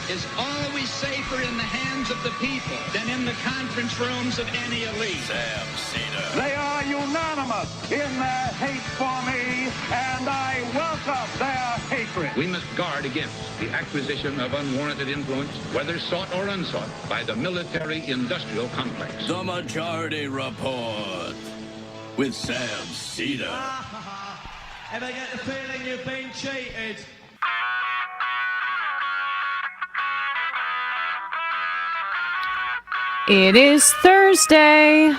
is always safer in the hands of the people than in the conference rooms of any elite. Sam Seder. They are unanimous in their hate for me, and I welcome their hatred. We must guard against the acquisition of unwarranted influence, whether sought or unsought, by the military-industrial complex. The Majority Report with Sam Seder. Ever get the feeling you've been cheated? It is Thursday,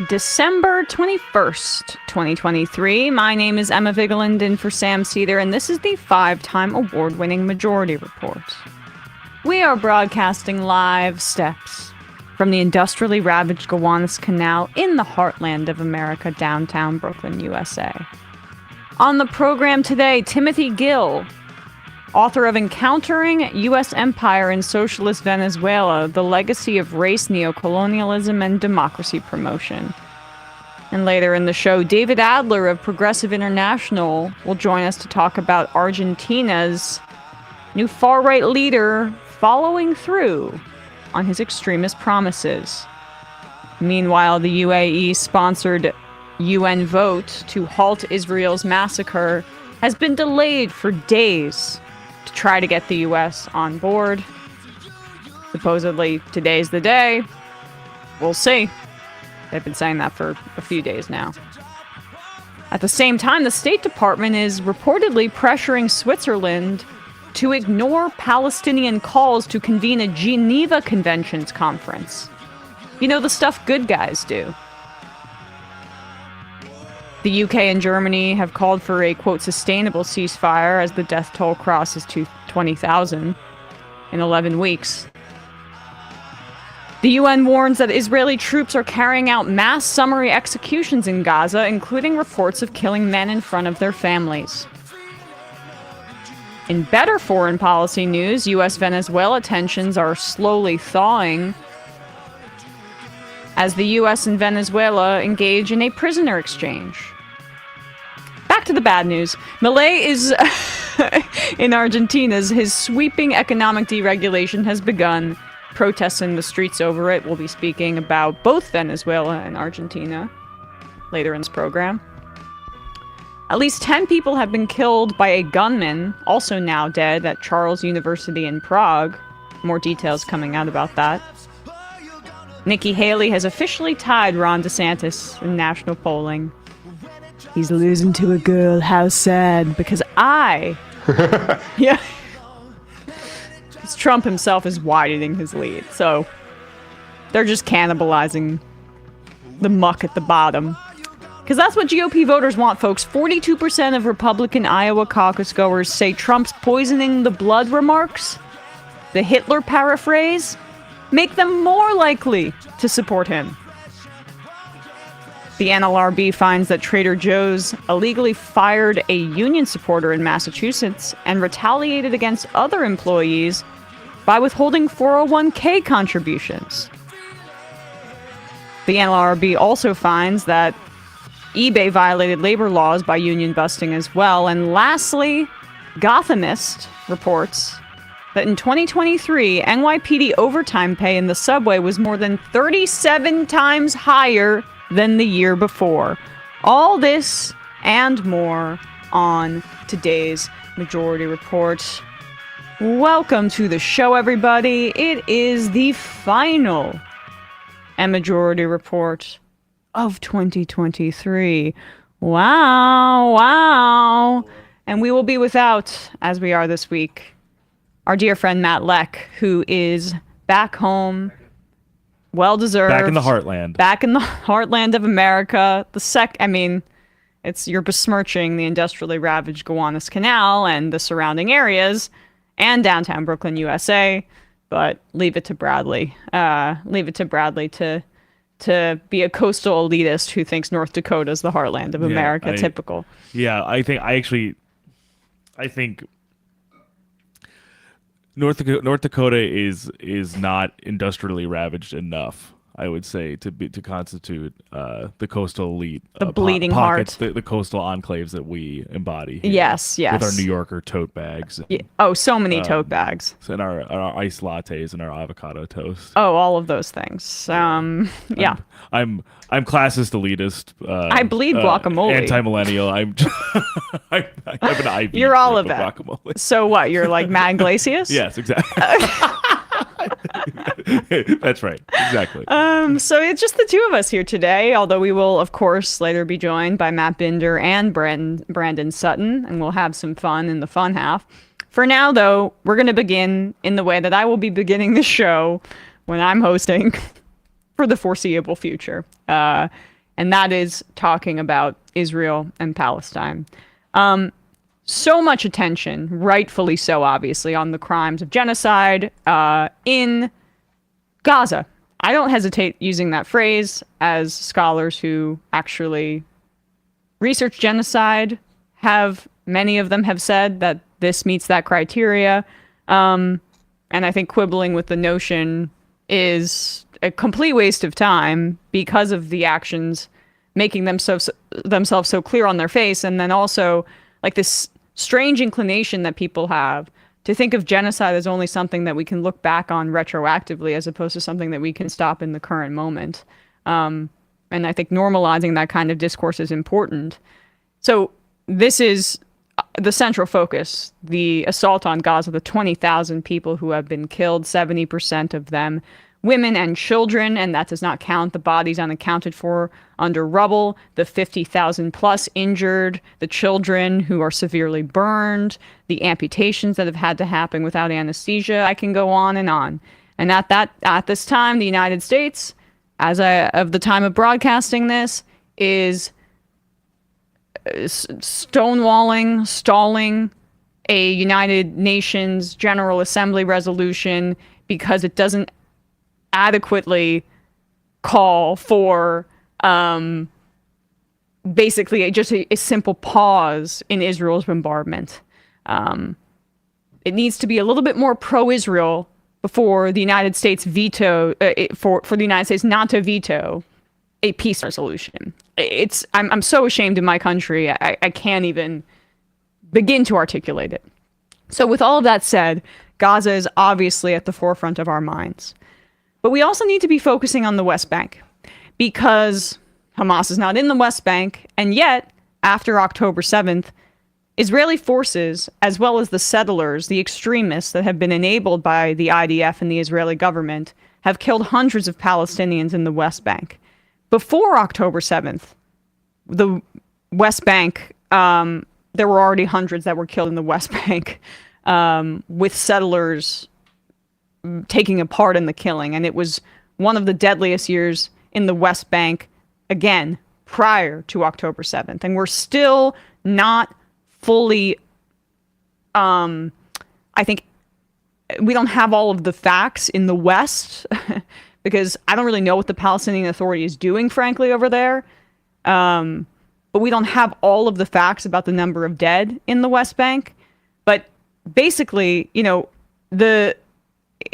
December 21st, 2023. My name is Emma Vigeland in for Sam Seder, and this is the 5-time award-winning Majority Report. We are broadcasting live steps from the industrially ravaged Gowanus Canal in the heartland of America, downtown Brooklyn, USA. On the program today, Timothy Gill, author of Encountering U.S. Empire in Socialist Venezuela, The Legacy of Race, Neo-Colonialism, and Democracy Promotion. And later in the show, David Adler of Progressive International will join us to talk about Argentina's new far-right leader following through on his extremist promises. Meanwhile, the UAE-sponsored UN vote to halt Israel's massacre has been delayed for days to try to get the U.S. on board. Supposedly, today's the day. We'll see. They've been saying that for a few days now. At the same time, the State Department is reportedly pressuring Switzerland to ignore Palestinian calls to convene a Geneva Conventions conference. You know, the stuff good guys do. The UK and Germany have called for a, quote, sustainable ceasefire as the death toll crosses to 20,000 in 11 weeks. The UN warns that Israeli troops are carrying out mass summary executions in Gaza, including reports of killing men in front of their families. In better foreign policy news, U.S.-Venezuela tensions are slowly thawing as the U.S. and Venezuela engage in a prisoner exchange. Back to the bad news. Milei is in Argentina. His sweeping economic deregulation has begun. Protests in the streets over it. We'll be speaking about both Venezuela and Argentina later in this program. At least 10 people have been killed by a gunman, also now dead, at Charles University in Prague. More details coming out about that. Nikki Haley has officially tied Ron DeSantis in national polling. He's losing to a girl, how sad, because yeah. Because Trump himself is widening his lead, so they're just cannibalizing the muck at the bottom. Because that's what GOP voters want, folks. 42% of Republican Iowa caucus goers say Trump's poisoning the blood remarks, the Hitler paraphrase, make them more likely to support him. The NLRB finds that Trader Joe's illegally fired a union supporter in Massachusetts and retaliated against other employees by withholding 401k contributions. The NLRB also finds that eBay violated labor laws by union busting as well. And lastly, Gothamist reports that in 2023, NYPD overtime pay in the subway was more than 37 times higher than the year before. All this and more on today's Majority Report. Welcome to the show, everybody. It is the final EmMajority Report of 2023. Wow. And we will be without, as we are this week, our dear friend Matt Leck, who is back home, well-deserved. Back in the heartland. Back in the heartland of America. You're besmirching the industrially ravaged Gowanus Canal and the surrounding areas and downtown Brooklyn, USA. But leave it to Bradley. To be a coastal elitist who thinks North Dakota is the heartland of America. Typical. Yeah, I think North Dakota is not industrially ravaged enough. I would say, to constitute the coastal elite, The bleeding pockets, heart. the coastal enclaves that we embody here, Yes, yes. with our New Yorker tote bags, and, Oh, so many tote bags. and our iced lattes and our avocado toast. Oh, all of those things. Yeah. I'm classist, elitist. I bleed guacamole. Anti-millennial. I have an IV. You're all of grip that. Guacamole. So what? You're like Mad Glacius? Yes, exactly. That's right. Exactly. So it's just the two of us here today, although we will, of course, later be joined by Matt Binder and Brandon Sutton, and we'll have some fun in the fun half. For now, though, we're going to begin in the way that I will be beginning the show when I'm hosting for the foreseeable future. And that is talking about Israel and Palestine. So much attention, rightfully so, obviously, on the crimes of genocide in Gaza. I don't hesitate using that phrase, as scholars who actually research genocide many of them have said that this meets that criteria. And I think quibbling with the notion is a complete waste of time because of the actions making themselves so clear on their face, and then also like this strange inclination that people have to think of genocide as only something that we can look back on retroactively as opposed to something that we can stop in the current moment. And I think normalizing that kind of discourse is important. So this is the central focus, the assault on Gaza, the 20,000 people who have been killed, 70% of them women and children, and that does not count the bodies unaccounted for under rubble, the 50,000 plus injured, the children who are severely burned, the amputations that have had to happen without anesthesia. I can go on. And at this time, the United States, of the time of broadcasting this, is stalling a United Nations General Assembly resolution because it doesn't adequately call for basically just a simple pause in Israel's bombardment. It needs to be a little bit more pro-Israel before the United States for the United States not to veto a peace resolution. I'm so ashamed of my country, I can't even begin to articulate it. So with all of that said, Gaza is obviously at the forefront of our minds. But we also need to be focusing on the West Bank, because Hamas is not in the West Bank, and yet, after October 7th, Israeli forces, as well as the settlers, the extremists that have been enabled by the IDF and the Israeli government, have killed hundreds of Palestinians in the West Bank. Before October 7th, the West Bank, there were already hundreds that were killed in the West Bank, with settlers taking a part in the killing. And it was one of the deadliest years in the West Bank, again, prior to October 7th. And we're still not fully, I think, we don't have all of the facts in the West, because I don't really know what the Palestinian Authority is doing, frankly, over there. But we don't have all of the facts about the number of dead in the West Bank. But basically, the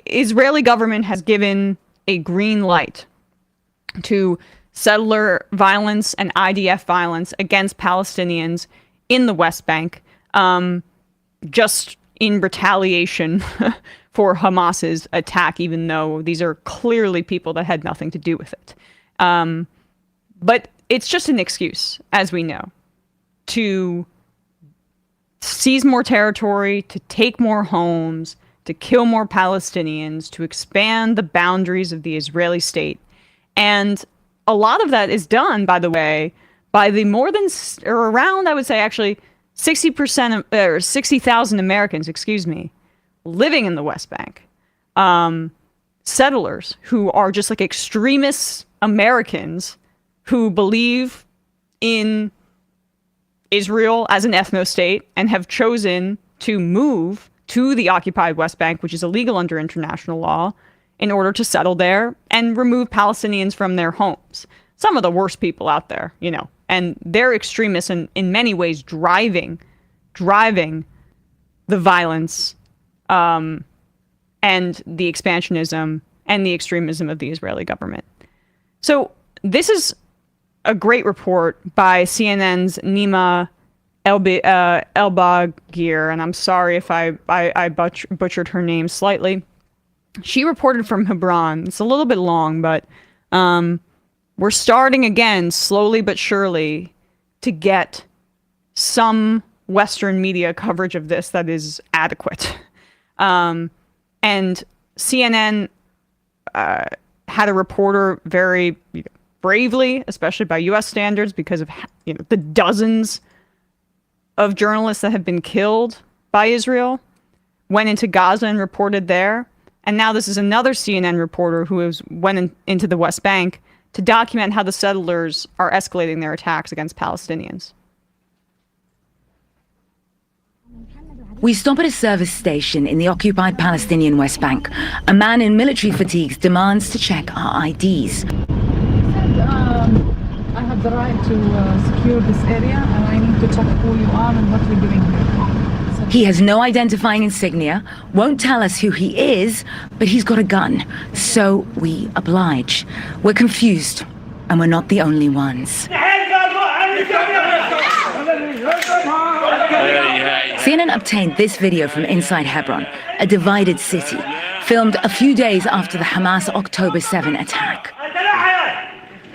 Israeli government has given a green light to settler violence and IDF violence against Palestinians in the West Bank, just in retaliation for Hamas's attack, even though these are clearly people that had nothing to do with it. But it's just an excuse, as we know, to seize more territory, to take more homes, to kill more Palestinians, to expand the boundaries of the Israeli state. And a lot of that is done, by the way, by the more than, or around, I would say, actually, 60% or 60,000 Americans, living in the West Bank. Settlers who are just like extremist Americans who believe in Israel as an ethno-state and have chosen to move to the occupied West Bank, which is illegal under international law, in order to settle there and remove Palestinians from their homes. Some of the worst people out there, and they're extremists and in many ways driving the violence and the expansionism and the extremism of the Israeli government. So this is a great report by CNN's Nima Elbagir, and I'm sorry if I butchered her name slightly. She reported from Hebron. It's a little bit long, but we're starting again, slowly but surely, to get some Western media coverage of this that is adequate. And CNN had a reporter very bravely, especially by U.S. standards, because of the dozens of journalists that have been killed by Israel, went into Gaza and reported there. And now this is another CNN reporter who went into the West Bank to document how the settlers are escalating their attacks against Palestinians. We stop at a service station in the occupied Palestinian West Bank. A man in military fatigues demands to check our IDs. I have the right to secure this area, and I need to check who you are and what you're doing here. He has no identifying insignia, won't tell us who he is, but he's got a gun, so we oblige. We're confused, and we're not the only ones. CNN obtained this video from inside Hebron, a divided city, filmed a few days after the Hamas October 7 attack.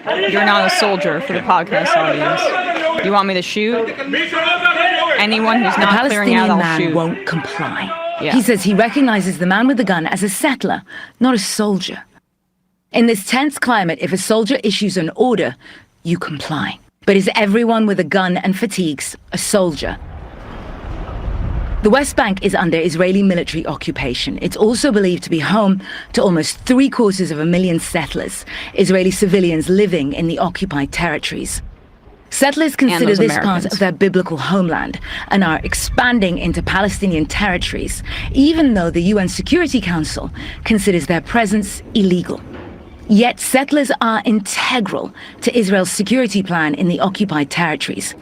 You're not a soldier for the podcast audience. You want me to shoot? Anyone who's not clearing out, I'll shoot. The Palestinian man won't comply. Yeah. He says he recognizes the man with the gun as a settler, not a soldier. In this tense climate, if a soldier issues an order, you comply. But is everyone with a gun and fatigues a soldier? The West Bank is under Israeli military occupation. It's also believed to be home to almost 750,000 settlers, Israeli civilians living in the occupied territories. Settlers consider this part of their biblical homeland and are expanding into Palestinian territories, even though the UN Security Council considers their presence illegal. Yet settlers are integral to Israel's security plan in the occupied territories,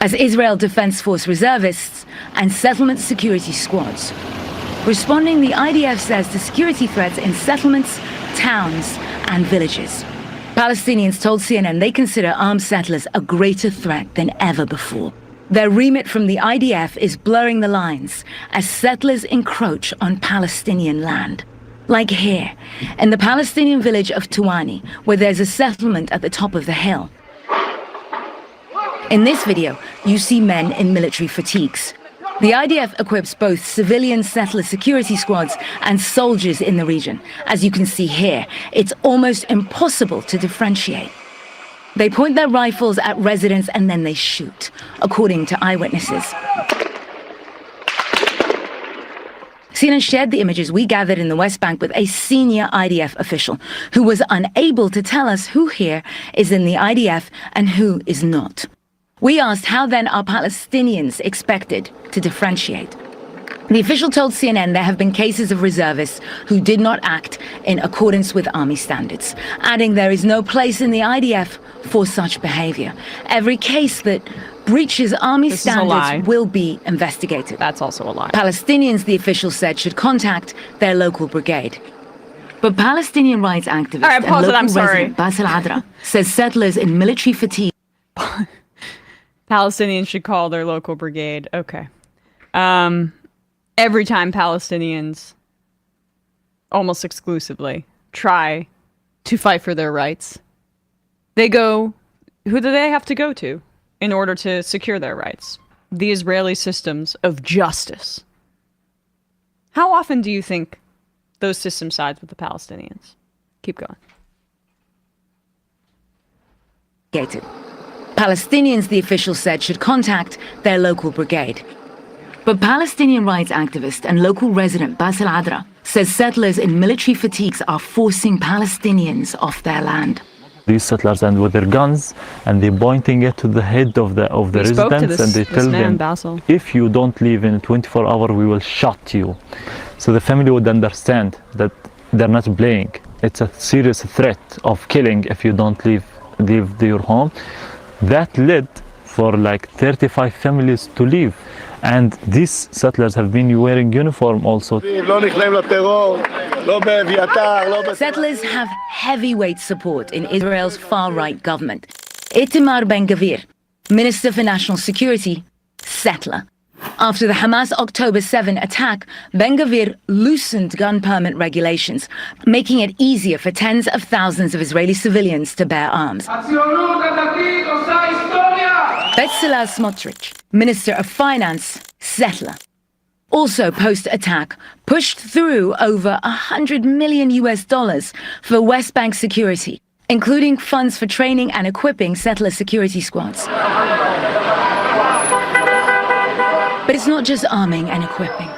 as Israel Defense Force reservists and settlement security squads. Responding, the IDF says, to security threats in settlements, towns, and villages. Palestinians told CNN they consider armed settlers a greater threat than ever before. Their remit from the IDF is blurring the lines as settlers encroach on Palestinian land. Like here, in the Palestinian village of Tuwani, where there's a settlement at the top of the hill. In this video, you see men in military fatigues. The IDF equips both civilian settler security squads and soldiers in the region. As you can see here, it's almost impossible to differentiate. They point their rifles at residents and then they shoot, according to eyewitnesses. CNN shared the images we gathered in the West Bank with a senior IDF official who was unable to tell us who here is in the IDF and who is not. We asked how then are Palestinians expected to differentiate. The official told CNN there have been cases of reservists who did not act in accordance with army standards, adding there is no place in the IDF for such behavior. Every case that breaches army standards will be investigated. That's also a lie. Palestinians, the official said, should contact their local brigade. But Palestinian rights activist and local resident Basel Adra says settlers in military fatigue. Palestinians should call their local brigade. Okay. Every time Palestinians, almost exclusively, try to fight for their rights, they go, who do they have to go to in order to secure their rights? The Israeli systems of justice. How often do you think those systems side with the Palestinians? Keep going. Palestinians, the official said, should contact their local brigade. But Palestinian rights activist and local resident Basel Adra says settlers in military fatigues are forcing Palestinians off their land. These settlers and with their guns, and they're pointing it to the head of the residents, and they tell them, Basel, if you don't leave in 24 hours, we will shot you. So the family would understand that they're not playing. It's a serious threat of killing if you don't leave your home. That led for like 35 families to leave. And these settlers have been wearing uniform also. Settlers have heavyweight support in Israel's far-right government. Itamar Ben-Gvir, Minister for National Security, settler. After the Hamas October 7 attack, Ben-Gvir loosened gun permit regulations, making it easier for tens of thousands of Israeli civilians to bear arms. Bezalel Smotrich, Minister of Finance, settler. Also post-attack, pushed through over $100 million for West Bank security, including funds for training and equipping settler security squads. But it's not just arming and equipping.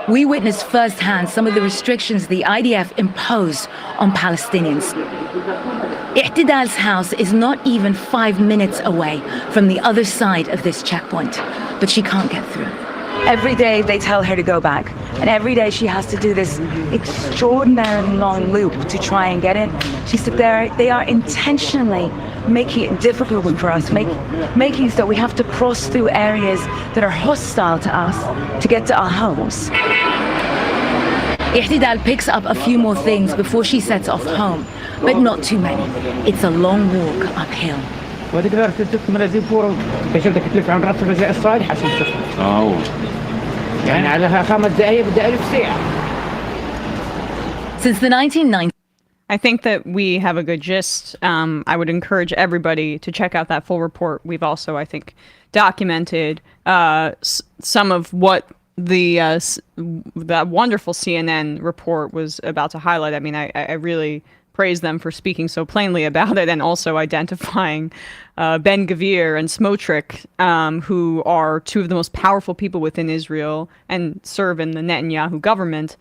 We witnessed firsthand some of the restrictions the IDF imposed on Palestinians. Ihtidal's house is not even 5 minutes away from the other side of this checkpoint, but she can't get through. Every day they tell her to go back, and every day she has to do this extraordinarily long loop to try and get in. She said they are intentionally making it difficult for us, making so we have to cross through areas that are hostile to us to get to our homes. Ihtidal picks up a few more things before she sets off home, but not too many. It's a long walk uphill. Since the 1990s, I think that we have a good gist. I would encourage everybody to check out that full report. We've also, I think, documented some of what that wonderful CNN report was about to highlight. I mean, I really praise them for speaking so plainly about it, and also identifying Ben-Gvir and Smotrich, who are two of the most powerful people within Israel and serve in the Netanyahu government.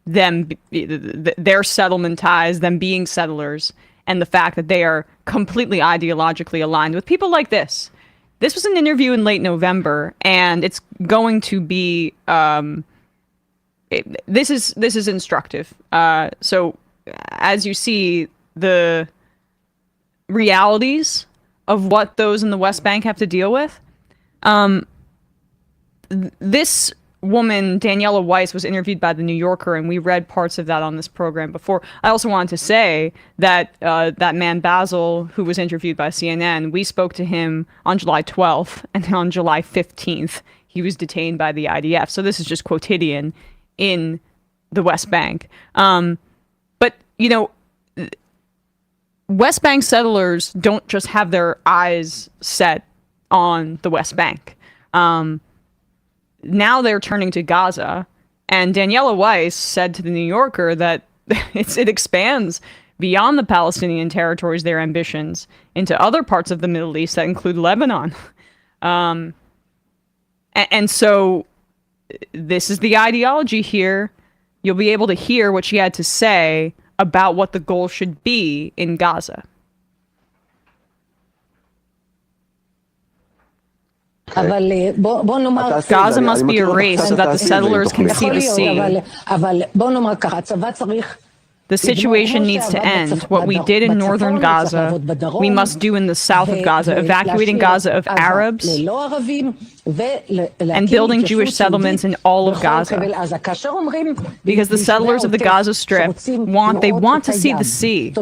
Their settlement ties, them being settlers, and the fact that they are completely ideologically aligned with people like this. This was an interview in late November, and it's going to be. This is instructive. So, as you see, the realities of what those in the West Bank have to deal with. This woman, Daniela Weiss, was interviewed by The New Yorker, and we read parts of that on this program before. I also wanted to say that that man Basil, who was interviewed by CNN, we spoke to him on July 12th, and on July 15th, he was detained by the IDF. So this is just quotidian in the West Bank. But, you know, West Bank settlers don't just have their eyes set on the West Bank. Now they're turning to Gaza, and Daniela Weiss said to The New Yorker that it expands beyond the Palestinian territories, their ambitions, into other parts of the Middle East that include Lebanon. And so this is the ideology here. You'll be able to hear what she had to say about what the goal should be in Gaza. Gaza must be erased so that the settlers can see the sea. The situation needs to end. What we did in northern Gaza, we must do in the south of Gaza, evacuating Gaza of Arabs and building Jewish settlements in all of Gaza. Because the settlers of the Gaza Strip want to see the sea.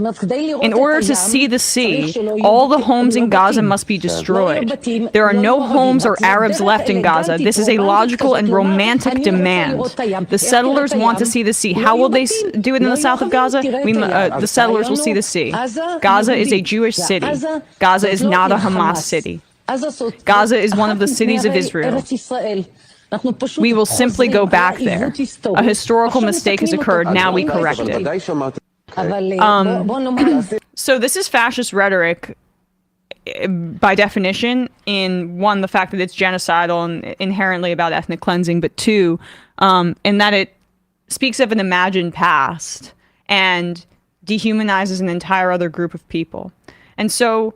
In order to see the sea, all the homes in Gaza must be destroyed. There are no homes or Arabs left in Gaza. This is a logical and romantic demand. The settlers want to see the sea. How will they do it in the south of Gaza? The settlers will see the sea. Gaza is a Jewish city. Gaza is not a Hamas city. Gaza is one of the cities of Israel. We will simply go back there. A historical mistake has occurred. Now we correct it. So this is fascist rhetoric by definition, in one, the fact that it's genocidal and inherently about ethnic cleansing, but two, in that it speaks of an imagined past and dehumanizes an entire other group of people. And so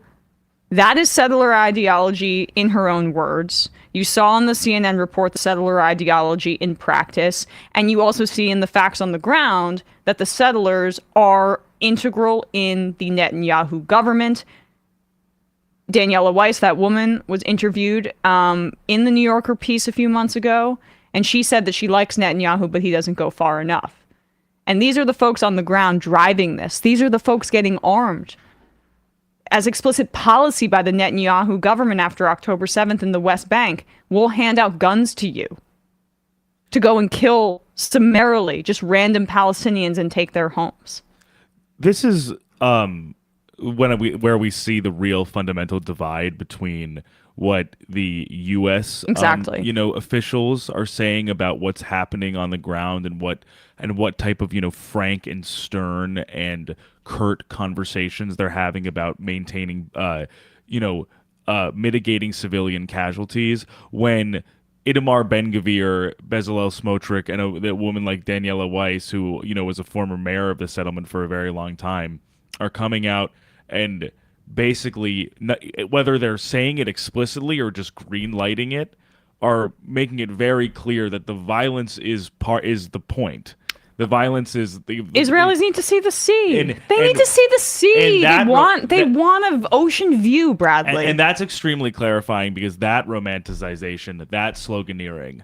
that is settler ideology in her own words. You saw in the CNN report the settler ideology in practice, and you also see in the facts on the ground that the settlers are integral in the Netanyahu government. Daniela Weiss, that woman, was interviewed in the New Yorker piece a few months ago, and she said that she likes Netanyahu, but he doesn't go far enough. And these are the folks on the ground driving this. These are the folks getting armed. As explicit policy by the Netanyahu government after October 7th in the West Bank, we'll hand out guns to you to go and kill summarily just random Palestinians and take their homes. This is where we see the real fundamental divide between what the U.S. Exactly. Officials are saying about what's happening on the ground and what type of frank and stern and curt conversations they're having about maintaining mitigating civilian casualties, when Itamar Ben-Gvir, Bezalel Smotrich, and a woman like Daniela Weiss, who was a former mayor of the settlement for a very long time, are coming out and basically, whether they're saying it explicitly or just green-lighting it, are making it very clear that the violence is the point. The violence is Israelis need to see the sea. They need to see the sea. They want an ocean view, Bradley. And that's extremely clarifying, because that romanticization, that sloganeering,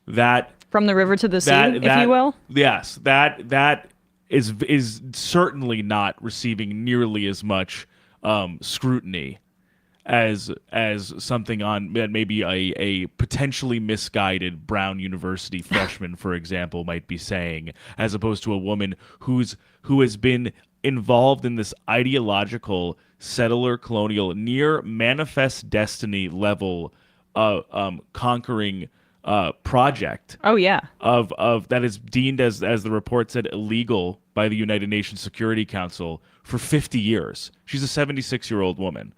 that from the river to the sea, if you will. Yes, that is certainly not receiving nearly as much scrutiny as something on maybe a potentially misguided Brown University freshman, for example, might be saying, as opposed to a woman who has been involved in this ideological settler colonial near manifest destiny level conquering project. Oh yeah. Of that is deemed as the report said illegal by the United Nations Security Council for 50 years. She's a 76-year-old woman.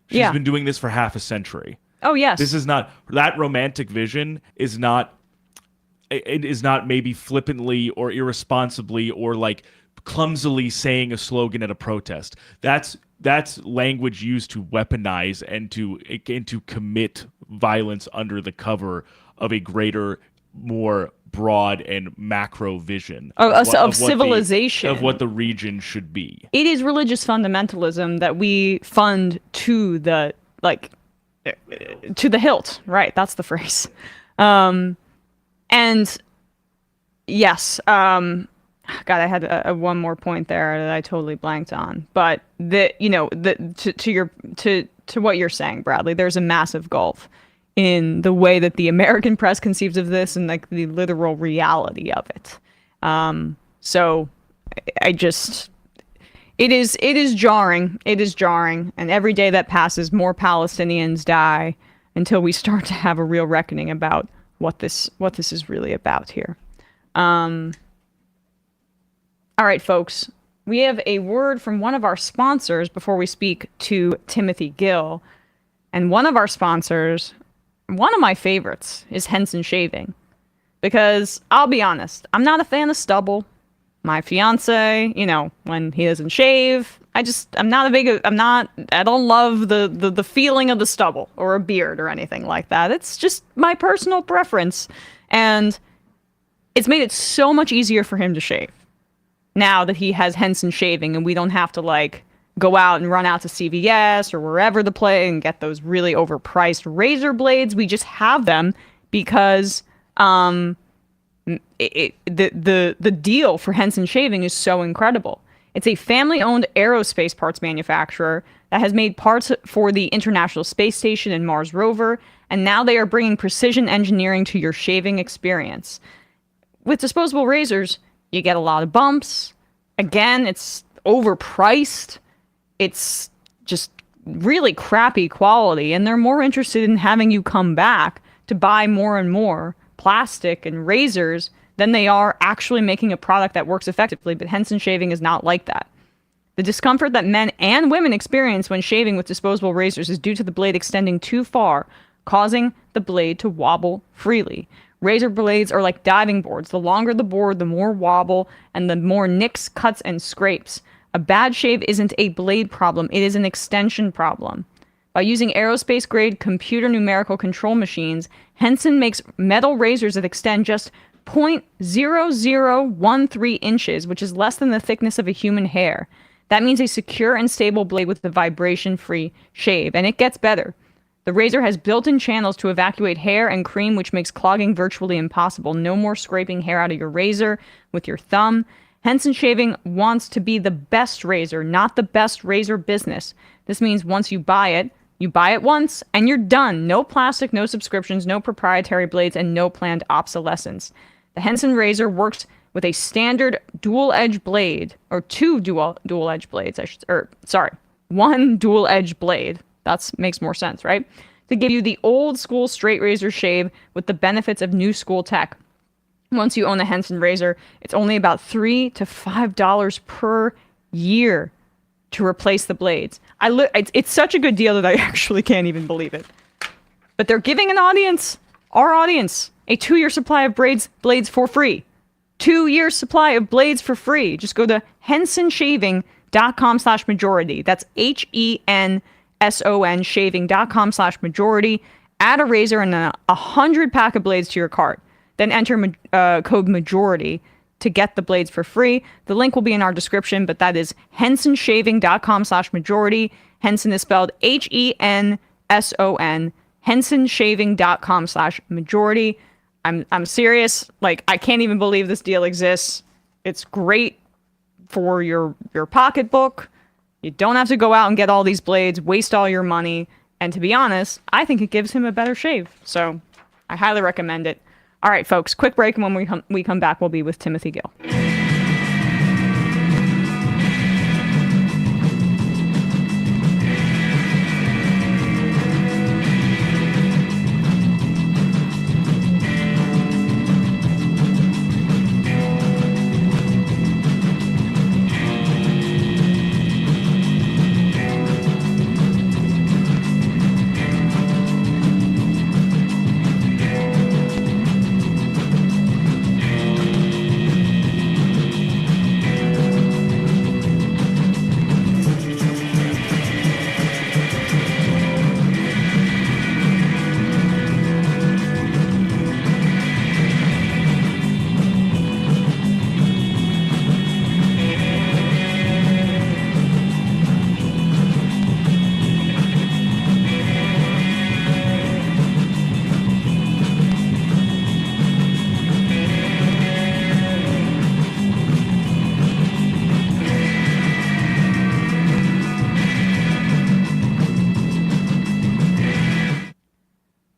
She's been doing this for half a century. Oh, yes. This is not, that romantic vision is not, it is not maybe flippantly or irresponsibly or like clumsily saying a slogan at a protest. That's language used to weaponize and to commit violence under the cover of a greater, more broad and macro vision of civilization, of what the region should be. It is religious fundamentalism that we fund to the hilt, right? That's the phrase. And yes, God, I had one more point there that I totally blanked on. But to what you're saying, Bradley, there's a massive gulf in the way that the American press conceives of this and like the literal reality of it. So it is jarring. It is jarring. And every day that passes, more Palestinians die until we start to have a real reckoning about what this is really about here. All right, folks, we have a word from one of our sponsors before we speak to Timothy Gill. And one of our sponsors, one of my favorites, is Henson Shaving. Because I'll be honest, I'm not a fan of stubble. My fiance, when he doesn't shave, I don't love the feeling of the stubble or a beard or anything like that. It's just my personal preference. And it's made it so much easier for him to shave now that he has Henson Shaving, and we don't have to go out and run out to CVS or wherever the play and get those really overpriced razor blades. We just have them because the deal for Henson Shaving is so incredible. It's a family-owned aerospace parts manufacturer that has made parts for the International Space Station and Mars rover, and now they are bringing precision engineering to your shaving experience. With disposable razors, you get a lot of bumps. Again, it's overpriced. It's just really crappy quality, and they're more interested in having you come back to buy more and more plastic and razors than they are actually making a product that works effectively. But Henson Shaving is not like that. The discomfort that men and women experience when shaving with disposable razors is due to the blade extending too far, causing the blade to wobble freely. Razor blades are like diving boards. The longer the board, the more wobble, and the more nicks, cuts, and scrapes. A bad shave isn't a blade problem, it is an extension problem. By using aerospace-grade computer numerical control machines, Henson makes metal razors that extend just 0.0013 inches, which is less than the thickness of a human hair. That means a secure and stable blade with a vibration-free shave. And it gets better. The razor has built-in channels to evacuate hair and cream, which makes clogging virtually impossible. No more scraping hair out of your razor with your thumb. Henson Shaving wants to be the best razor, not the best razor business. This means once you buy it once, and you're done. No plastic, no subscriptions, no proprietary blades, and no planned obsolescence. The Henson razor works with a standard dual-edge blade, or two dual-edge blades, one dual-edge blade. That makes more sense, right? To give you the old-school straight razor shave with the benefits of new-school tech. Once you own a Henson razor, it's only about $3 to $5 per year to replace the blades. It's such a good deal that I actually can't even believe it. But they're giving our audience, a 2-year supply of blades for free. 2-year supply of blades for free. Just go to hensonshaving.com/majority. That's HENSON shaving.com/majority. Add a razor and a 100-pack of blades to your cart. Then enter code majority to get the blades for free. The link will be in our description, but that is hensonshaving.com/majority. Henson is spelled HENSON. hensonshaving.com/majority. I'm serious. Like, I can't even believe this deal exists. It's great for your pocketbook. You don't have to go out and get all these blades, waste all your money. And to be honest, I think it gives him a better shave. So I highly recommend it. All right, folks, quick break. And when we come back, we'll be with Timothy Gill.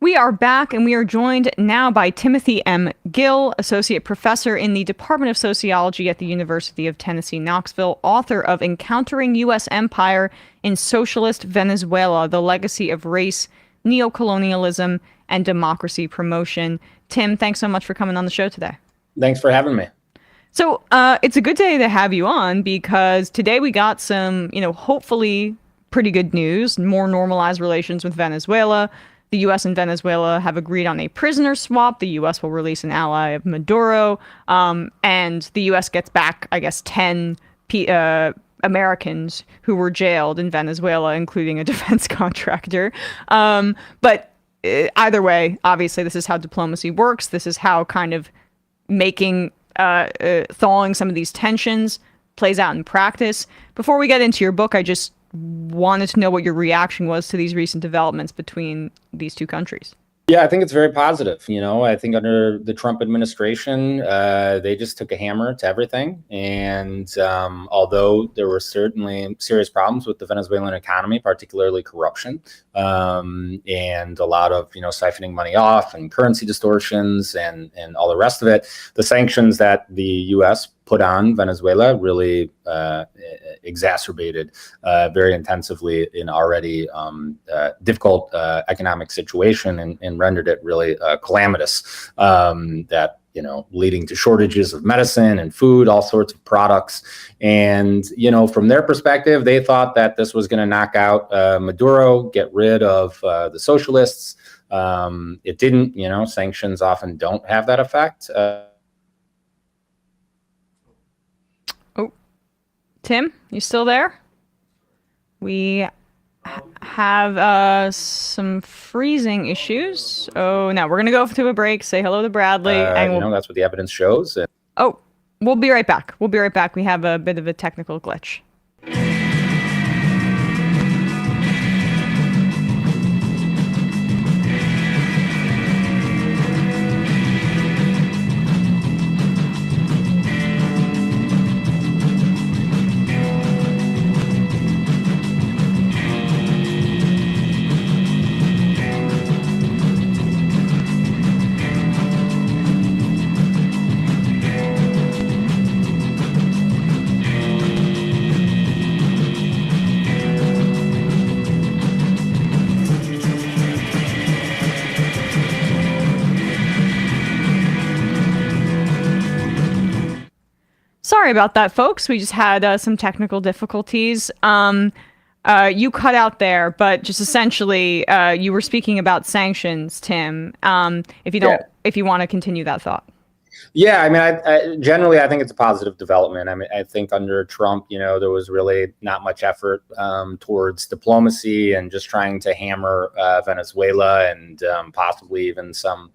We are back, and we are joined now by Timothy M. Gill, Associate Professor in the Department of Sociology at the University of Tennessee, Knoxville, author of Encountering U.S. Empire in Socialist Venezuela, The Legacy of Race, Neo-Colonialism, and Democracy Promotion. Tim, thanks so much for coming on the show today. Thanks for having me. So it's a good day to have you on, because today we got some, hopefully pretty good news, more normalized relations with Venezuela. The U.S. and Venezuela have agreed on a prisoner swap. The U.S. will release an ally of Maduro, and the U.S. gets back, I guess, 10 Americans who were jailed in Venezuela, including a defense contractor. But either way, obviously, this is how diplomacy works. This is how kind of making, thawing some of these tensions plays out in practice. Before we get into your book, I just wanted to know what your reaction was to these recent developments between these two countries. Yeah, I think it's very positive. I think under the Trump administration, they just took a hammer to everything. And although there were certainly serious problems with the Venezuelan economy, particularly corruption, and a lot of, siphoning money off and currency distortions and all the rest of it, the sanctions that the U.S. put on Venezuela really exacerbated very intensively an already difficult economic situation and rendered it really calamitous, that leading to shortages of medicine and food, all sorts of products. And, from their perspective, they thought that this was going to knock out Maduro, get rid of the socialists. It didn't. Sanctions often don't have that effect. Tim, you still there? We have some freezing issues. Oh, no, we're going to go to a break, say hello to Bradley. And that's what the evidence shows. Oh, we'll be right back. We have a bit of a technical glitch. sorry about that, folks. We just had some technical difficulties. You cut out there, but just essentially, you were speaking about sanctions, Tim. If you want to continue that thought. Yeah, I mean, I generally, I think it's a positive development. I mean, I think under Trump, there was really not much effort towards diplomacy and just trying to hammer Venezuela and possibly even some,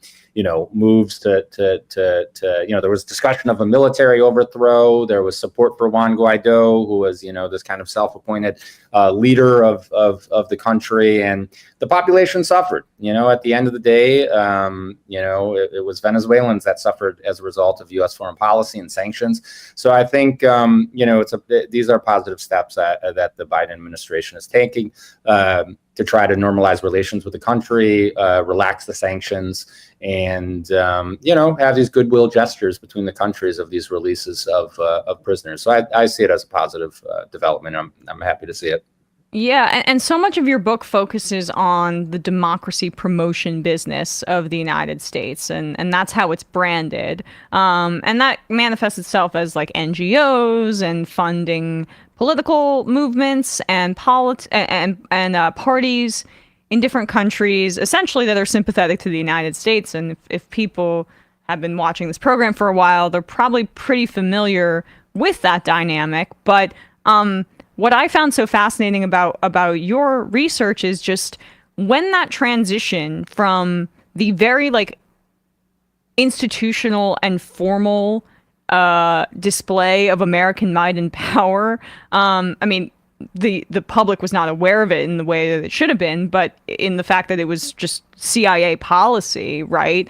moves to there was discussion of a military overthrow. There was support for Juan Guaido, who was, this kind of self-appointed leader of the country, and the population suffered. At the end of the day, it was Venezuelans that suffered as a result of U.S. foreign policy and sanctions. So I think, these are positive steps that the Biden administration is taking to try to normalize relations with the country, relax the sanctions, and have these goodwill gestures between the countries of these releases of prisoners. So I see it as a positive development. I'm happy to see it. Yeah, and so much of your book focuses on the democracy promotion business of the United States, and that's how it's branded. And that manifests itself as like NGOs and funding political movements and parties in different countries, essentially that are sympathetic to the United States. And if people have been watching this program for a while, they're probably pretty familiar with that dynamic. But what I found so fascinating about your research is just when that transition from the very like institutional and formal display of American might and power. I mean, the public was not aware of it in the way that it should have been, but in the fact that it was just CIA policy, right?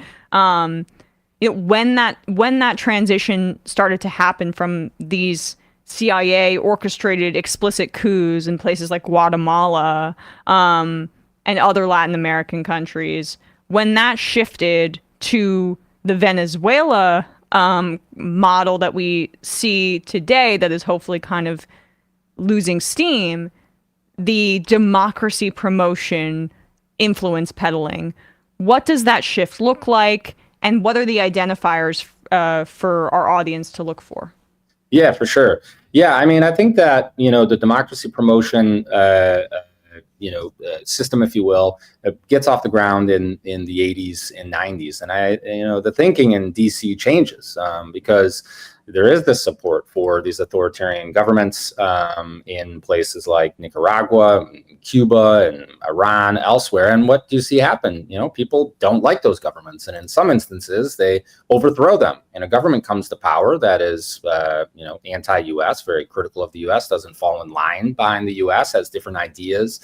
When that transition started to happen from these CIA orchestrated explicit coups in places like Guatemala and other Latin American countries, when that shifted to the Venezuela model that we see today, that is hopefully kind of losing steam, the democracy promotion, influence peddling, what does that shift look like, and what are the identifiers for our audience to look for? Yeah, for sure. Yeah, I mean, I think that, the democracy promotion, system, if you will, gets off the ground in the 80s and 90s. And the thinking in DC changes because there is this support for these authoritarian governments in places like Nicaragua, Cuba, and Iran, elsewhere. And what do you see happen? People don't like those governments. And in some instances, they overthrow them. And a government comes to power that is, anti-U.S., very critical of the U.S., doesn't fall in line behind the U.S., has different ideas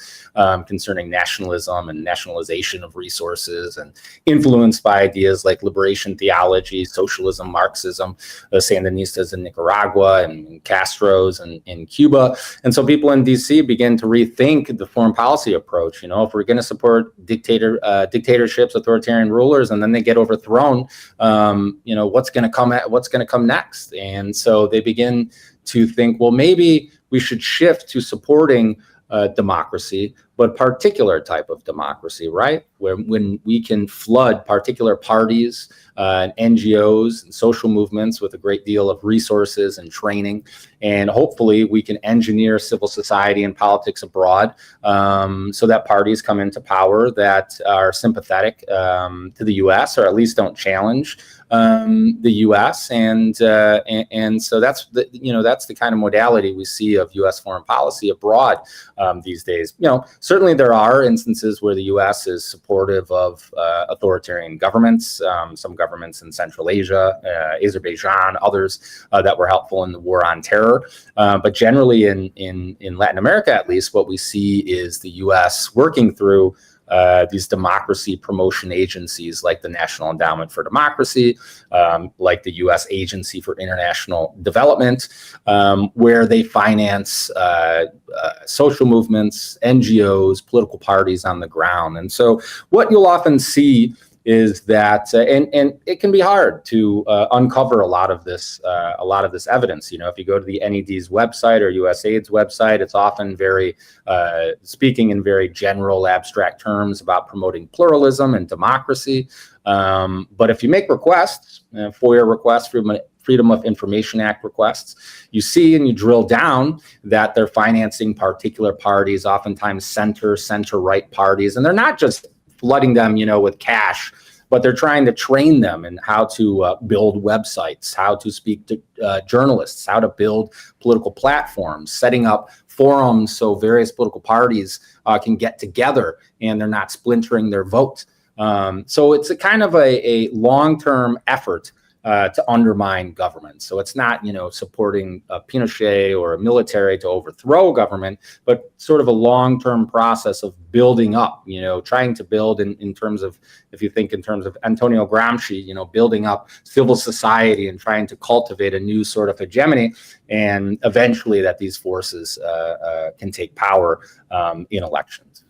concerning nationalism and nationalization of resources, and influenced by ideas like liberation theology, socialism, Marxism, Sandinistas in Nicaragua and Castro's in Cuba. And so people in DC begin to rethink the foreign policy approach. If we're going to support dictatorships, authoritarian rulers, and then they get overthrown, what's going to come next? And so they begin to think, well, maybe we should shift to supporting democracy, but particular type of democracy, right? When we can flood particular parties, and NGOs and social movements with a great deal of resources and training, and hopefully we can engineer civil society and politics abroad so that parties come into power that are sympathetic to the U.S. or at least don't challenge the U.S. and so that's the kind of modality we see of U.S. foreign policy abroad these days. Certainly there are instances where the U.S. is supportive of authoritarian governments, some governments in Central Asia, Azerbaijan, others that were helpful in the war on terror. But generally in Latin America, at least, what we see is the U.S. working through these democracy promotion agencies like the National Endowment for Democracy, like the U.S. Agency for International Development, where they finance social movements, NGOs, political parties on the ground. And so what you'll often see is that, and it can be hard to uncover a lot of this evidence. If you go to the NED's website or USAID's website, it's often very speaking in very general, abstract terms about promoting pluralism and democracy. But if you make requests, FOIA requests, Freedom Freedom of Information Act requests, you see and you drill down that they're financing particular parties, oftentimes center-right parties, and they're not just flooding them, with cash, but they're trying to train them in how to build websites, how to speak to journalists, how to build political platforms, setting up forums so various political parties can get together and they're not splintering their vote. So it's a kind of a long-term effort to undermine government. So it's not, supporting Pinochet or a military to overthrow government, but sort of a long-term process of building up, trying to build in terms of, if you think in terms of Antonio Gramsci, building up civil society and trying to cultivate a new sort of hegemony, and eventually that these forces can take power in elections.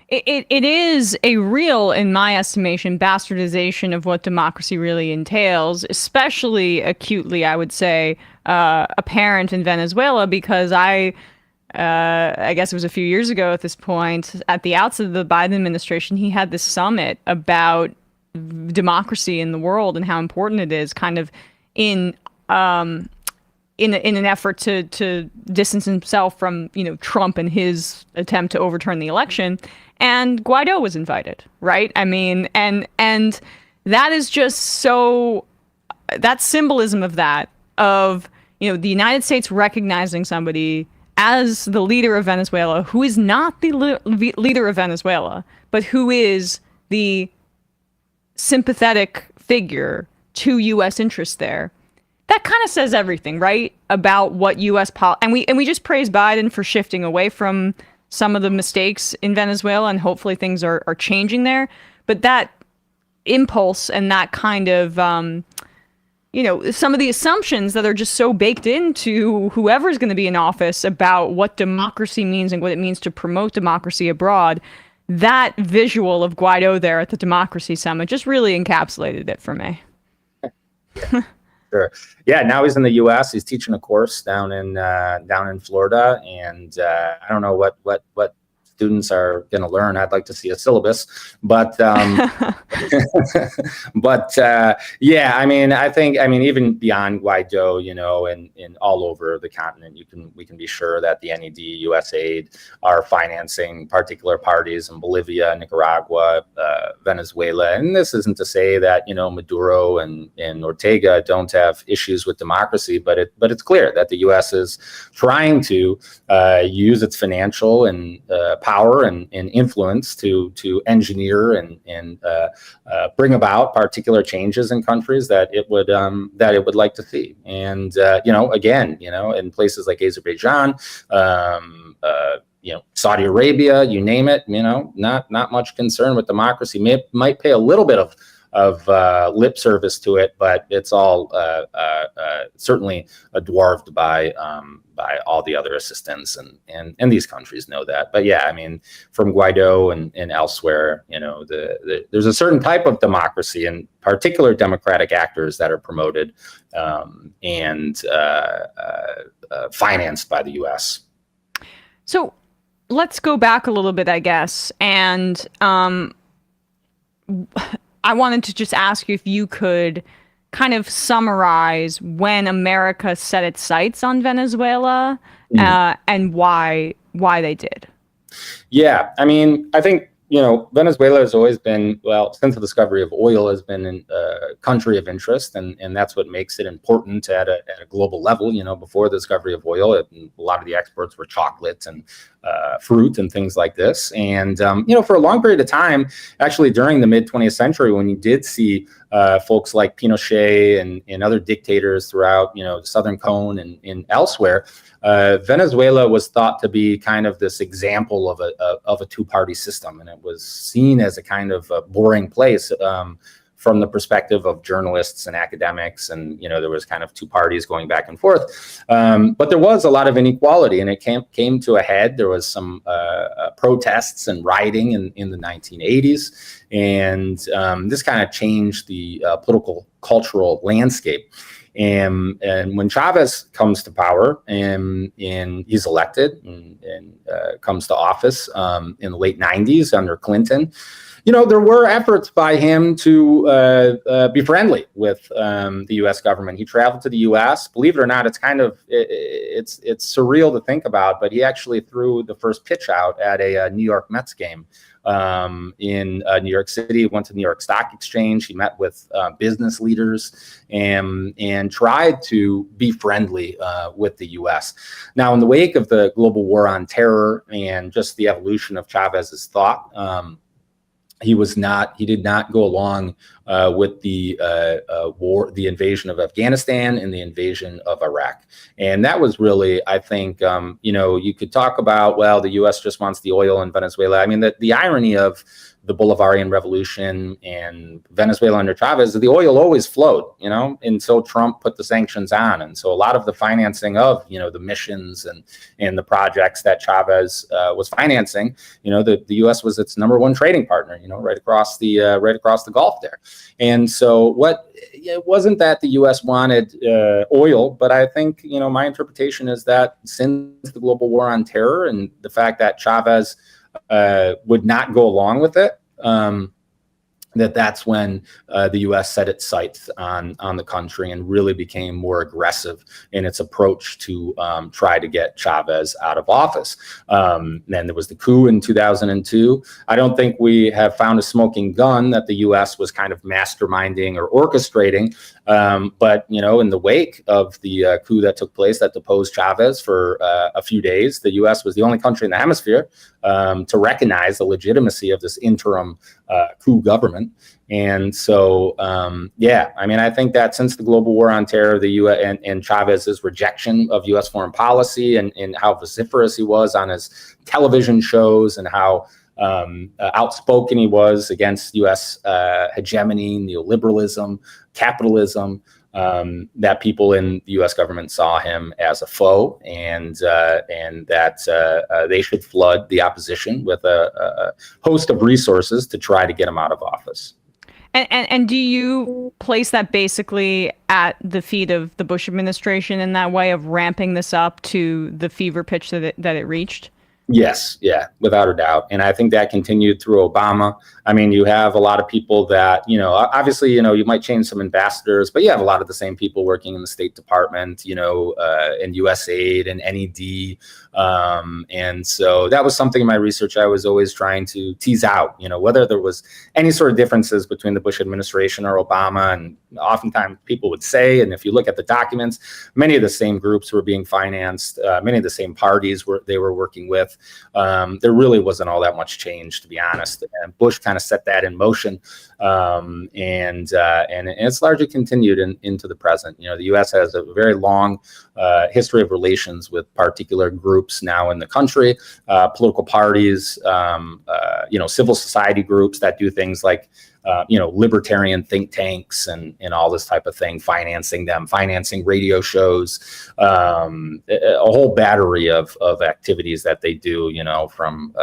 It is a real, in my estimation, bastardization of what democracy really entails, especially acutely, I would say, apparent in Venezuela, because I guess it was a few years ago at this point, at the outset of the Biden administration, he had this summit about democracy in the world and how important it is, kind of in an effort to distance himself from, Trump and his attempt to overturn the election. And Guaido was invited, right? I mean, and that is just so, that symbolism of that, of, the United States recognizing somebody as the leader of Venezuela, who is not the leader of Venezuela, but who is the sympathetic figure to U.S. interests there. That kind of says everything, right? About what U.S. and we just praise Biden for shifting away from some of the mistakes in Venezuela, and hopefully things are changing there. But that impulse and that kind of, some of the assumptions that are just so baked into whoever's going to be in office about what democracy means and what it means to promote democracy abroad, that visual of Guaido there at the Democracy Summit just really encapsulated it for me. Sure. Yeah. Now he's in the U.S. He's teaching a course down in Florida, and I don't know what students are going to learn. I'd like to see a syllabus, but yeah. I think even beyond Guaido, and all over the continent, we can be sure that the NED, USAID are financing particular parties in Bolivia, Nicaragua, Venezuela. And this isn't to say that Maduro and Ortega don't have issues with democracy, but it's clear that the U.S. is trying to use its financial and power and influence to engineer and bring about particular changes in countries that it would like to see. And again, in places like Azerbaijan, Saudi Arabia, you name it, not much concern with democracy. Might pay a little bit of lip service to it, but it's all certainly dwarfed by all the other assistants, and these countries know that. But yeah, from Guaido and elsewhere, there's a certain type of democracy and particular democratic actors that are promoted and financed by the U.S. So let's go back a little bit, I guess, and I wanted to just ask you if you could kind of summarize when America set its sights on Venezuela and why they did. Yeah, I think Venezuela has always been, since the discovery of oil, has been a country of interest, and that's what makes it important at a global level. Before the discovery of oil, a lot of the exports were chocolate and fruit and things like this. And, for a long period of time, actually during the mid-20th century, when you did see folks like Pinochet and other dictators throughout, the Southern Cone and elsewhere, Venezuela was thought to be kind of this example of a two-party system, and it was seen as a kind of a boring place from the perspective of journalists and academics, and there was kind of two parties going back and forth. But there was a lot of inequality, and it came to a head. There was some protests and rioting in the 1980s, and this kind of changed the political cultural landscape. And when Chavez comes to power and he's elected and comes to office in the late 90s under Clinton, there were efforts by him to be friendly with the U.S. government. He traveled to the U.S. Believe it or not, it's kind of it's surreal to think about, but he actually threw the first pitch out at a New York Mets game in New York City. Went to the New York Stock Exchange. He met with business leaders and tried to be friendly with the U.S. Now, in the wake of the global war on terror and just the evolution of Chavez's thought, he did not go along with the war, the invasion of Afghanistan and the invasion of Iraq. And that was really, I think, you could talk about, well, the U.S. just wants the oil in Venezuela. I mean, the irony of the Bolivarian Revolution and Venezuela under Chavez, the oil always flowed, until Trump put the sanctions on. And so a lot of the financing of, the missions and the projects that Chavez was financing, the U.S. was its number one trading partner, right across the Gulf there. And so it wasn't that the U.S. wanted oil, but I think, my interpretation is that since the global war on terror and the fact that Chavez would not go along with it, that's when the U.S. set its sights on the country and really became more aggressive in its approach to try to get Chavez out of office. Then there was the coup in 2002. I don't think we have found a smoking gun that the U.S. was kind of masterminding or orchestrating. But, in the wake of the coup that took place that deposed Chavez for a few days, the U.S. was the only country in the hemisphere to recognize the legitimacy of this interim coup government. And so, I think that since the global war on terror, the U.S. and Chavez's rejection of U.S. foreign policy and how vociferous he was on his television shows and how outspoken he was against U.S. hegemony, neoliberalism, capitalism, that people in the U.S. government saw him as a foe, and that they should flood the opposition with a host of resources to try to get him out of office. And do you place that basically at the feet of the Bush administration in that way of ramping this up to the fever pitch that it reached? Yes, yeah, without a doubt. And I think that continued through Obama. I mean, you have a lot of people that, obviously, you might change some ambassadors, but you have a lot of the same people working in the State Department, and USAID and NED. And so that was something in my research I was always trying to tease out, whether there was any sort of differences between the Bush administration or Obama. And oftentimes people would say, and if you look at the documents, many of the same groups were being financed, many of the same parties they were working with. There really wasn't all that much change, to be honest. And Bush kind of set that in motion, and it's largely continued into the present. The U.S. has a very long history of relations with particular groups now in the country, political parties, civil society groups that do things like libertarian think tanks and all this type of thing, financing radio shows, a whole battery of activities that they do, from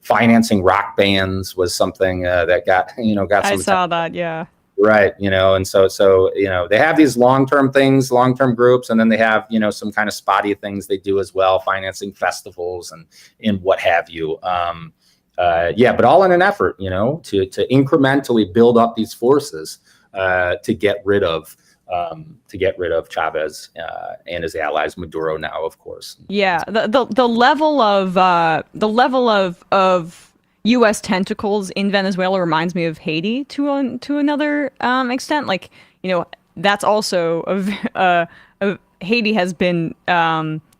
financing rock bands was something that got some. I saw that, yeah. Right, and so they have these long-term things, long-term groups, and then they have some kind of spotty things they do as well, financing festivals and what have you. But all in an effort, to incrementally build up these forces to get rid of Chavez and his allies, Maduro now, of course. Yeah, the level of U.S. tentacles in Venezuela reminds me of Haiti to another extent. Like, that's also Haiti has been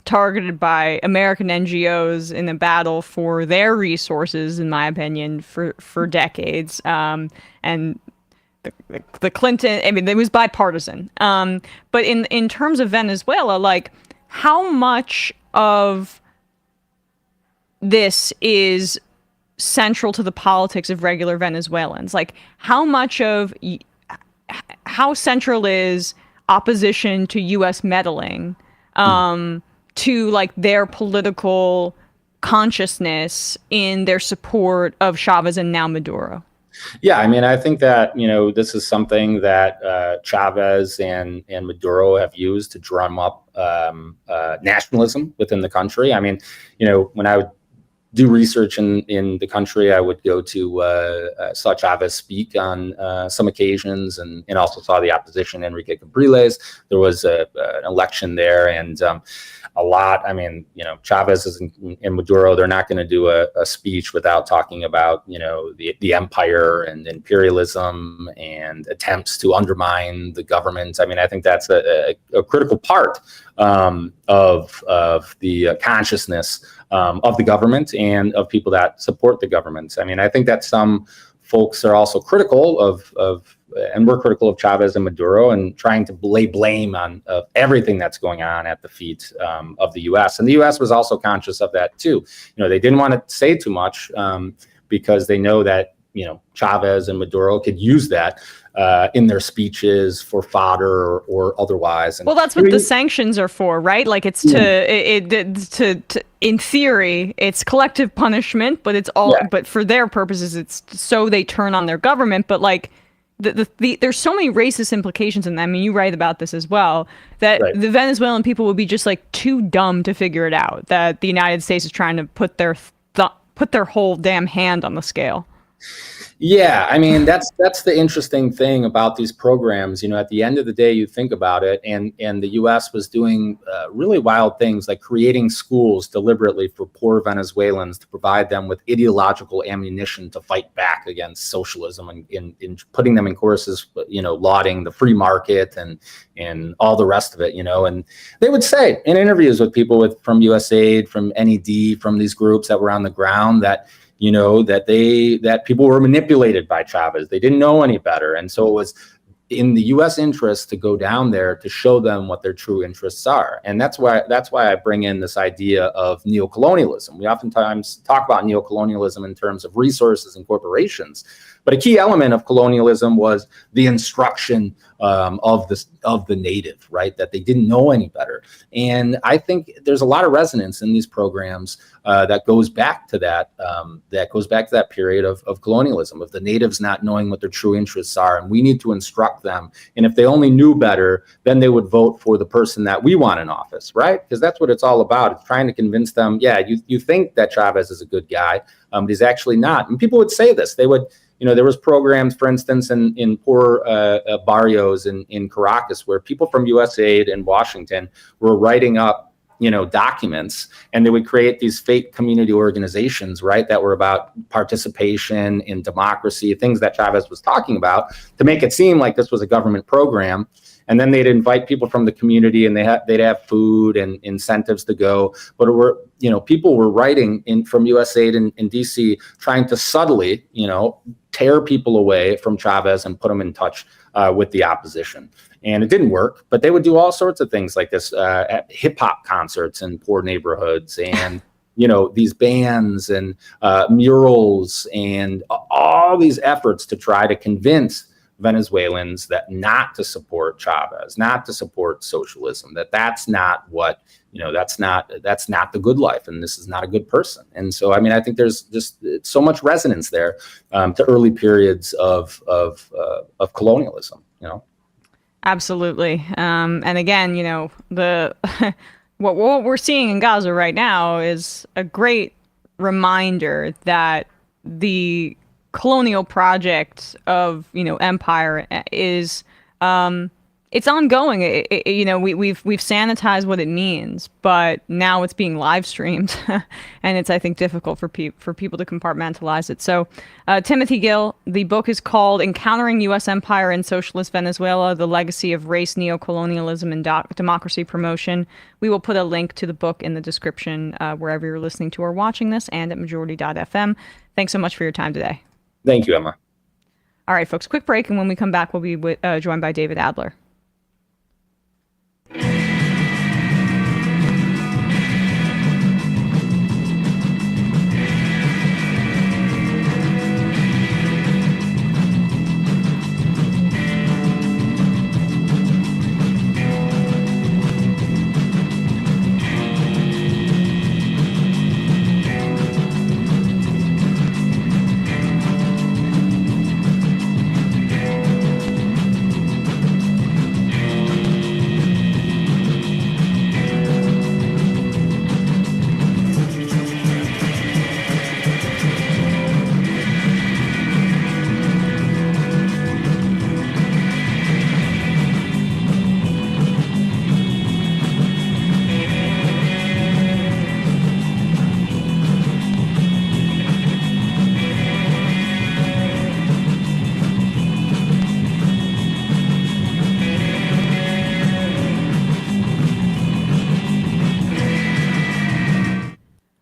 targeted by American NGOs in a battle for their resources, in my opinion, for decades. And the Clinton, it was bipartisan. But in terms of Venezuela, like, how much of this is central to the politics of regular Venezuelans? Like, how central is opposition to U.S. meddling to like their political consciousness in their support of Chavez and now Maduro? Yeah, I think that, this is something that Chavez and Maduro have used to drum up nationalism within the country. When I would do research in the country. I would go to saw Chavez speak on some occasions, and also saw the opposition, Enrique Capriles. There was an election there, and a lot. I mean, Chavez and Maduro, they're not going to do a speech without talking about, the empire and imperialism and attempts to undermine the government. I mean, I think that's a critical part of the consciousness of the government and of people that support the government. I mean, I think that some folks are also critical of and we're critical of Chavez and Maduro, and trying to lay blame on everything that's going on at the feet of the U.S. And the U.S. was also conscious of that too. They didn't want to say too much because they know that Chavez and Maduro could use that in their speeches for fodder or otherwise. And well, that's what the sanctions are for, right? Like it's to in theory, it's collective punishment, but it's all. Yeah. But for their purposes, it's so they turn on their government. But like there's so many racist implications in that. I mean, you write about this as well, that right. The Venezuelan people would be just like too dumb to figure it out, that the United States is trying to put their whole damn hand on the scale. Yeah, I mean, that's the interesting thing about these programs. At the end of the day, you think about it, and the U.S. was doing really wild things, like creating schools deliberately for poor Venezuelans to provide them with ideological ammunition to fight back against socialism, and in putting them in courses, lauding the free market and all the rest of it, And they would say in interviews with people from USAID, from NED, from these groups that were on the ground that that people were manipulated by Chavez. They didn't know any better. And so it was in the U.S. interest to go down there to show them what their true interests are. And that's why I bring in this idea of neo-colonialism. We oftentimes talk about neo-colonialism in terms of resources and corporations, but a key element of colonialism was the instruction of the native, right? That they didn't know any better. And I think there's a lot of resonance in these programs that goes back to that. That goes back to that period of colonialism, of the natives not knowing what their true interests are, and we need to instruct them. And if they only knew better, then they would vote for the person that we want in office, right? Because that's what it's all about. It's trying to convince them, yeah, you think that Chavez is a good guy, but he's actually not. And people would say this. They would. There was programs, for instance, in poor barrios in Caracas, where people from USAID and Washington were writing up, documents, and they would create these fake community organizations, right, that were about participation in democracy, things that Chavez was talking about, to make it seem like this was a government program. And then they'd invite people from the community, and they'd have food and incentives to go. But people were writing from USAID in DC, trying to subtly, tear people away from Chavez and put them in touch with the opposition. And it didn't work, but they would do all sorts of things like this at hip hop concerts in poor neighborhoods, and these bands and murals, and all these efforts to try to convince Venezuelans that not to support Chavez, not to support socialism, that's not what, that's not the good life, and this is not a good person. And so, I mean, I think there's just so much resonance there to early periods of colonialism, Absolutely. And again, the what we're seeing in Gaza right now is a great reminder that the colonial project of empire is it's ongoing. We've sanitized what it means, but now it's being live streamed, and it's, I think, difficult for people to compartmentalize it. So, Timothy Gill, the book is called "Encountering U.S. Empire in Socialist Venezuela: The Legacy of Race, Neo-Colonialism, and Democracy Promotion." We will put a link to the book in the description wherever you're listening to or watching this, and at majority.fm. Thanks so much for your time today. Thank you, Emma. All right, folks, quick break, and when we come back, we'll be joined by David Adler.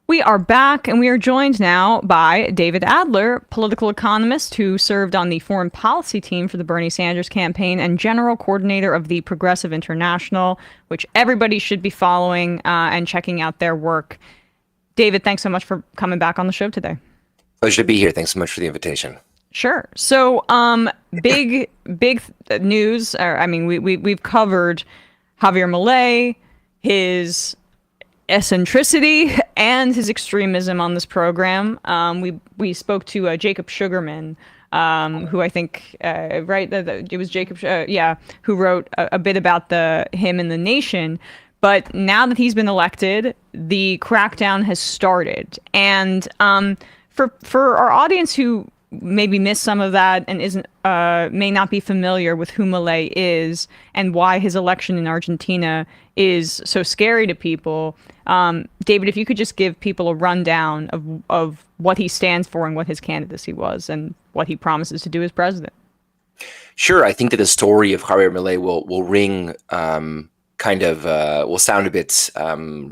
We are back, and we are joined now by David Adler, political economist who served on the foreign policy team for the Bernie Sanders campaign and general coordinator of the Progressive International, which everybody should be following and checking out their work. David, thanks so much for coming back on the show today. Pleasure to be here. Thanks so much for the invitation. Sure. So, big news. We've covered Javier Milei, his eccentricity, and his extremism on this program. We spoke to Jacob Sugarman, who I think it was Jacob, who wrote a bit about him and the nation. But now that he's been elected, the crackdown has started, and for our audience who maybe missed some of that and may not be familiar with who Milei is and why his election in Argentina is so scary to people, David, if you could just give people a rundown of what he stands for and what his candidacy was and what he promises to do as president. Sure. I think that the story of Javier Milei will ring will sound a bit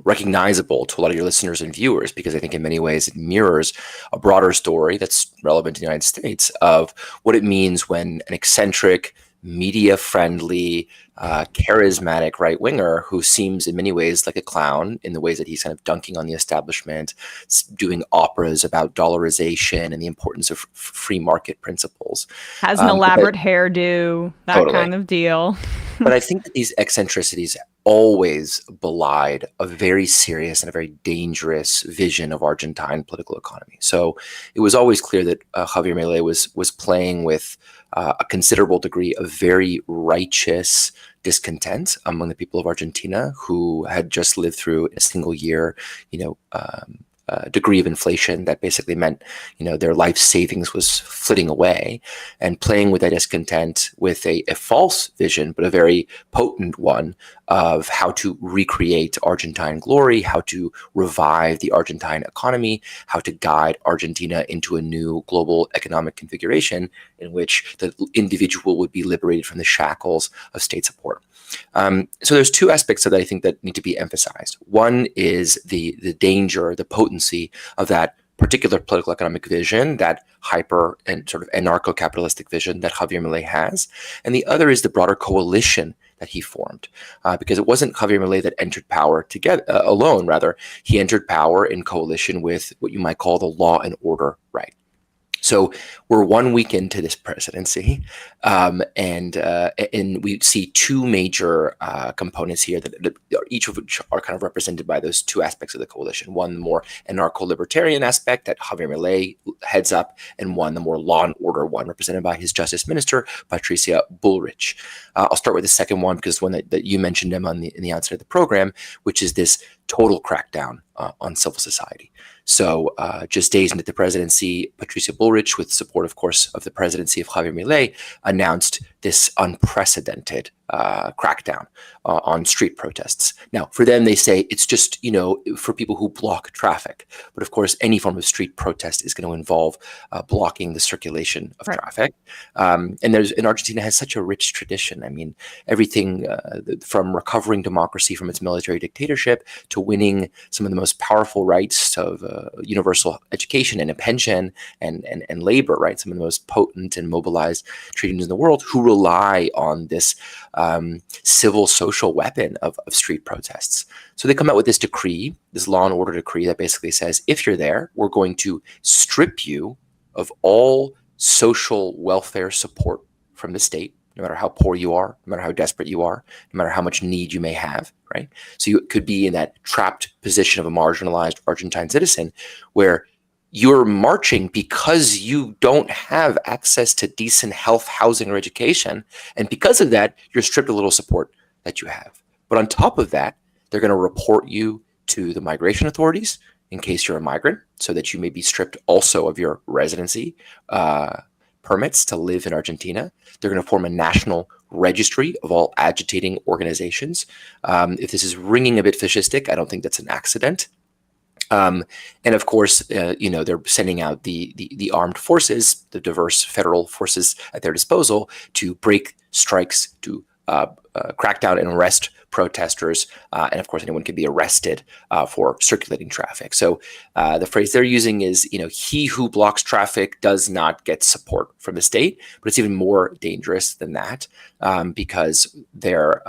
recognizable to a lot of your listeners and viewers, because I think in many ways it mirrors a broader story that's relevant to the United States of what it means when an eccentric, media-friendly, charismatic right-winger who seems in many ways like a clown in the ways that he's kind of dunking on the establishment, doing operas about dollarization and the importance of free market principles. Has an elaborate hairdo, that totally. Kind of deal. But I think that these eccentricities always belied a very serious and a very dangerous vision of Argentine political economy. So it was always clear that Javier Milei was playing with a considerable degree of very righteous discontent among the people of Argentina, who had just lived through a single year, degree of inflation that basically meant, their life savings was flitting away, and playing with that discontent with a false vision, but a very potent one, of how to recreate Argentine glory, how to revive the Argentine economy, how to guide Argentina into a new global economic configuration in which the individual would be liberated from the shackles of state support. So there's two aspects of that I think that need to be emphasized. One is the danger, the potency of that particular political economic vision, that hyper and sort of anarcho-capitalistic vision that Javier Milei has. And the other is the broader coalition that he formed, because it wasn't Javier Milei that entered power together alone. Rather, he entered power in coalition with what you might call the law and order right. So we're 1 week into this presidency, and we see two major components here that each of which are kind of represented by those two aspects of the coalition. One, the more anarcho-libertarian aspect that Javier Milei heads up, and one, the more law and order one, represented by his Justice Minister, Patricia Bullrich. I'll start with the second one, because one that you mentioned him in the outset of the program, which is this total crackdown on civil society. So just days into the presidency, Patricia Bullrich, with support, of course, of the presidency of Javier Milei, announced this unprecedented crackdown on street protests. Now, for them, they say it's just, for people who block traffic. But of course, any form of street protest is going to involve blocking the circulation of traffic. And Argentina has such a rich tradition. I mean, everything from recovering democracy from its military dictatorship to winning some of the most powerful rights of universal education and a pension and labor, right? Some of the most potent and mobilized trade unions in the world, who rely on this civil social weapon of street protests. So they come out with this decree, this law and order decree, that basically says, if you're there, we're going to strip you of all social welfare support from the state, no matter how poor you are, no matter how desperate you are, no matter how much need you may have, right? So you could be in that trapped position of a marginalized Argentine citizen where you're marching because you don't have access to decent health, housing, or education. And because of that, you're stripped of little support that you have. But on top of that, they're going to report you to the migration authorities in case you're a migrant, so that you may be stripped also of your residency permits to live in Argentina. They're going to form a national registry of all agitating organizations. If this is ringing a bit fascistic, I don't think that's an accident. And of course, they're sending out the armed forces, the diverse federal forces at their disposal, to break strikes, to crack down and arrest protesters, and of course anyone can be arrested for circulating traffic. So the phrase they're using is, he who blocks traffic does not get support from the state, but it's even more dangerous than that, because they're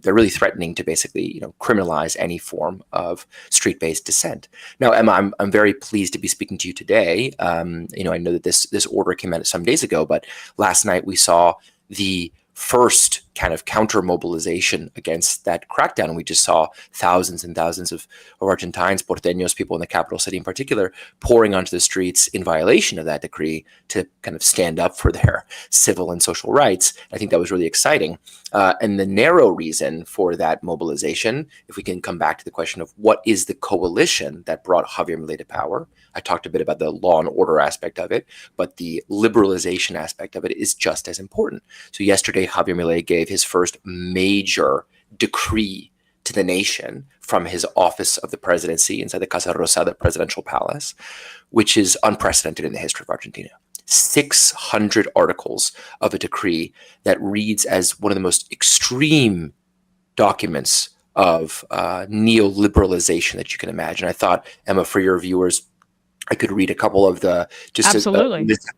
really threatening to basically criminalize any form of street-based dissent. Now, Emma, I'm very pleased to be speaking to you today. I know that this order came out some days ago, but last night we saw the first kind of counter mobilization against that crackdown. And we just saw thousands and thousands of Argentines, porteños, people in the capital city in particular, pouring onto the streets in violation of that decree to kind of stand up for their civil and social rights. I think that was really exciting. And the narrow reason for that mobilization, if we can come back to the question of what is the coalition that brought Javier Milei to power, I talked a bit about the law and order aspect of it, but the liberalization aspect of it is just as important. So yesterday, Javier Milei gave his first major decree to the nation from his office of the presidency inside the Casa Rosa, the presidential palace, which is unprecedented in the history of Argentina. 600 articles of a decree that reads as one of the most extreme documents of neoliberalization that you can imagine. I thought, Emma, for your viewers, I could read a couple of a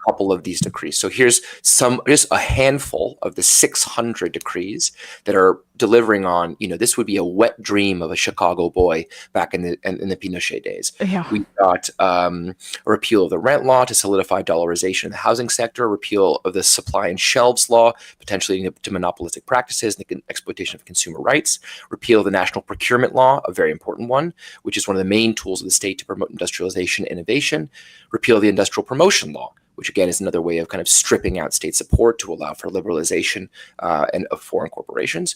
couple of these decrees. So here's just a handful of the 600 decrees that are delivering on, this would be a wet dream of a Chicago boy back in the Pinochet days. Yeah. We got a repeal of the rent law to solidify dollarization in the housing sector, repeal of the supply and shelves law, potentially leading to monopolistic practices and the exploitation of consumer rights, repeal of the national procurement law, a very important one, which is one of the main tools of the state to promote industrialization and innovation, repeal of the industrial promotion law, which again is another way of kind of stripping out state support to allow for liberalization and of foreign corporations,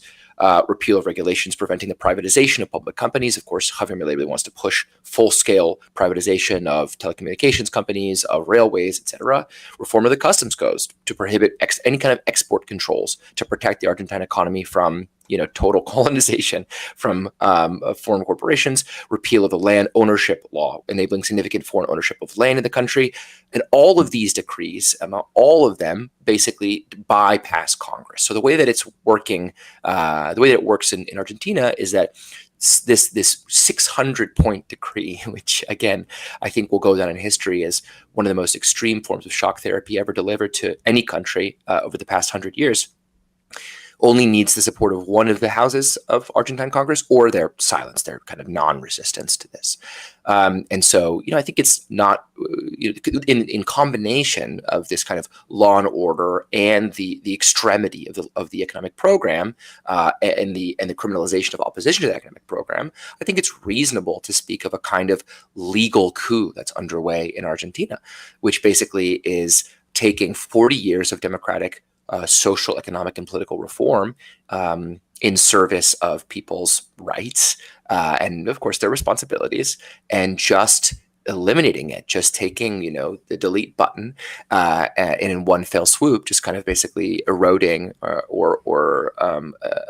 repeal of regulations preventing the privatization of public companies. Of course, Javier Milei really wants to push full-scale privatization of telecommunications companies, of railways, etc. Reform of the customs codes to prohibit any kind of export controls to protect the Argentine economy from total colonization from foreign corporations, repeal of the land ownership law, enabling significant foreign ownership of land in the country. And all of these decrees, all of them basically bypass Congress. So the way that it's working, the way that it works in Argentina is that this 600-point decree, which again, I think will go down in history as one of the most extreme forms of shock therapy ever delivered to any country over the past 100 years, only needs the support of one of the houses of Argentine Congress or their silence, their kind of non-resistance to this. And so, I think it's not in combination of this kind of law and order and the extremity of the economic program and the criminalization of opposition to the economic program. I think it's reasonable to speak of a kind of legal coup that's underway in Argentina, which basically is taking 40 years of democratic social, economic, and political reform in service of people's rights and, of course, their responsibilities, and just eliminating it, just taking, the delete button and in one fell swoop, just kind of basically eroding or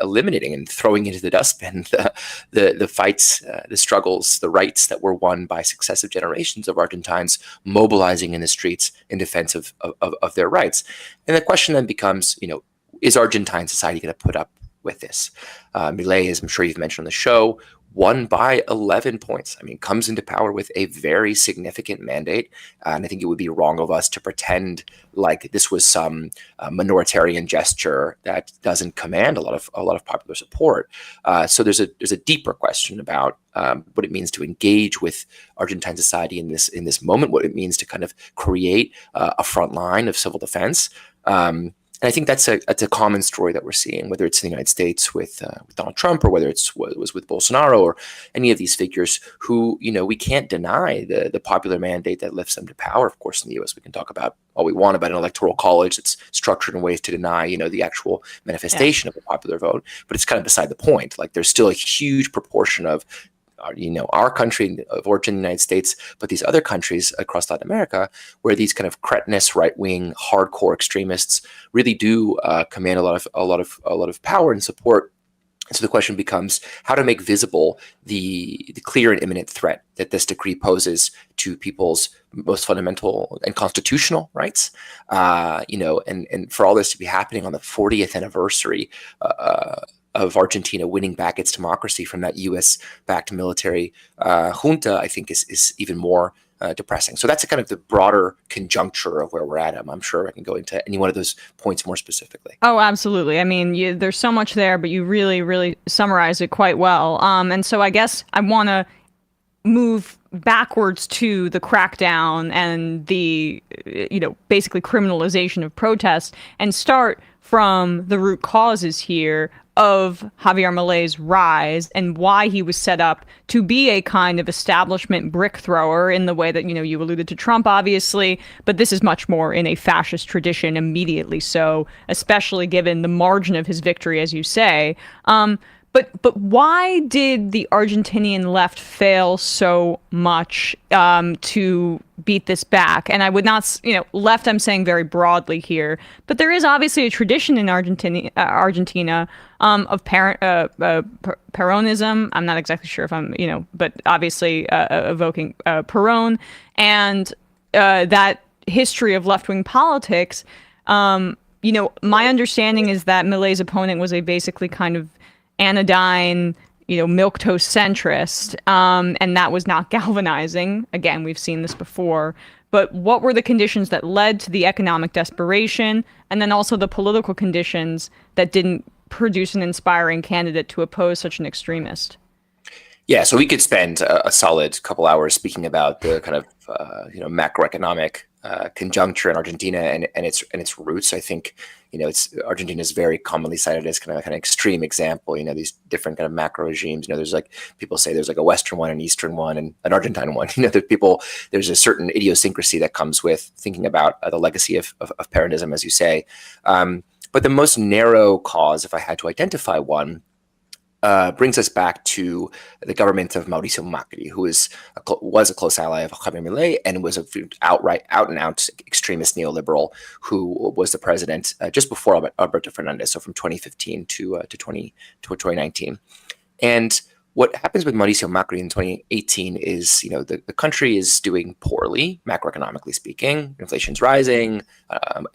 eliminating and throwing into the dustbin the fights, the struggles, the rights that were won by successive generations of Argentines mobilizing in the streets in defense of their rights. And the question then becomes, is Argentine society going to put up with this? Milei, as I'm sure you've mentioned on the show, won by 11 points. Comes into power with a very significant mandate. And I think it would be wrong of us to pretend like this was some minoritarian gesture that doesn't command a lot of popular support. So there's a deeper question about what it means to engage with Argentine society in this moment, what it means to kind of create a front line of civil defense. And I think that's a common story that we're seeing, whether it's in the United States with Donald Trump, or whether it was with Bolsonaro, or any of these figures who, we can't deny the popular mandate that lifts them to power. Of course, in the U.S., we can talk about all we want about an electoral college that's structured in ways to deny, the actual manifestation of the popular vote. But it's kind of beside the point. Like, there's still a huge proportion of our country of origin, the United States, but these other countries across Latin America, where these kind of cretinous, right-wing, hardcore extremists really do command a lot of power and support. And so the question becomes how to make visible the clear and imminent threat that this decree poses to people's most fundamental and constitutional rights. And for all this to be happening on the 40th anniversary of Argentina winning back its democracy from that U.S.-backed military junta, I think is even more depressing. So that's kind of the broader conjuncture of where we're at. I'm sure I can go into any one of those points more specifically. Oh, absolutely. I mean, there's so much there, but you really, really summarize it quite well. And so I guess I want to move backwards to the crackdown and the, basically criminalization of protests and start from the root causes here of Javier Milei's rise and why he was set up to be a kind of establishment brick thrower in the way that, you alluded to Trump, obviously, but this is much more in a fascist tradition, immediately so, especially given the margin of his victory, as you say. But why did the Argentinian left fail so much to beat this back? And I would not, left I'm saying very broadly here, but there is obviously a tradition in Argentina of Peronism. I'm not exactly sure if I'm, but obviously evoking Perón and that history of left-wing politics. My understanding is that Milei's opponent was a basically kind of anodyne, milquetoast centrist, and that was not galvanizing. Again, we've seen this before. But what were the conditions that led to the economic desperation, and then also the political conditions that didn't produce an inspiring candidate to oppose such an extremist? Yeah, so we could spend a solid couple hours speaking about the kind of macroeconomic conjuncture in Argentina and its roots. I think Argentina is very commonly cited as kind of an extreme example. These different kind of macro regimes. There's people say there's a Western one, an Eastern one, and an Argentine one. There's a certain idiosyncrasy that comes with thinking about the legacy of Peronism, as you say. But the most narrow cause, if I had to identify one, brings us back to the government of Mauricio Macri, who was a close ally of Javier Milei and was an out-and-out extremist neoliberal who was the president just before Alberto Fernandez, so from 2015 to 2019. And what happens with Mauricio Macri in 2018 is, the country is doing poorly, macroeconomically speaking. Inflation's rising,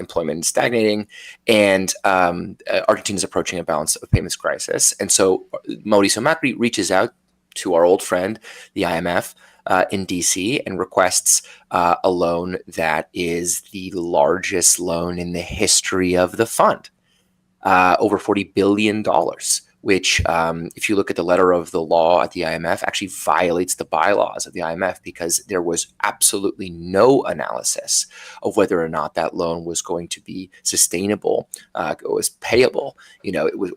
employment is stagnating, and Argentina is approaching a balance of payments crisis. And so Mauricio Macri reaches out to our old friend, the IMF, in DC, and requests a loan that is the largest loan in the history of the fund, over $40 billion. Which, if you look at the letter of the law at the IMF, actually violates the bylaws of the IMF because there was absolutely no analysis of whether or not that loan was going to be sustainable, was payable,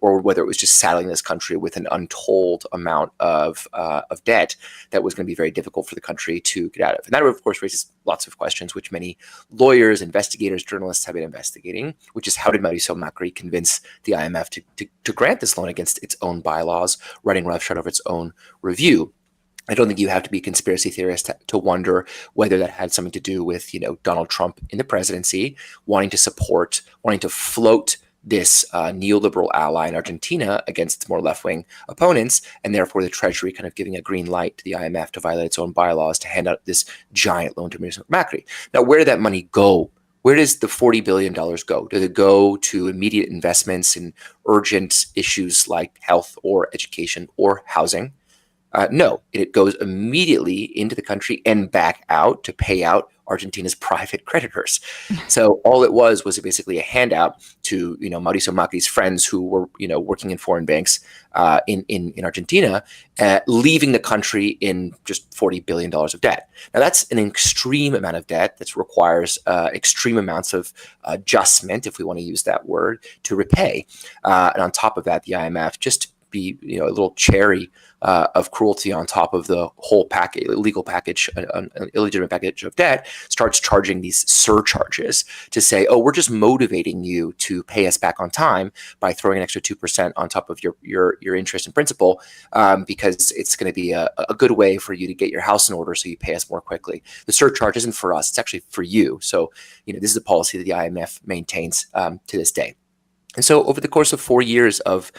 or whether it was just saddling this country with an untold amount of debt that was going to be very difficult for the country to get out of. And that, of course, raises lots of questions, which many lawyers, investigators, journalists have been investigating, which is how did Mauricio Macri convince the IMF to grant this loan against its own bylaws, running roughshod over its own review? I don't think you have to be a conspiracy theorist to wonder whether that had something to do with, Donald Trump in the presidency, wanting to float this neoliberal ally in Argentina against its more left-wing opponents, and therefore the Treasury kind of giving a green light to the IMF to violate its own bylaws to hand out this giant loan to Mauricio Macri. Now, where did that money go? Where does the $40 billion go? Does it go to immediate investments in urgent issues like health or education or housing? No, it goes immediately into the country and back out to pay out Argentina's private creditors. So all it was basically a handout to Mauricio Macri's friends who were working in foreign banks in Argentina, leaving the country in just $40 billion of debt. Now that's an extreme amount of debt that requires extreme amounts of adjustment, if we want to use that word, to repay. And on top of that, the IMF just be a little cherry of cruelty on top of the whole package, illegal package, an illegitimate package of debt, starts charging these surcharges to say, oh, we're just motivating you to pay us back on time by throwing an extra 2% on top of your interest and principal, because it's going to be a good way for you to get your house in order so you pay us more quickly. The surcharge isn't for us, it's actually for you. So, this is a policy that the IMF maintains to this day. And so over the course of 4 years of,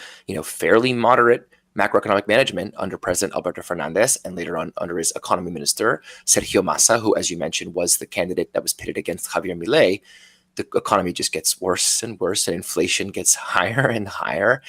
fairly moderate macroeconomic management under President Alberto Fernandez and later on under his economy minister, Sergio Massa, who, as you mentioned, was the candidate that was pitted against Javier Milei, the economy just gets worse and worse, and inflation gets higher and higher.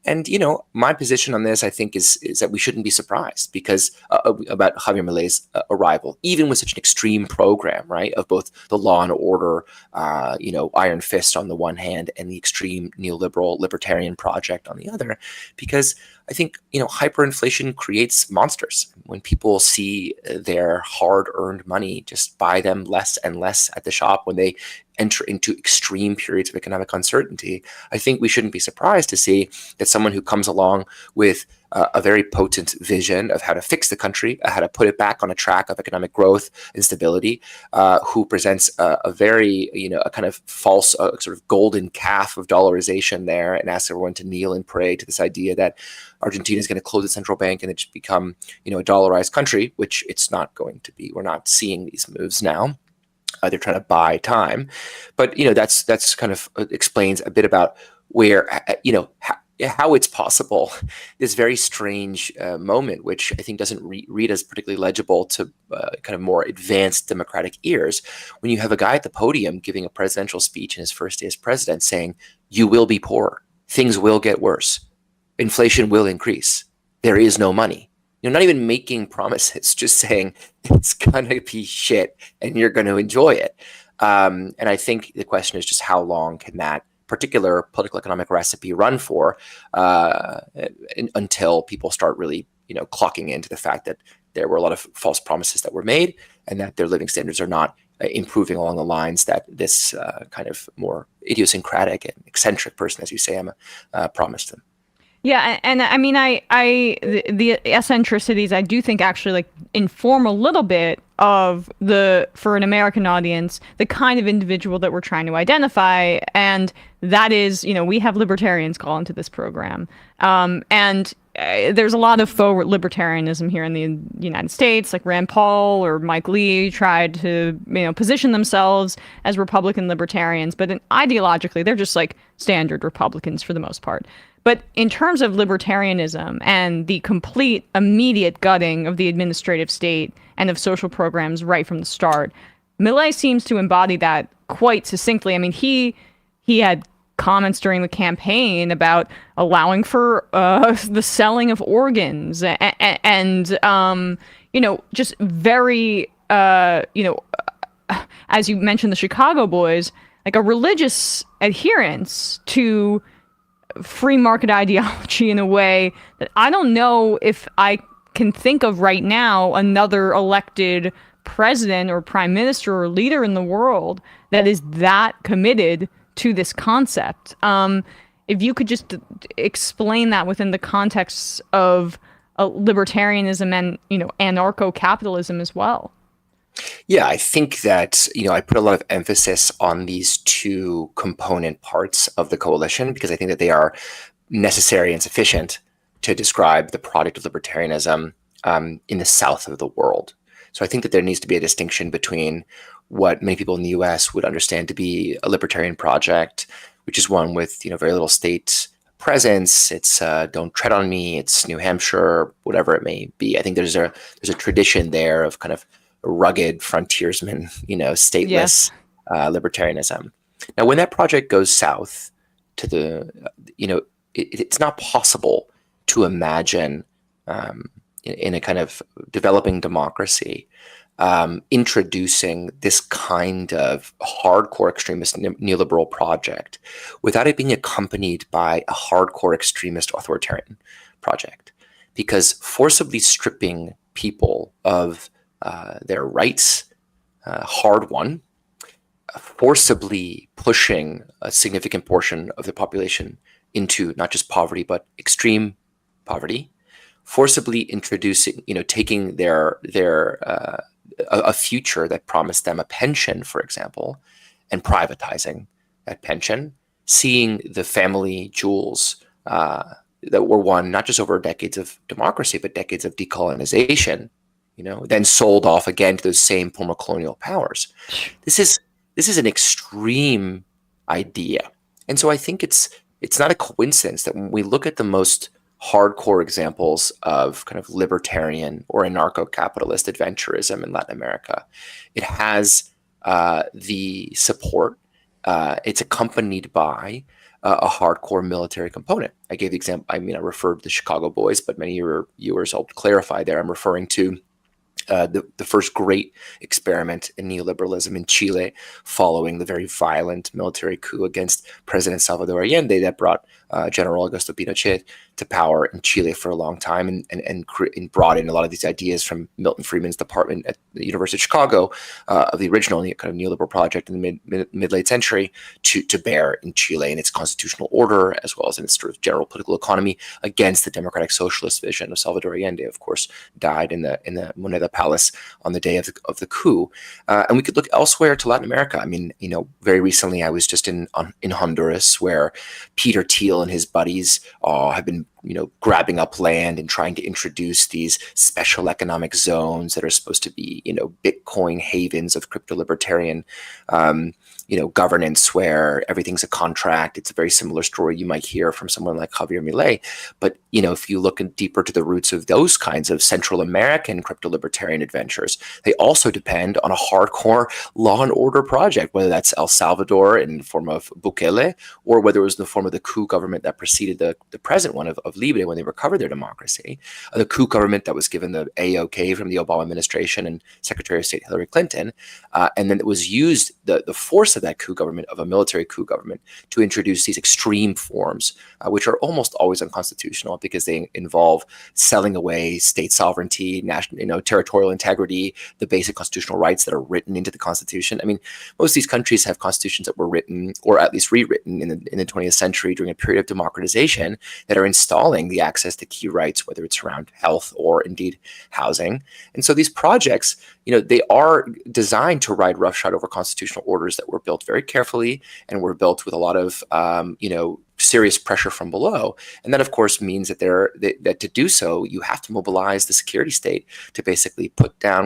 And, my position on this, I think, is that we shouldn't be surprised because about Javier Milei's arrival, even with such an extreme program, right, of both the law and order, iron fist on the one hand and the extreme neoliberal libertarian project on the other, because I think, hyperinflation creates monsters. When people see their hard-earned money just buy them less and less at the shop, when they enter into extreme periods of economic uncertainty, I think we shouldn't be surprised to see that someone who comes along with a very potent vision of how to fix the country, how to put it back on a track of economic growth and stability, who presents a very, a kind of false sort of golden calf of dollarization there, and asks everyone to kneel and pray to this idea that Argentina is going to close its central bank and it should become, a dollarized country, which it's not going to be. We're not seeing these moves now. They're trying to buy time, but that's kind of explains a bit about where how it's possible, this very strange moment, which I think doesn't read as particularly legible to kind of more advanced democratic ears, when you have a guy at the podium giving a presidential speech in his first day as president saying, "You will be poor, things will get worse, inflation will increase, there is no money." Not even making promises, just saying it's going to be shit and you're going to enjoy it. And I think the question is just how long can that particular political economic recipe run for until people start really, clocking into the fact that there were a lot of false promises that were made and that their living standards are not improving along the lines that this kind of more idiosyncratic and eccentric person, as you say, Emma, promised them. Yeah, and I mean, the eccentricities, I do think actually inform a little bit of for an American audience, the kind of individual that we're trying to identify, and that is, we have libertarians call into this program, and there's a lot of faux libertarianism here in the United States, like Rand Paul or Mike Lee tried to, position themselves as Republican libertarians, but ideologically, they're just like standard Republicans for the most part. But in terms of libertarianism and the complete immediate gutting of the administrative state and of social programs right from the start, Milei seems to embody that quite succinctly. I mean, he had comments during the campaign about allowing for the selling of organs and just very, as you mentioned, the Chicago Boys, like a religious adherence to free market ideology in a way that I don't know if I can think of right now another elected president or prime minister or leader in the world that is that committed to this concept. If you could just explain that within the context of libertarianism and, anarcho-capitalism as well. Yeah, I think that, I put a lot of emphasis on these two component parts of the coalition because I think that they are necessary and sufficient to describe the product of libertarianism in the south of the world. So I think that there needs to be a distinction between what many people in the US would understand to be a libertarian project, which is one with, very little state presence. It's don't tread on me. It's New Hampshire, whatever it may be. I think there's a tradition there of kind of rugged frontiersman, stateless libertarianism. Now, when that project goes south to the, it's not possible to imagine in a kind of developing democracy introducing this kind of hardcore extremist neoliberal project without it being accompanied by a hardcore extremist authoritarian project, because forcibly stripping people of their rights, hard won, forcibly pushing a significant portion of the population into not just poverty, but extreme poverty, forcibly introducing, taking their a future that promised them a pension, for example, and privatizing that pension, seeing the family jewels that were won not just over decades of democracy, but decades of decolonization, then sold off again to those same former colonial powers. This is an extreme idea. And so I think it's not a coincidence that when we look at the most hardcore examples of kind of libertarian or anarcho-capitalist adventurism in Latin America, it has the support it's accompanied by a hardcore military component. I gave the example. I referred to the Chicago Boys, but many of your viewers, I'll clarify there. I'm referring to the first great experiment in neoliberalism in Chile, following the very violent military coup against President Salvador Allende that brought General Augusto Pinochet to power in Chile for a long time, and brought in a lot of these ideas from Milton Friedman's department at the University of Chicago of the original kind of neoliberal project in the mid-late century to bear in Chile and its constitutional order, as well as in its sort of general political economy, against the democratic socialist vision of Salvador Allende. Of course, died in the Moneda Palace on the day of the coup. And we could look elsewhere to Latin America. I mean, very recently I was just in Honduras, where Peter Thiel and his buddies have been grabbing up land and trying to introduce these special economic zones that are supposed to be, Bitcoin havens of crypto libertarian, governance, where everything's a contract. It's a very similar story you might hear from someone like Javier Milei. But, if you look deeper to the roots of those kinds of Central American crypto libertarian adventures, they also depend on a hardcore law and order project, whether that's El Salvador in the form of Bukele, or whether it was in the form of the coup government that preceded the present one of Libre when they recovered their democracy, the coup government that was given the AOK from the Obama administration and Secretary of State Hillary Clinton, and then it was used, the force of that coup government, of a military coup government, to introduce these extreme forms, which are almost always unconstitutional because they involve selling away state sovereignty, national, territorial integrity, the basic constitutional rights that are written into the Constitution. I mean, most of these countries have constitutions that were written, or at least rewritten, in the 20th century during a period of democratization, that are installing the access to key rights, whether it's around health or indeed housing. And so these projects, they are designed to ride roughshod over constitutional orders that were built very carefully and were built with a lot of, serious pressure from below. And that, of course, means that that to do so, you have to mobilize the security state to basically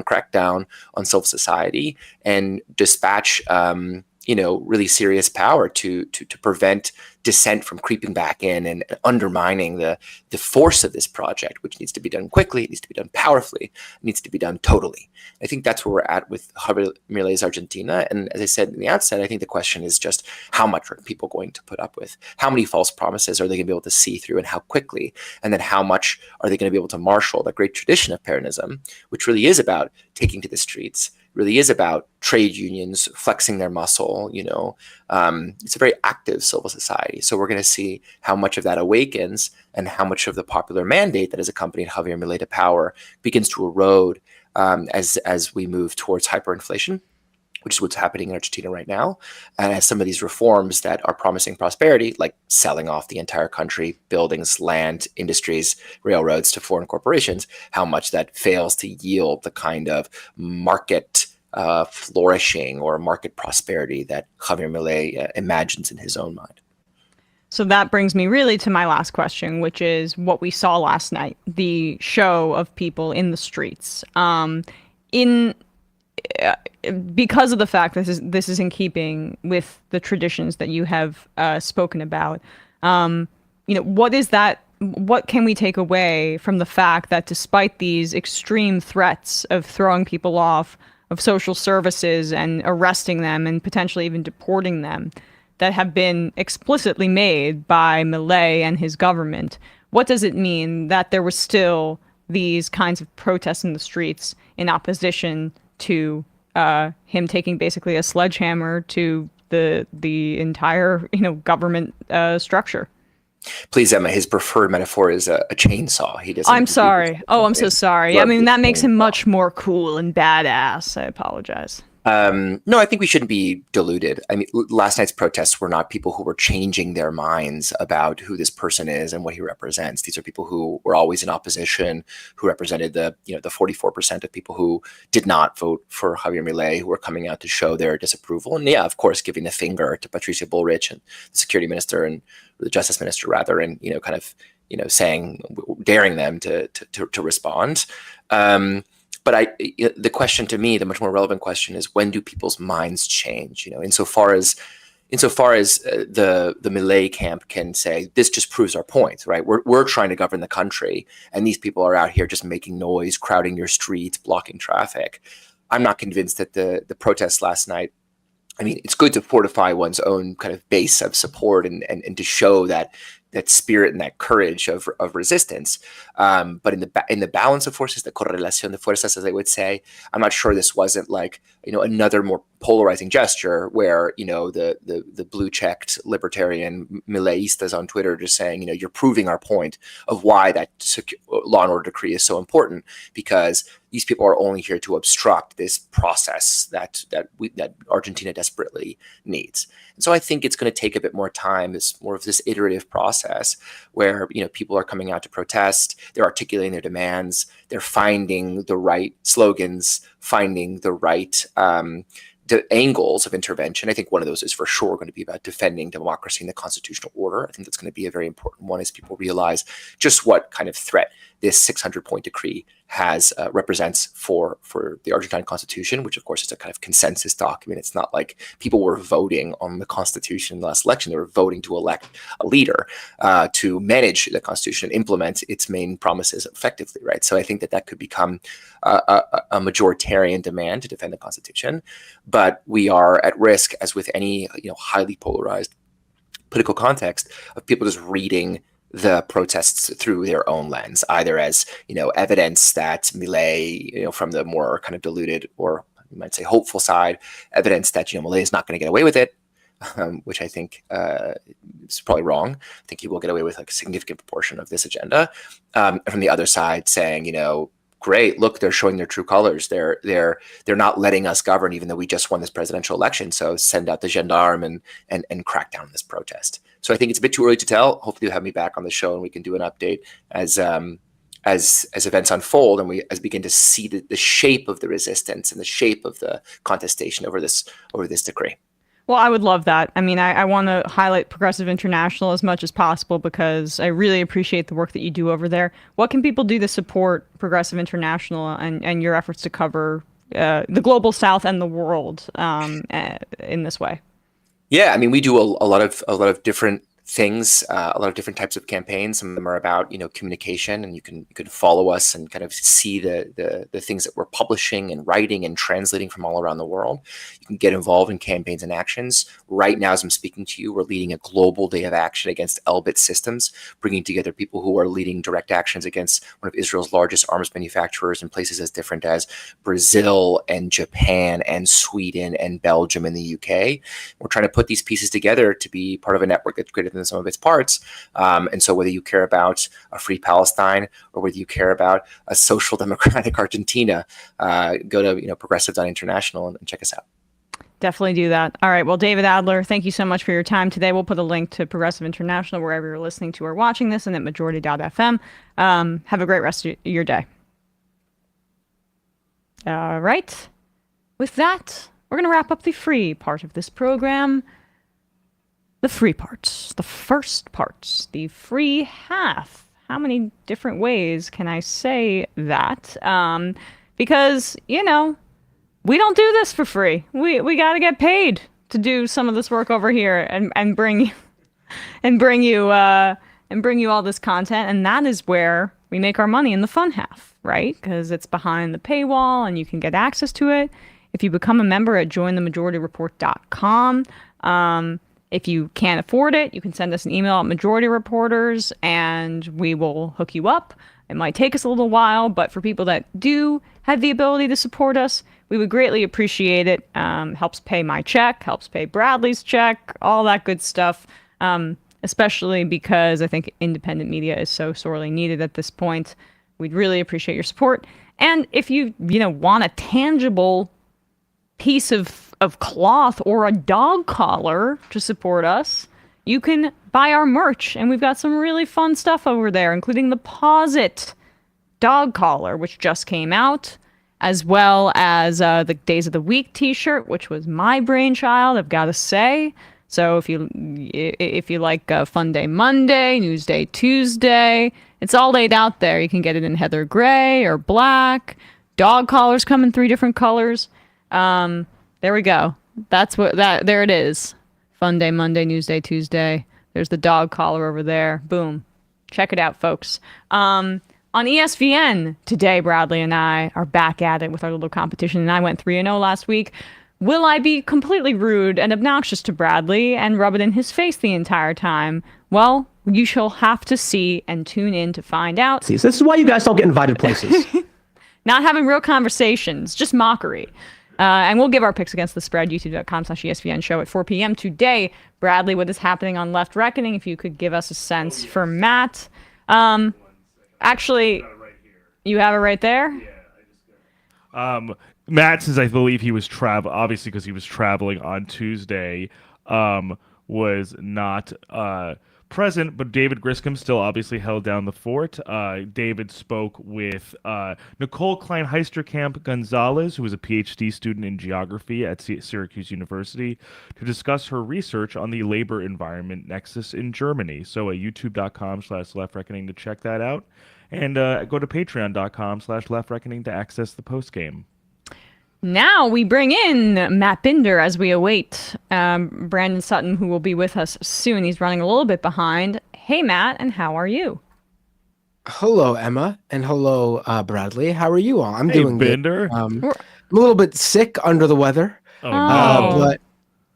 crack down on civil society and dispatch, really serious power to prevent dissent from creeping back in and undermining the force of this project, which needs to be done quickly, it needs to be done powerfully, it needs to be done totally. I think that's where we're at with Javier Milei's Argentina. And as I said in the outset, I think the question is just how much are people going to put up with? How many false promises are they going to be able to see through, and how quickly? And then how much are they going to be able to marshal the great tradition of Peronism, which really is about taking to the streets, really is about trade unions flexing their muscle. It's a very active civil society. So we're going to see how much of that awakens and how much of the popular mandate that has accompanied Javier Milei to power begins to erode as we move towards hyperinflation, which is what's happening in Argentina right now. And as some of these reforms that are promising prosperity, like selling off the entire country, buildings, land, industries, railroads to foreign corporations, how much that fails to yield the kind of market flourishing or market prosperity that Javier Milei imagines in his own mind. So that brings me really to my last question, which is what we saw last night, the show of people in the streets. Because of the fact that this is in keeping with the traditions that you have spoken about, what can we take away from the fact that despite these extreme threats of throwing people off of social services and arresting them and potentially even deporting them that have been explicitly made by Milei and his government, what does it mean that there were still these kinds of protests in the streets in opposition to him taking basically a sledgehammer to the entire government structure? Please, Emma, his preferred metaphor is a chainsaw. He doesn't. I'm sorry. I'm so sorry. I mean, that makes him much more cool and badass. I apologize. No, I think we shouldn't be deluded. I mean, last night's protests were not people who were changing their minds about who this person is and what he represents. These are people who were always in opposition, who represented the 44% of people who did not vote for Javier Milei, who were coming out to show their disapproval. And yeah, of course, giving the finger to Patricia Bullrich and the security minister and the justice minister rather, and, saying, daring them to respond. But the question to me, the much more relevant question is, when do people's minds change? Insofar as the Milei camp can say, this just proves our point, right? We're trying to govern the country, and these people are out here just making noise, crowding your streets, blocking traffic. I'm not convinced that the protests last night I mean, it's good to fortify one's own kind of base of support and to show that spirit and that courage of resistance. But in the balance of forces, the correlación de fuerzas, as they would say, I'm not sure this wasn't like, another more polarizing gesture where, the blue checked libertarian Mileistas on Twitter just saying, you're proving our point of why that law and order decree is so important, because these people are only here to obstruct this process that Argentina desperately needs. And so I think it's going to take a bit more time. It's more of this iterative process where, people are coming out to protest, they're articulating their demands, they're finding the right slogans, finding the right the angles of intervention. I think one of those is for sure going to be about defending democracy and the constitutional order. I think that's going to be a very important one as people realize just what kind of threat this 600-point decree represents for the Argentine constitution, which of course is a kind of consensus document. It's not like people were voting on the constitution last election. They were voting to elect a leader to manage the constitution and implement its main promises effectively, right? So I think that could become a majoritarian demand to defend the constitution. But we are at risk, as with any highly polarized political context, of people just reading the protests through their own lens, either as evidence that Milei, from the more kind of diluted, or you might say hopeful side, evidence that Milei is not going to get away with it, which I think is probably wrong. I think he will get away with like a significant proportion of this agenda. And from the other side, saying great, look, they're showing their true colors. They're not letting us govern, even though we just won this presidential election. So send out the gendarme and crack down on this protest. So I think it's a bit too early to tell. Hopefully you'll have me back on the show and we can do an update as events unfold and we begin to see the shape of the resistance and the shape of the contestation over this decree. Well, I would love that. I mean, I want to highlight Progressive International as much as possible because I really appreciate the work that you do over there. What can people do to support Progressive International and your efforts to cover the global South and the world in this way? Yeah, I mean, we do a lot of different things, a lot of different types of campaigns. Some of them are about communication, and you can follow us and kind of see the things that we're publishing and writing and translating from all around the world. You can get involved in campaigns and actions. Right now, as I'm speaking to you, we're leading a global day of action against Elbit Systems, bringing together people who are leading direct actions against one of Israel's largest arms manufacturers in places as different as Brazil and Japan and Sweden and Belgium and the UK. We're trying to put these pieces together to be part of a network that's greater than the sum of its parts. And so whether you care about a free Palestine or whether you care about a social democratic Argentina, go to progressive.international and check us out. Definitely do that. All right. Well, David Adler, thank you so much for your time today. We'll put a link to Progressive International wherever you're listening to or watching this and at majority.fm. Have a great rest of your day. All right. With that, we're going to wrap up the free part of this program. The free parts, the first parts, the free half. How many different ways can I say that? Because, we don't do this for free. We got to get paid to do some of this work over here and bring you all this content. And that is where we make our money in the fun half, right? Because it's behind the paywall and you can get access to it if you become a member at jointhemajorityReport.com. If you can't afford it, you can send us an email at Majority Reporters and we will hook you up. It might take us a little while, but for people that do have the ability to support us, we would greatly appreciate it. Helps pay my check, helps pay Bradley's check, all that good stuff. Especially because I think independent media is so sorely needed at this point. We'd really appreciate your support. And if you want a tangible piece of cloth or a dog collar to support us, you can buy our merch, and we've got some really fun stuff over there, including the Pause It dog collar, which just came out, as well as the Days of the Week t-shirt, which was my brainchild, I've got to say. So if you like Fun Day Monday, News Day Tuesday, it's all laid out there. You can get it in heather gray or black. Dog collars come in 3 different colors. There we go. There it is. Fun Day Monday, News Day Tuesday. There's the dog collar over there. Boom. Check it out, folks. On ESVN today, Bradley and I are back at it with our little competition, and I went 3-0 last week. Will I be completely rude and obnoxious to Bradley and rub it in his face the entire time? Well, you shall have to see and tune in to find out. This is why you guys don't get invited places. Not having real conversations, just mockery. And we'll give our picks against the spread, youtube.com/ESPN show at 4 p.m. today. Bradley, what is happening on Left Reckoning? If you could give us a sense for Matt. Actually, you have it right there? Matt says, I believe he was obviously because he was traveling on Tuesday, was not present, but David Griscom still obviously held down the fort. David spoke with Nicole Klein-Heisterkamp Gonzalez, who is a PhD student in geography at Syracuse University, to discuss her research on the labor environment nexus in Germany. So youtube.com/leftreckoning to check that out. And go to patreon.com/leftreckoning to access the postgame. Now we bring in Matt Binder as we await Brandon Sutton, who will be with us soon. He's running a little bit behind. Hey, Matt, and how are you? Hello, Emma, and hello, Bradley. How are you all? I'm doing Binder. good. I'm a little bit sick, under the weather, but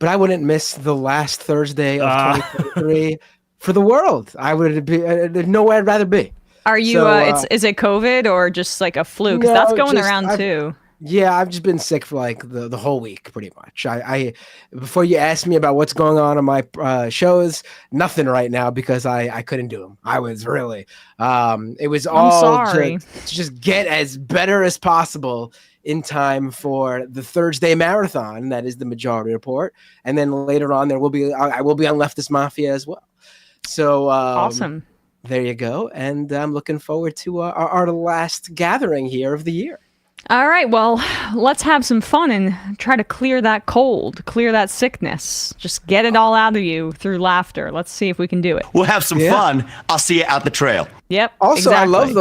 I wouldn't miss the last Thursday of 2023 for the world. I would be nowhere I'd rather be. Are you? Is it COVID or just like a flu? Because that's going around too. Yeah, I've just been sick for like the whole week, pretty much. I before you asked me about what's going on my shows, nothing right now because I couldn't do them. I was really, it was all to just get as better as possible in time for the Thursday marathon. That is the Majority Report, and then later on I will be on Leftist Mafia as well. So awesome. There you go, and I'm looking forward to our last gathering here of the year. All right, well, let's have some fun and try to clear that cold, clear that sickness. Just get it all out of you through laughter. Let's see if we can do it. We'll have some fun. I'll see you out the trail. Yep. Also, exactly. I love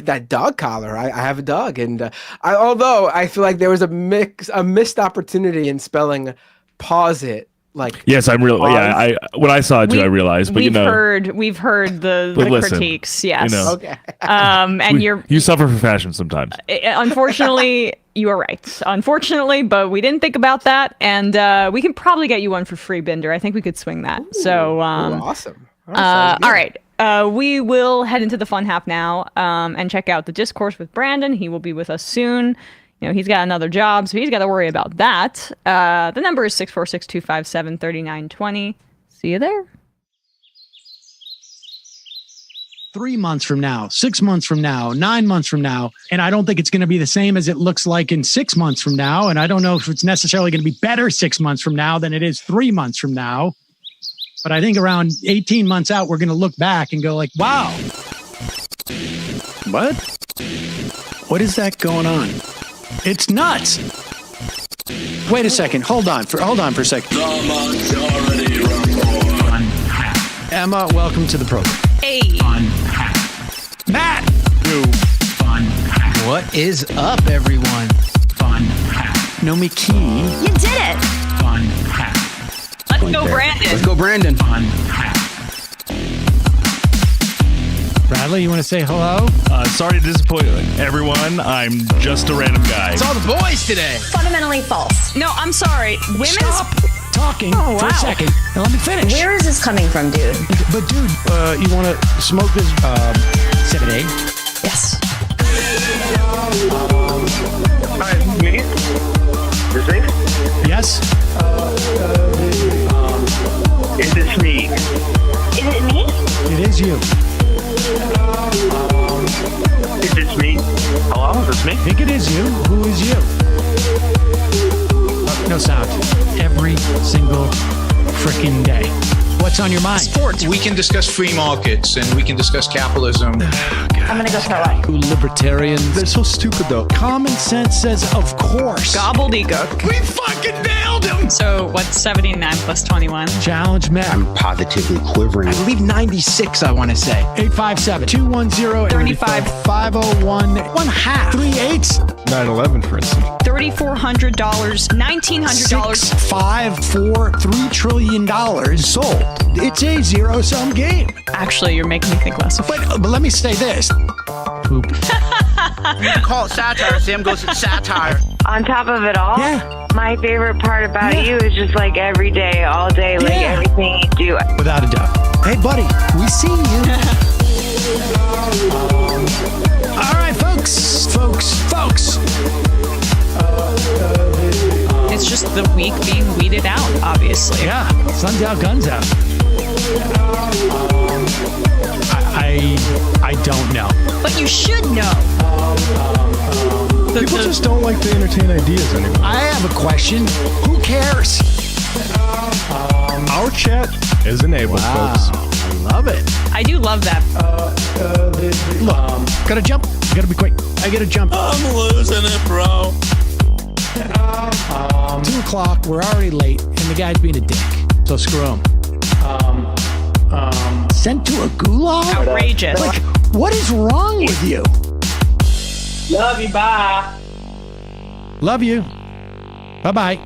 that dog collar. I have a dog, and although I feel like there was a missed opportunity in spelling pause it. Like, yes, I'm really. Yeah, when I saw it too, I realized. But we've heard the critiques. Yes. Okay. And you suffer from fashion sometimes. Unfortunately, you are right. Unfortunately, but we didn't think about that, and we can probably get you one for free, Binder. I think we could swing that. So awesome. All right. We will head into the fun half now and check out the discourse with Brandon. He will be with us soon. You know, he's got another job, so he's got to worry about that. The number is 646-257-3920. See you there. 3 months from now, 6 months from now, 9 months from now, and I don't think it's going to be the same as it looks like in 6 months from now, and I don't know if it's necessarily going to be better 6 months from now than it is 3 months from now. But I think around 18 months out, we're going to look back and go like, wow. What is that going on? It's nuts. Wait a second. Hold on for a second. The Majority Report. Emma, welcome to the program. Hey. Matt. What is up, everyone? Nomiki. You did it. Let's go, Brandon. Let's go, Brandon. Bradley, you want to say hello? Sorry to disappoint everyone. I'm just a random guy. It's all the boys today. Fundamentally false. No, I'm sorry. Women's... Stop talking for a second and let me finish. Where is this coming from, dude? But dude, you want to smoke this 7A? Yes. Hi, me? This me? Yes. Is this me? Is it me? It is you. Is this me? Hello, is this me? I think it is you. Who is you? No sound. Every single freaking day. What's on your mind? Sports. We can discuss free markets and we can discuss capitalism. I'm gonna go throw up. Libertarians. They're so stupid, though. Common sense says, of course. Gobbledygook. We fucking nailed him. So what's 79 plus 21? Challenge Matt. I'm positively quivering. I believe 96, I want to say. 857-210-35-501. 1/2. 9/11, for instance. $3,400, $1,900. 654 $3 trillion sold. It's a zero-sum game. Actually, you're making me think less of it. But let me say this. Poop. Call it satire. Sam goes, it's satire. On top of it all, Yeah. My favorite part about you is just like every day, all day, like everything you do. Without a doubt. Hey, buddy, we see you. All right, folks. It's just the weak being weeded out, obviously. Yeah, sun's out, guns out. I don't know. But you should know. People just don't like to entertain ideas anymore. I have a question. Who cares? Our chat is enabled, folks. I love it. I do love that. Look, gotta jump. Gotta be quick. I gotta jump. I'm losing it, bro. 2 o'clock. We're already late, and the guy's being a dick. So screw him. Sent to a gulag? Outrageous. Like, what is wrong with you? Love you, bye. Love you. Bye-bye.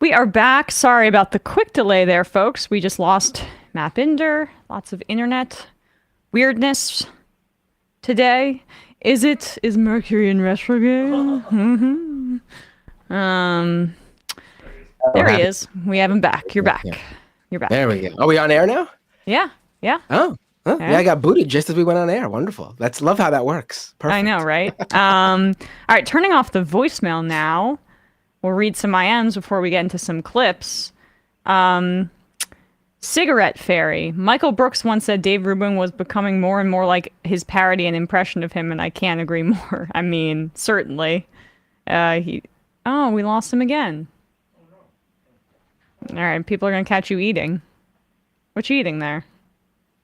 We are back. Sorry about the quick delay there, folks. We just lost Matt Binder. Lots of internet weirdness today. Is Mercury in retrograde? There he is. We have him back. You're back. You're back. There we go. Are we on air now? Yeah. Oh. Yeah, I got booted just as we went on air. Wonderful. Love how that works. Perfect. I know, right? All right, turning off the voicemail now. We'll read some IMs before we get into some clips. Cigarette Fairy. Michael Brooks once said Dave Rubin was becoming more and more like his parody and impression of him, and I can't agree more. I mean, certainly. We lost him again. All right, people are going to catch you eating. What you eating there?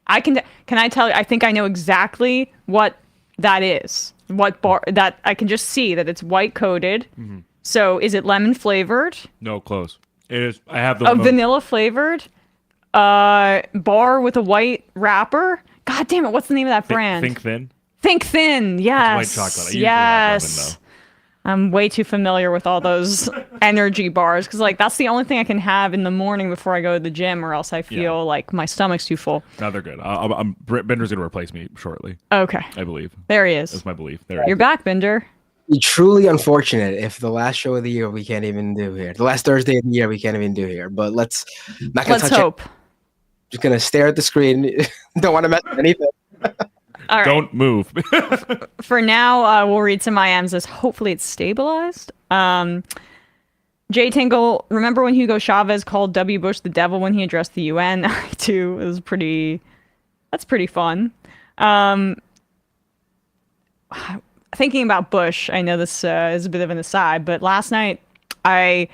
Can I tell you, I think I know exactly what that is. What bar, that I can just see that it's white coated. Mm-hmm. So is it lemon flavored? No, close. It is. I have the vanilla flavored bar with a white wrapper. God damn it! What's the name of that brand? Think Thin. Think Thin. Yes. It's white chocolate. I yes. Lemon, I'm way too familiar with all those energy bars because that's the only thing I can have in the morning before I go to the gym, or else I feel like my stomach's too full. No, they're good. Bender's going to replace me shortly. Okay. I believe. There he is. That's my belief. You're back, Bender. Be truly unfortunate if the last show of the year we can't even do here. The last Thursday of the year we can't even do here. But let's hope. Just gonna stare at the screen. Don't want to mess with anything. All right. Don't move. For now, we'll read some IMs as hopefully it's stabilized. Jay Tingle, remember when Hugo Chavez called W. Bush the devil when he addressed the UN? I do. It was that's pretty fun. Thinking about Bush, I know this is a bit of an aside, but last night I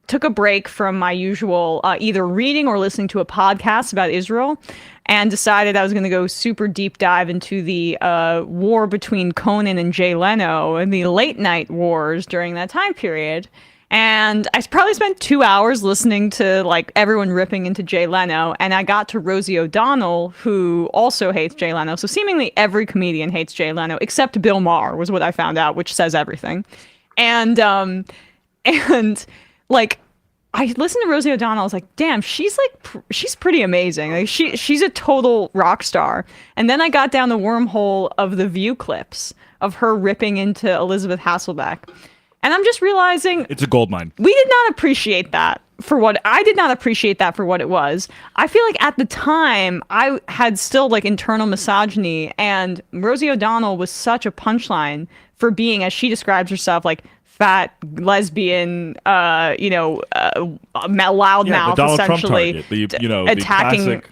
took a break from my usual either reading or listening to a podcast about Israel and decided I was going to go super deep dive into the war between Conan and Jay Leno and the late night wars during that time period. And I probably spent 2 hours listening to everyone ripping into Jay Leno, and I got to Rosie O'Donnell, who also hates Jay Leno. So seemingly every comedian hates Jay Leno, except Bill Maher, was what I found out, which says everything. And I listened to Rosie O'Donnell. I was like, damn, she's pretty amazing. She's a total rock star. And then I got down the wormhole of the View clips of her ripping into Elizabeth Hasselbeck. And I'm just realizing it's a goldmine. We did not appreciate that for what it was. I feel like at the time I had still internal misogyny, and Rosie O'Donnell was such a punchline for being, as she describes herself, fat lesbian, loudmouth, the Donald essentially Trump target, the attacking classic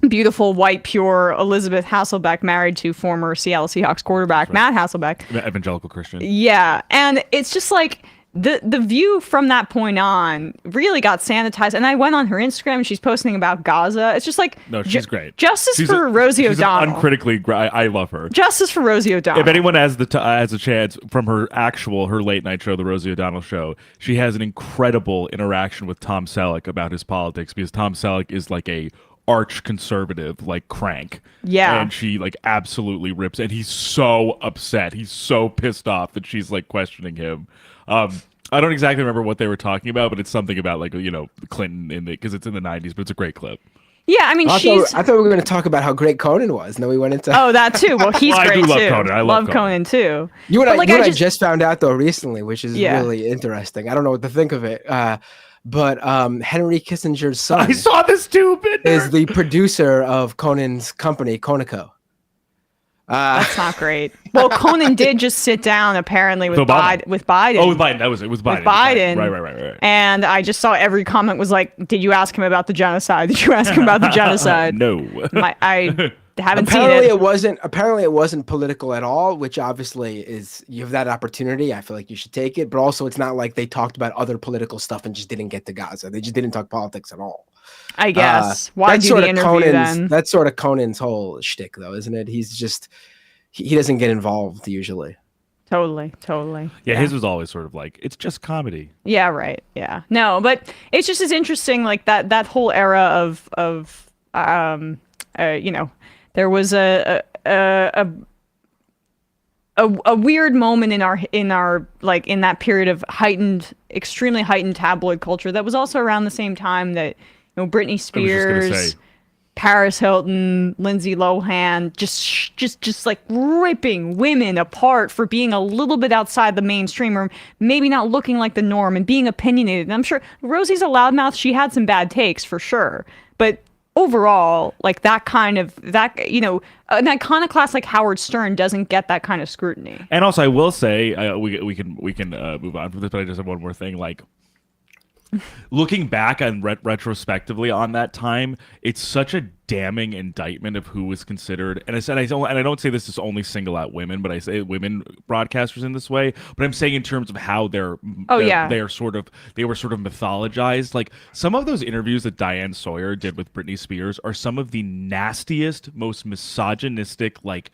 beautiful, white, pure Elizabeth Hasselbeck, married to former Seattle Seahawks quarterback Matt Hasselbeck. Evangelical Christian. Yeah, and it's just like the view from that point on really got sanitized. And I went on her Instagram and she's posting about Gaza. It's just like, no, she's great. Justice for Rosie O'Donnell. Uncritically, I love her. Justice for Rosie O'Donnell. If anyone has a chance from her late night show, the Rosie O'Donnell show, she has an incredible interaction with Tom Selleck about his politics, because Tom Selleck is like a arch conservative, like crank. Yeah. And she like absolutely rips, and he's so upset. He's so pissed off that she's like questioning him. I don't exactly remember what they were talking about, but it's something about like, Clinton in it, because it's in the 90s, but it's a great clip. Yeah, I mean, I thought we were going to talk about how great Conan was. And then we went into that too. Well, he's great too. I do love Conan. I love Conan too. You and I just found out though recently, which is really interesting. I don't know what to think of it. But Henry Kissinger's son, I saw this too, is the producer of Conan's company, Conoco. That's not great. Well, Conan did just sit down apparently with Biden. Oh, with Biden. That was it. With Biden. Right. And I just saw every comment was like, "Did you ask him about the genocide? Did you ask him about the genocide?" No. I haven't seen it. Apparently, it wasn't political at all, which obviously is, you have that opportunity. I feel like you should take it. But also, it's not like they talked about other political stuff and just didn't get to Gaza. They just didn't talk politics at all. I guess. Why do the interview then? That's sort of Conan's whole shtick, though, isn't it? He's just, he doesn't get involved usually. Totally. Yeah, his was always sort of like, it's just comedy. Yeah, right. Yeah. No, but it's just as interesting, like that whole era of there was a weird moment in our like in that period of extremely heightened tabloid culture that was also around the same time that Britney Spears, Paris Hilton, Lindsay Lohan, just like ripping women apart for being a little bit outside the mainstream, or maybe not looking like the norm and being opinionated. And I'm sure Rosie's a loudmouth. She had some bad takes for sure, but overall, like an iconoclast like Howard Stern doesn't get that kind of scrutiny. And also, I will say, we can move on from this, but I just have one more thing. Like, looking back and retrospectively on that time, it's such a damning indictment of who was considered. And I don't say this is only single out women, but I say women broadcasters in this way. But I'm saying in terms of how they were sort of mythologized. Like, some of those interviews that Diane Sawyer did with Britney Spears are some of the nastiest, most misogynistic, like,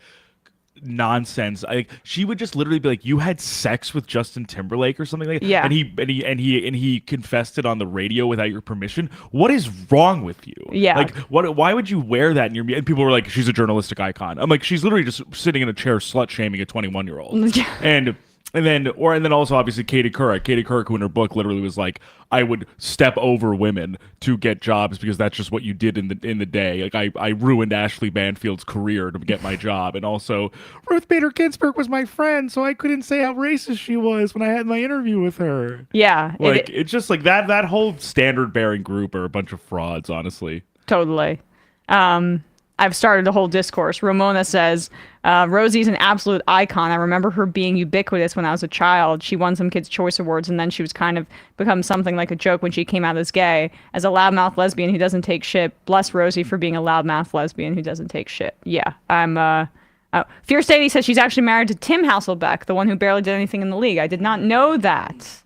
nonsense. She would just literally be like, "You had sex with Justin Timberlake or something like that." Yeah. And he confessed it on the radio without your permission. What is wrong with you? Yeah. Like, why would you wear that in your? And people were like, "She's a journalistic icon." I'm like, she's literally just sitting in a chair slut shaming a 21-year-old. Yeah. And then also obviously Katie Couric, who in her book literally was like, "I would step over women to get jobs because that's just what you did in the day. Like, I ruined Ashley Banfield's career to get my job, and also Ruth Bader Ginsburg was my friend, so I couldn't say how racist she was when I had my interview with her." Yeah, like it's just like that whole standard bearing group are a bunch of frauds, honestly. Totally. I've started a whole discourse. Ramona says, Rosie's an absolute icon. I remember her being ubiquitous when I was a child. She won some Kids' Choice Awards, and then she was kind of become something like a joke when she came out as gay. As a loudmouth lesbian who doesn't take shit, bless Rosie for being a loudmouth lesbian who doesn't take shit. Yeah, I'm... Fierce Sadie says she's actually married to Tim Hasselbeck, the one who barely did anything in the league. I did not know that.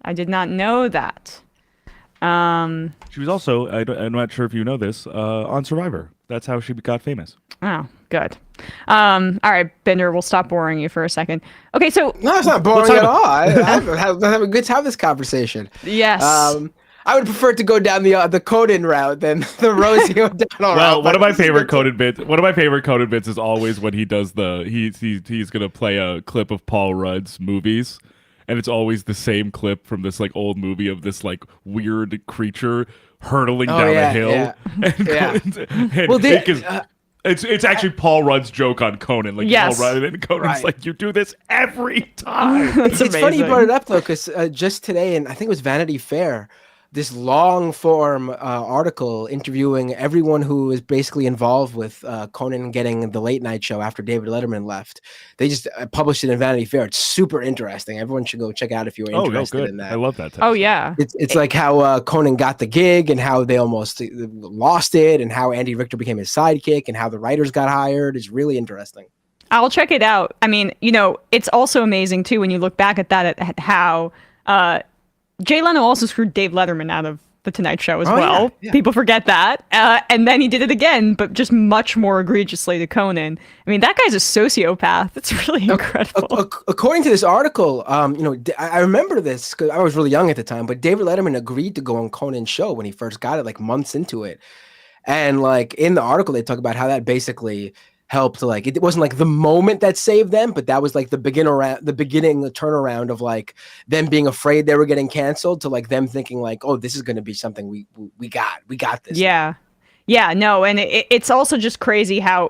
She was also, I'm not sure if you know this, on Survivor. That's how she got famous. Oh, good. All right, Bender, we'll stop boring you for a second. Okay, so... No, it's not boring at all. I have a good time this conversation. Yes. I would prefer to go down the Conan route than the Rosie O'Donnell route. Well, one of my favorite Conan bits is always when he does he's going to play a clip of Paul Rudd's movies. And it's always the same clip from this like old movie of this like weird creature hurtling down a hill. Yeah. It's actually Paul Rudd's joke on Conan. Like, yes. Paul Rudd, and Conan's like, "You do this every time." It's funny you brought it up though, because just today, and I think it was Vanity Fair, this long form article interviewing everyone who was basically involved with Conan getting the late night show after David Letterman left. They just published it in Vanity Fair. It's super interesting. Everyone should go check out if you're interested in that. I love that. Oh yeah, it's like how Conan got the gig and how they almost lost it, and how Andy Richter became his sidekick, and how the writers got hired. It's really interesting. I'll check it out. I mean, it's also amazing too when you look back at that, at how Jay Leno also screwed Dave Letterman out of The Tonight Show as well. Yeah. People forget that. And then he did it again, but just much more egregiously to Conan. I mean, that guy's a sociopath. It's really incredible. According to this article, I remember this because I was really young at the time, but David Letterman agreed to go on Conan's show when he first got it, like months into it. And like in the article, they talk about how that basically helped. Like it wasn't like the moment that saved them, but that was like the turnaround of like them being afraid they were getting canceled to like them thinking like, oh, this is going to be something we got this. Yeah. No, and it's also just crazy how,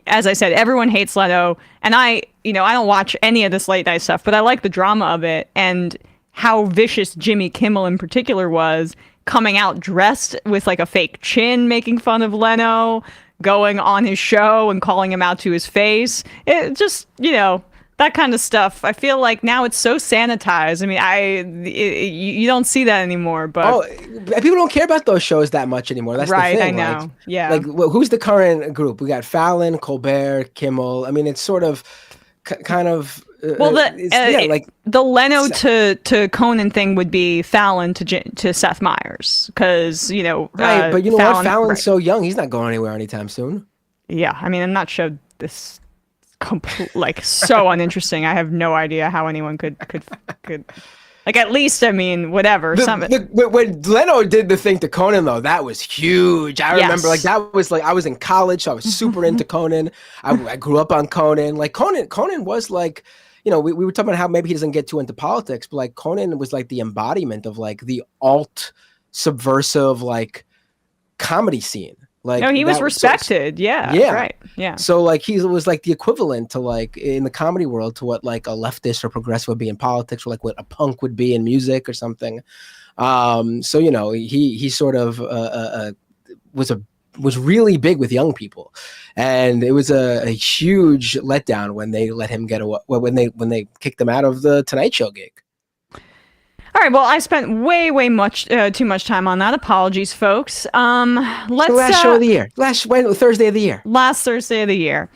as I said, everyone hates Leno, and I don't watch any of this late night stuff, but I like the drama of it, and how vicious Jimmy Kimmel in particular was, coming out dressed with like a fake chin, making fun of Leno, going on his show and calling him out to his face. It just, that kind of stuff. I feel like now it's so sanitized. I mean, you don't see that anymore. But people don't care about those shows that much anymore. That's right. The thing. I know. Like, yeah. Like, who's the current group? We got Fallon, Colbert, Kimmel. I mean, it's sort of kind of. Well, the Leno to Conan thing would be Fallon to Seth Meyers, because right. But you know Fallon, what? Fallon's so young; he's not going anywhere anytime soon. Yeah, I mean, I'm not sure this so uninteresting. I have no idea how anyone could like, at least, I mean, whatever. When Leno did the thing to Conan, though, that was huge. I remember, like, that was like, I was in college, so I was super into Conan. I grew up on Conan. Like, Conan was like, we were talking about how maybe he doesn't get too into politics, but like Conan was like the embodiment of like the alt subversive like comedy scene. Like, no, he was respected. Yeah. Right. Yeah. So like he was like the equivalent to like in the comedy world to what like a leftist or progressive would be in politics, or like what a punk would be in music or something. So he sort of was really big with young people, and it was a huge letdown when they let him get away, when they kicked him out of the Tonight Show gig. All right, well, I spent way too much time on that. Apologies, folks. Let's the last show of the year, Thursday of the year. Last Thursday of the year.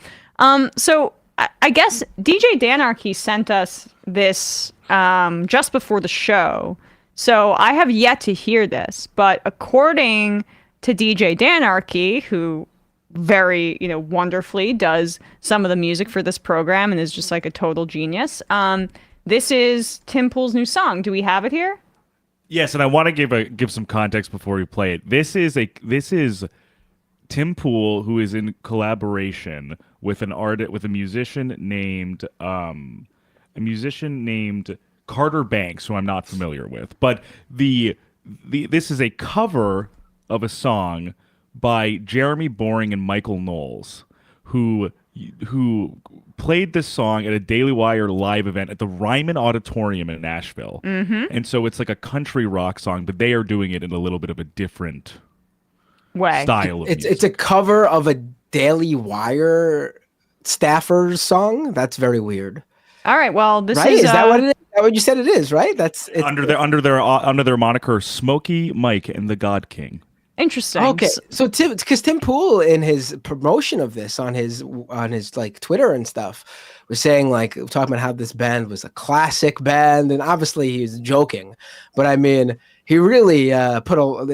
So I guess DJ Danarchy sent us this just before the show. So I have yet to hear this, but according to DJ Danarchy, who very, wonderfully does some of the music for this program and is just like a total genius. This is Tim Pool's new song. Do we have it here? Yes, and I want to give some context before we play it. This is Tim Pool, who is in collaboration with a musician named Carter Banks, who I'm not familiar with. But this is a cover of a song by Jeremy Boring and Michael Knowles, who played this song at a Daily Wire live event at the Ryman Auditorium in Nashville. Mm-hmm. And so it's like a country rock song, but they are doing it in a little bit of a different way. Style of music. It's a cover of a Daily Wire staffer's song. That's very weird. All right, well, this is that what it is? Is that what you said it is, right? It's under their moniker Smokey Mike and the God King. Interesting. Okay, so Tim Pool in his promotion of this on his like Twitter and stuff was saying, like, talking about how this band was a classic band, and obviously he was joking, but I mean he really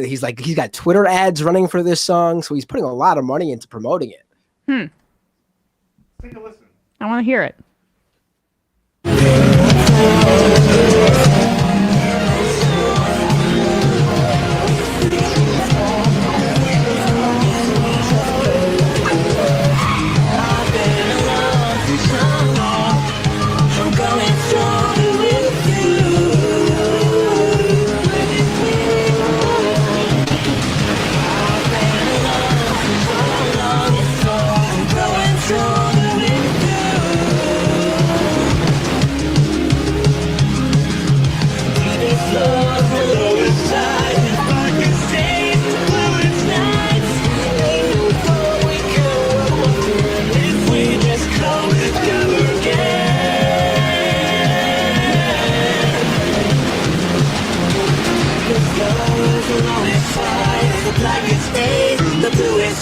he's got Twitter ads running for this song, so he's putting a lot of money into promoting it. Take a listen. I want to hear it.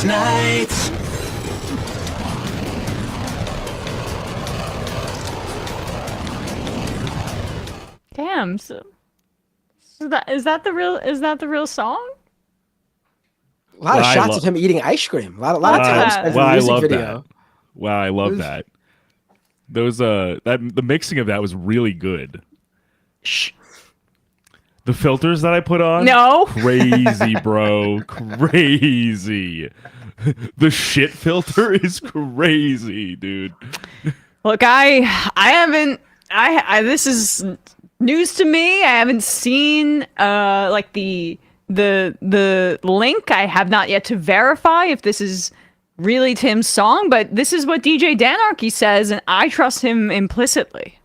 tonight. Damn. So is that the real song? A lot of shots of him eating ice cream. A lot of time spent in the I music love video. that. Wow, I love that. Those the mixing of that was really good. Shh. The filters that I put on? No. Crazy, bro. Crazy. The shit filter is crazy, dude. Look, I haven't this is news to me. I haven't seen like the link. I have not yet to verify if this is really Tim's song, but this is what DJ Danarchy says, and I trust him implicitly.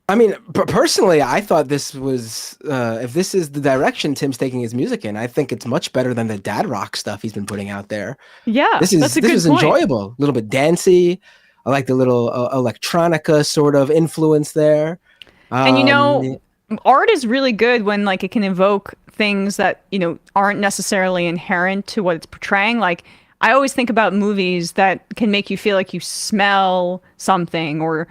I mean, personally, I thought this was, if this is the direction Tim's taking his music in, I think it's much better than the dad rock stuff he's been putting out there. Yeah, this is enjoyable. A little bit dancey. I like the little electronica sort of influence there. And art is really good when like it can evoke things that aren't necessarily inherent to what it's portraying. Like I always think about movies that can make you feel like you smell something or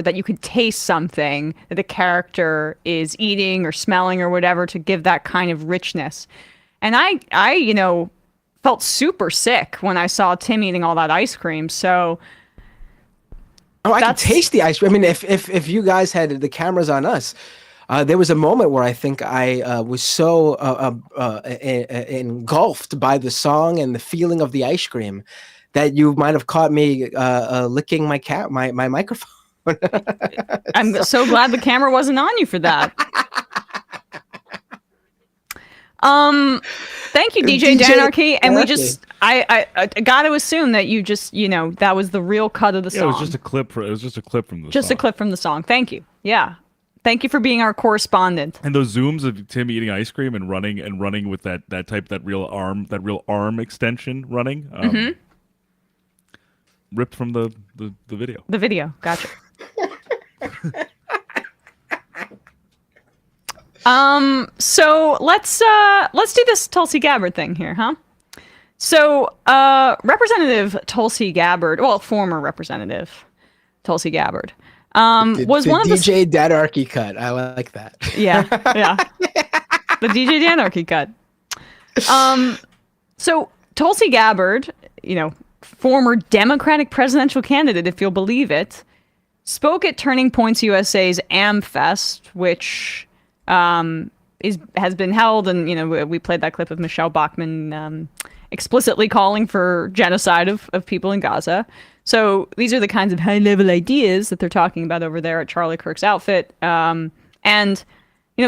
that you could taste something that the character is eating or smelling or whatever to give that kind of richness. And I felt super sick when I saw Tim eating all that ice cream. So I can taste the ice cream. I mean, if you guys had the cameras on us, there was a moment where I think I was so engulfed by the song and the feeling of the ice cream that you might have caught me licking my microphone. I'm so glad the camera wasn't on you for that. Thank you, DJ Danarchy. And we just, I got to assume that you just, that was the real cut of the song. Yeah, it was just a clip. It was just a clip from the song. Just a clip from the song. Thank you. Yeah. Thank you for being our correspondent. And those zooms of Tim eating ice cream and running with that real arm extension running. Ripped from the video. The video. Gotcha. So let's do this Tulsi Gabbard thing here, huh? So Representative Tulsi Gabbard, well, former Representative Tulsi Gabbard, was one of the DJ Danarchy cut. I like that. Yeah. The DJ Danarchy cut. So Tulsi Gabbard, former Democratic presidential candidate, if you'll believe it, spoke at Turning Points USA's AmFest, which has been held, and we played that clip of Michelle Bachmann explicitly calling for genocide of people in Gaza. So these are the kinds of high-level ideas that they're talking about over there at Charlie Kirk's outfit. And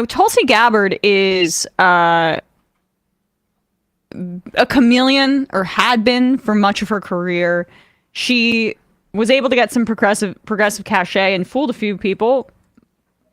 Tulsi Gabbard is a chameleon, or had been for much of her career. She was able to get some progressive cachet and fooled a few people.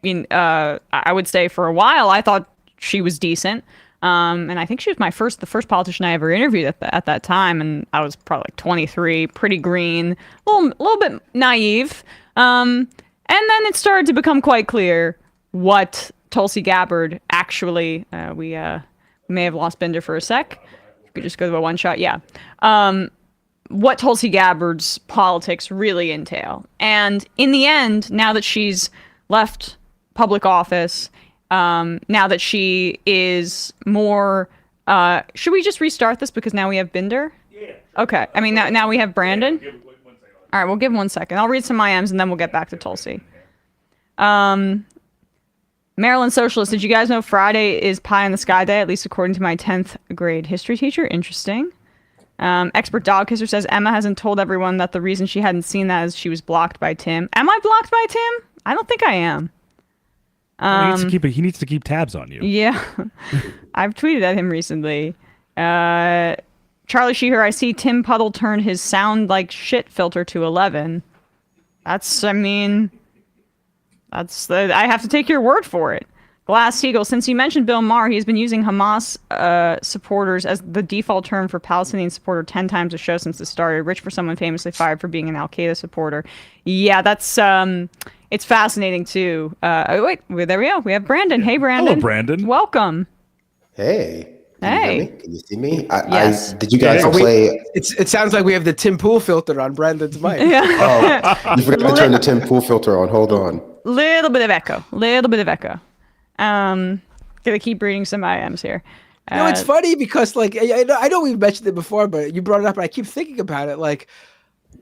I would say for a while, I thought she was decent. And I think she was the first politician I ever interviewed at that time. And I was probably like 23, pretty green, a little bit naive. And then it started to become quite clear what Tulsi Gabbard actually, we may have lost Bender for a sec. You could just go to a one shot. Yeah. What Tulsi Gabbard's politics really entail. And in the end, now that she's left public office, now that she is more, should we just restart this because now we have Binder? Yeah. Okay. I mean, now we have Brandon. Yeah, all right, we'll give him 1 second. I'll read some IMs and then we'll get back to Tulsi. Maryland Socialist, did you guys know Friday is Pie in the Sky Day, at least according to my 10th grade history teacher? Interesting. Expert Dog Kisser says Emma hasn't told everyone that the reason she hadn't seen that is she was blocked by Tim. Am I blocked by Tim? I don't think I am. He needs to keep tabs on you. Yeah. I've tweeted at him recently. Charlie Sheeher, I see Tim Puddle turned his sound like shit filter to 11. I have to take your word for it. Glass Eagle, since you mentioned Bill Maher, he's been using Hamas supporters as the default term for Palestinian supporter 10 times a show since it started. Rich for someone famously fired for being an Al-Qaeda supporter. Yeah, that's it's fascinating too. Wait, there we go. We have Brandon. Hey, Brandon. Hello, Brandon. Welcome. Hey. Hey. Can you see me? Yes. Did you guys play? It sounds like we have the Tim Pool filter on Brandon's mic. Yeah. Oh, you forgot to turn the Tim Pool filter on. Hold on. Little bit of echo. Gonna keep reading some IMs here. No, it's funny because like I know we've mentioned it before, but you brought it up, and I keep thinking about it. Like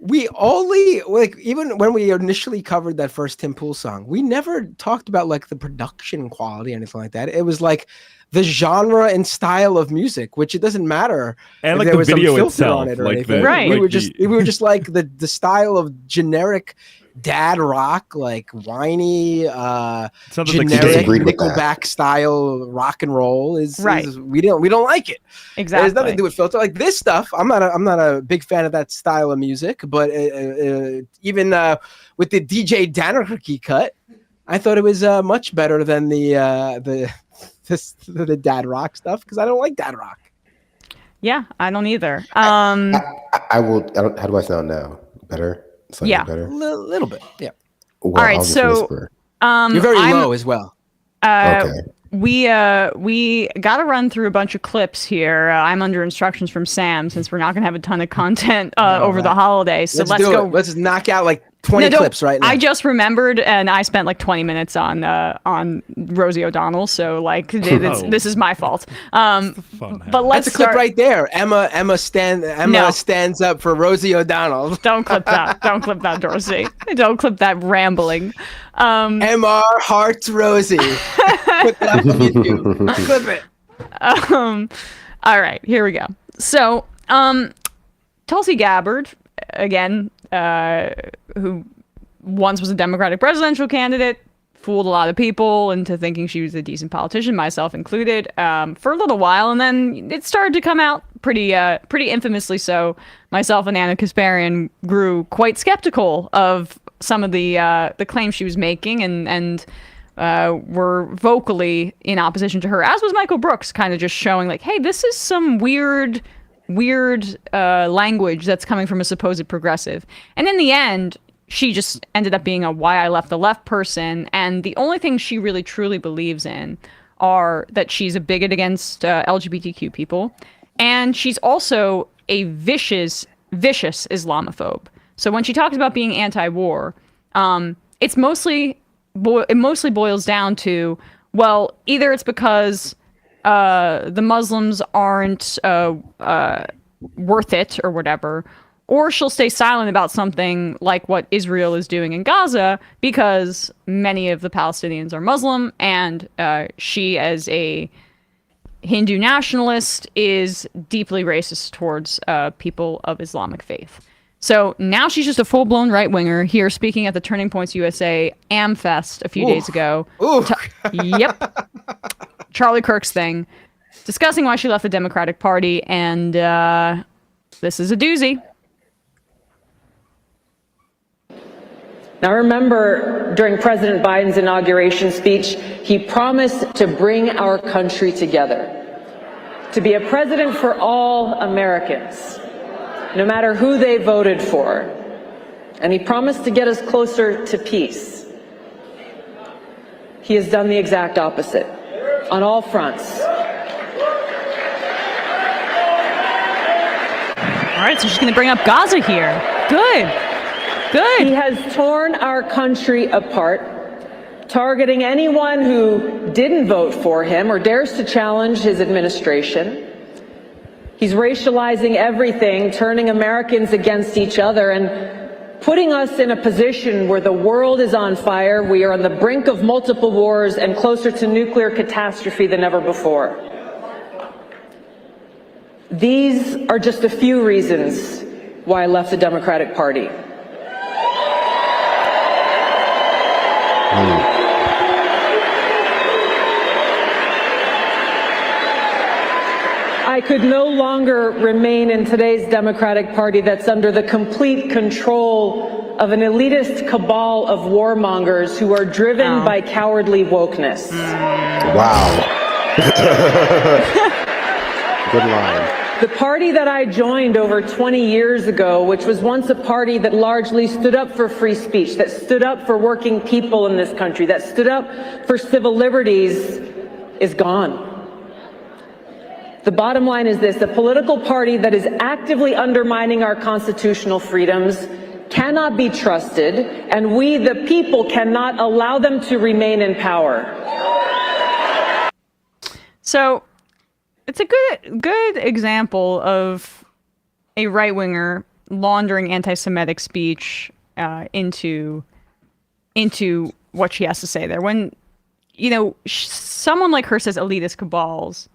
we only even when we initially covered that first Tim Pool song, we never talked about like the production quality or anything like that. It was like the genre and style of music, which it doesn't matter. And if like there the was some video filter itself, on it or like anything. Right. We were just like the style of generic dad rock, like whiny, generic Nickelback style rock and roll is we don't like it. Exactly. There's nothing to do with filter. Like this stuff, I'm not a big fan of that style of music, but even with the DJ Danarchy cut, I thought it was much better than the dad rock stuff because I don't like dad rock. Yeah, I don't either. I will. How do I sound now? Better? Slightly better? A little bit. Yeah. Well, all right. So, you're very low as well. Okay. We got to run through a bunch of clips here. I'm under instructions from Sam since we're not going to have a ton of content over the holidays. So let's go. Let's knock out like 20 clips right now. I just remembered, and I spent like 20 minutes on Rosie O'Donnell. So like this is my fault. But let's That's a clip right there. Emma stands up for Rosie O'Donnell. Don't clip that. Don't clip that, Dorsey. Don't clip that rambling. MR hearts Rosie. Put that on YouTube. Clip it. All right, here we go. So, Tulsi Gabbard, again, who once was a Democratic presidential candidate, fooled a lot of people into thinking she was a decent politician, myself included, for a little while, and then it started to come out pretty infamously so. Myself and Anna Kasparian grew quite skeptical of some of the claims she was making, and were vocally in opposition to her, as was Michael Brooks, kind of just showing like, hey, this is some weird language that's coming from a supposed progressive. And in the end, she just ended up being a why I left the left person, and the only thing she really truly believes in are that she's a bigot against LGBTQ people, and she's also a vicious Islamophobe. So when she talks about being anti-war, it mostly boils down to, well, either it's because the Muslims aren't worth it or whatever, or she'll stay silent about something like what Israel is doing in Gaza because many of the Palestinians are Muslim, and she, as a Hindu nationalist, is deeply racist towards people of Islamic faith. So now she's just a full-blown right-winger here speaking at the Turning Points USA AmFest a few days ago. Yep. Charlie Kirk's thing, discussing why she left the Democratic Party, and this is a doozy. Now remember, during President Biden's inauguration speech, he promised to bring our country together, to be a president for all Americans, no matter who they voted for. And he promised to get us closer to peace. He has done the exact opposite on all fronts. All right, so she's going to bring up Gaza here. Good. He has torn our country apart, targeting anyone who didn't vote for him or dares to challenge his administration. He's racializing everything, turning Americans against each other, and putting us in a position where the world is on fire. We are on the brink of multiple wars and closer to nuclear catastrophe than ever before. These are just a few reasons why I left the Democratic Party. I could no longer remain in today's Democratic Party that's under the complete control of an elitist cabal of warmongers who are driven by cowardly wokeness. Wow. Good line. The party that I joined over 20 years ago, which was once a party that largely stood up for free speech, that stood up for working people in this country, that stood up for civil liberties, is gone. The bottom line is this: the political party that is actively undermining our constitutional freedoms cannot be trusted, and we, the people, cannot allow them to remain in power. So it's a good example of a right-winger laundering anti-Semitic speech into what she has to say there. When, someone like her says elitist cabals,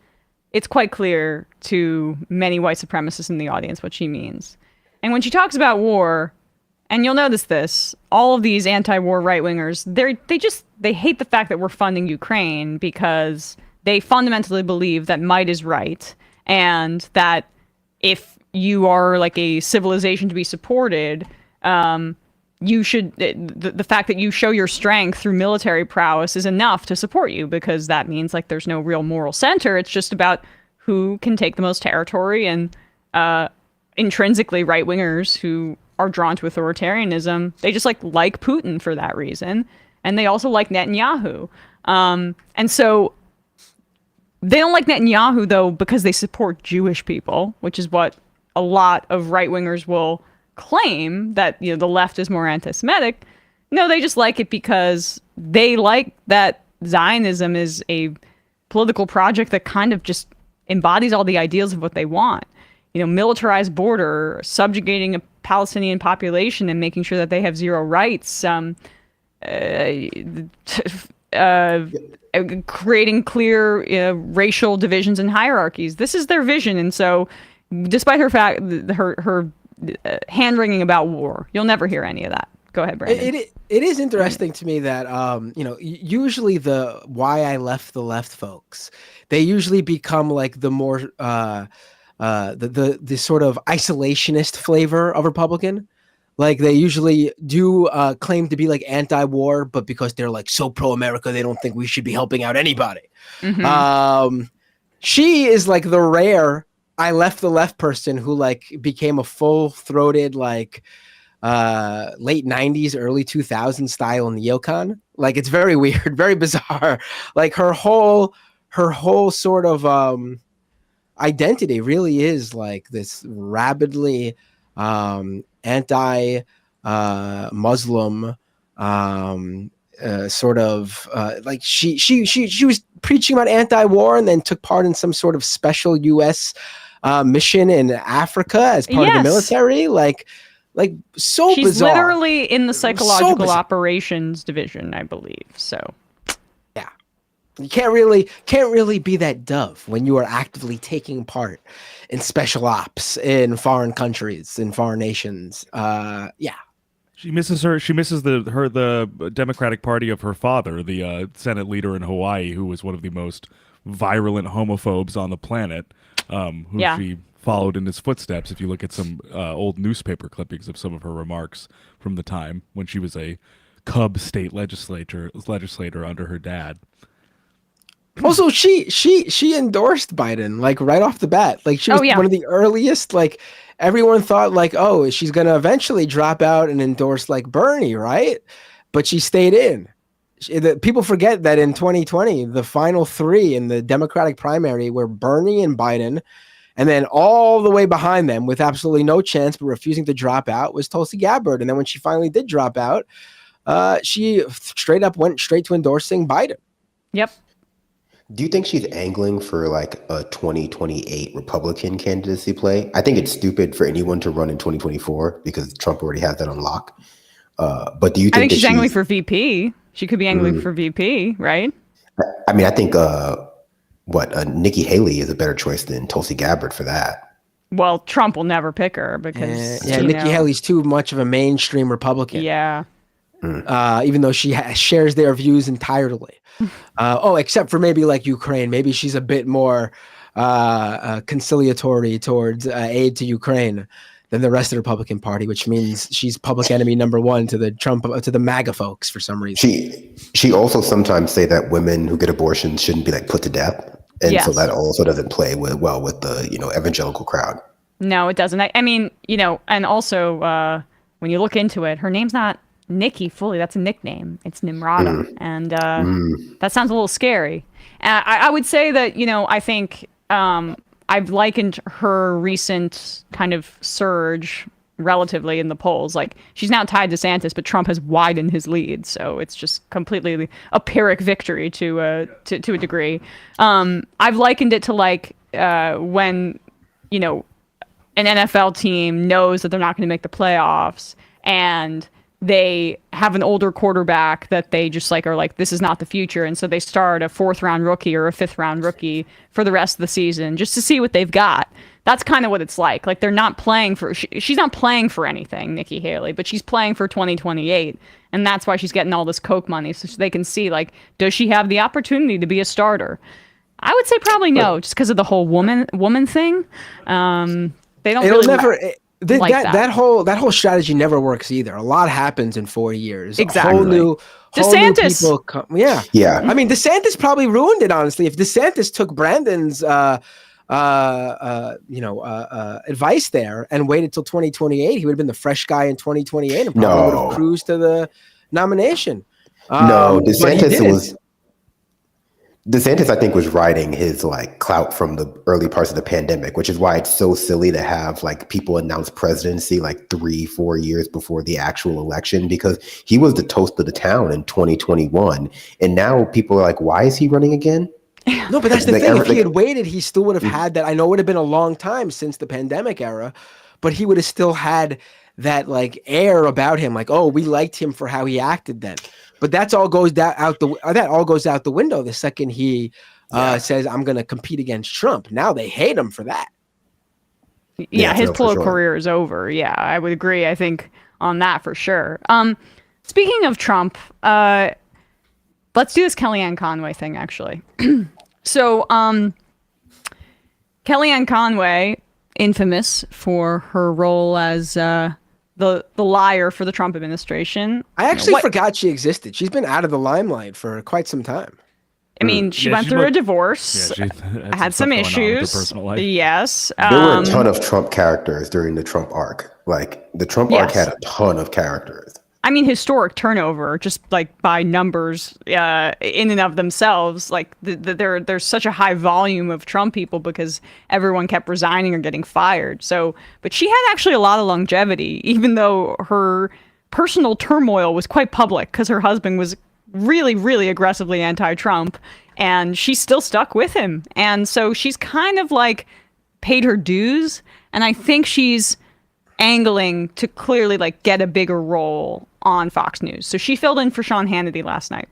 it's quite clear to many white supremacists in the audience what she means. And when she talks about war, and you'll notice this, all of these anti-war right-wingers, they hate the fact that we're funding Ukraine because they fundamentally believe that might is right, and that if you are like a civilization to be supported, you should, the fact that you show your strength through military prowess is enough to support you, because that means like there's no real moral center. It's just about who can take the most territory, and intrinsically right-wingers who are drawn to authoritarianism, they just like Putin for that reason, and they also like Netanyahu. And so they don't like Netanyahu, though, because they support Jewish people, which is what a lot of right-wingers will claim, that the left is more anti-Semitic. No, they just like it because they like that Zionism is a political project that kind of just embodies all the ideals of what they want. Militarized border, subjugating a Palestinian population and making sure that they have zero rights, creating clear racial divisions and hierarchies. This is their vision. And so despite her hand-wringing about war, you'll never hear any of that. Go ahead, Brandon. It is interesting to me that usually the why I left the left folks, they usually become like the more the sort of isolationist flavor of Republican. Like they usually do claim to be like anti-war, but because they're like so pro-America, they don't think we should be helping out anybody. Mm-hmm. She is like the rare I left the left person who like became a full-throated like late 90s, early 2000s style neocon. Like it's very weird, very bizarre. Like her whole sort of identity really is like this rabidly anti-Muslim sort of like she was preaching about anti-war and then took part in some sort of special U.S. Mission in Africa as part of the military. Like so She's bizarre. Literally in the psychological operations division, I believe. So yeah, you can't really be that dove when you are actively taking part in special ops in foreign countries, in foreign nations. Yeah. She misses the Democratic Party of her father, the Senate leader in Hawaii, who was one of the most virulent homophobes on the planet, who she followed in his footsteps. If you look at some old newspaper clippings of some of her remarks from the time when she was a Cub state legislator under her dad. Also, she endorsed Biden like right off the bat. Like she was one of the earliest. Like everyone thought like, oh, she's gonna eventually drop out and endorse like Bernie, right? But she stayed in. People forget that in 2020, the final three in the Democratic primary were Bernie and Biden, and then all the way behind them, with absolutely no chance but refusing to drop out, was Tulsi Gabbard. And then when she finally did drop out, she went straight to endorsing Biden. Yep. Do you think she's angling for like a 2028 Republican candidacy play? I think it's stupid for anyone to run in 2024 because Trump already has that on lock. But do you think I think she's angling for VP? She could be angling for VP, right? I mean, I think Nikki Haley is a better choice than Tulsi Gabbard for that. Well, Trump will never pick her because Nikki Haley's too much of a mainstream Republican. Yeah. Even though she shares their views entirely. Except for maybe like Ukraine. Maybe she's a bit more conciliatory towards aid to Ukraine than the rest of the Republican Party, which means she's public enemy number one to the MAGA folks for some reason. She also sometimes say that women who get abortions shouldn't be like put to death. And so that also doesn't play well with the, evangelical crowd. No, it doesn't. I mean, and also when you look into it, her name's not Nikki fully. That's a nickname. It's Nimrata. And that sounds a little scary. I would say that, I think I've likened her recent kind of surge relatively in the polls. Like, she's now tied to DeSantis, but Trump has widened his lead, so it's just completely a Pyrrhic victory to a degree. I've likened it to like when, you know, an NFL team knows that they're not going to make the playoffs, and they have an older quarterback that they just like are like, this is not the future, and so they start a 4th round rookie or a 5th round rookie for the rest of the season just to see what they've got. That's kind of what it's like. Like, they're not playing for she's not playing for anything, Nikki Haley, but she's playing for 2028, and that's why she's getting all this Coke money, so they can see, like, does she have the opportunity to be a starter? I would say probably no, just because of the whole woman thing. They don't. It'll really never. like that whole strategy never works either. A lot happens in 4 years. Exactly. Whole new DeSantis. people come. Yeah. I mean, DeSantis probably ruined it. Honestly, if DeSantis took Brandon's, advice there and waited till 2028, he would have been the fresh guy in 2028 and probably would have cruised to the nomination. No, DeSantis, I think, was riding his like clout from the early parts of the pandemic, which is why it's so silly to have like people announce presidency like 3-4 years before the actual election, because he was the toast of the town in 2021. And now people are like, why is he running again? No, but that's the thing. If he had waited, he still would have had that. I know it would have been a long time since the pandemic era, but he would have still had that like air about him. Like, oh, we liked him for how he acted then. But that all goes out the window the second he says, I'm going to compete against Trump. Now they hate him for that. Yeah, his political career is over. Yeah, I would agree. I think on that for sure. Speaking of Trump, let's do this Kellyanne Conway thing, actually. So, Kellyanne Conway, infamous for her role as the liar for the Trump administration. I actually forgot she existed. She's been out of the limelight for quite some time. I mean, she went through a divorce, had some issues. Yes. There were a ton of Trump characters during the Trump arc. Like, the Trump arc had a ton of characters. I mean, historic turnover, just like by numbers in and of themselves. Like, there's such a high volume of Trump people because everyone kept resigning or getting fired. So, but she had actually a lot of longevity, even though her personal turmoil was quite public because her husband was really, really aggressively anti-Trump, and she still stuck with him. And so she's kind of like paid her dues, and I think she's angling to clearly like get a bigger role on Fox News. So she filled in for Sean Hannity last night,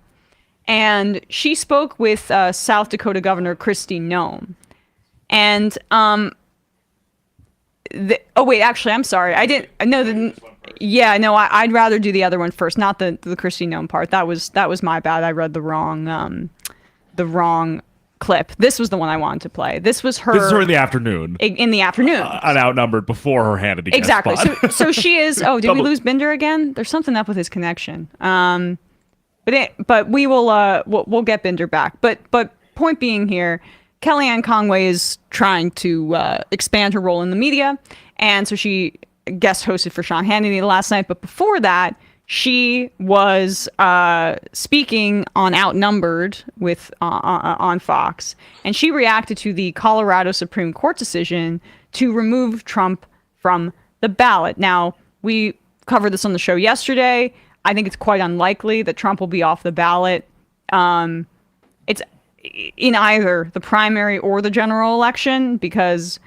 and she spoke with South Dakota Governor Kristi Noem. And actually, I'm sorry, I didn't know. I'd rather do the other one first, not the Kristi Noem part. That was my bad. I read the wrong clip. This was the one I wanted to play. This was her. This is her in the afternoon. In the afternoon. Outnumbered before her Hannity guest exactly. spot. So she is. Oh, did we lose Binder again? There's something up with his connection. But we will. We'll get Binder back. But point being here, Kellyanne Conway is trying to expand her role in the media, and so she guest hosted for Sean Hannity last night. But before that, she was speaking on Outnumbered with on Fox, and she reacted to the Colorado Supreme Court decision to remove Trump from the ballot. Now, we covered this on the show yesterday. I think it's quite unlikely that Trump will be off the ballot. It's in either the primary or the general election, because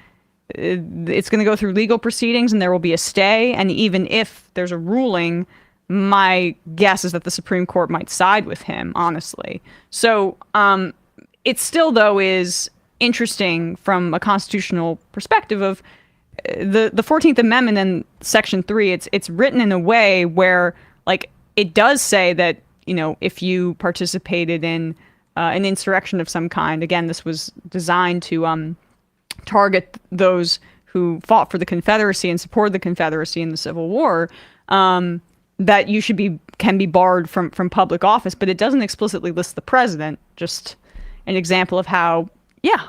it's going to go through legal proceedings and there will be a stay. And even if there's a ruling, my guess is that the Supreme Court might side with him, honestly. So it still, though, is interesting from a constitutional perspective of the 14th Amendment and Section 3. It's written in a way where, like, it does say that, you know, if you participated in an insurrection of some kind, again, this was designed to target those who fought for the Confederacy and supported the Confederacy in the Civil War, that you can be barred from public office, but it doesn't explicitly list the president. Just an example of how,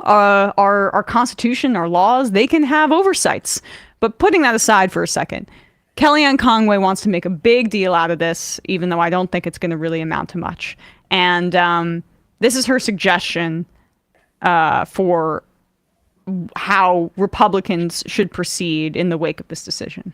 our Constitution, our laws, they can have oversights. But putting that aside for a second, Kellyanne Conway wants to make a big deal out of this, even though I don't think it's going to really amount to much. And this is her suggestion for how Republicans should proceed in the wake of this decision.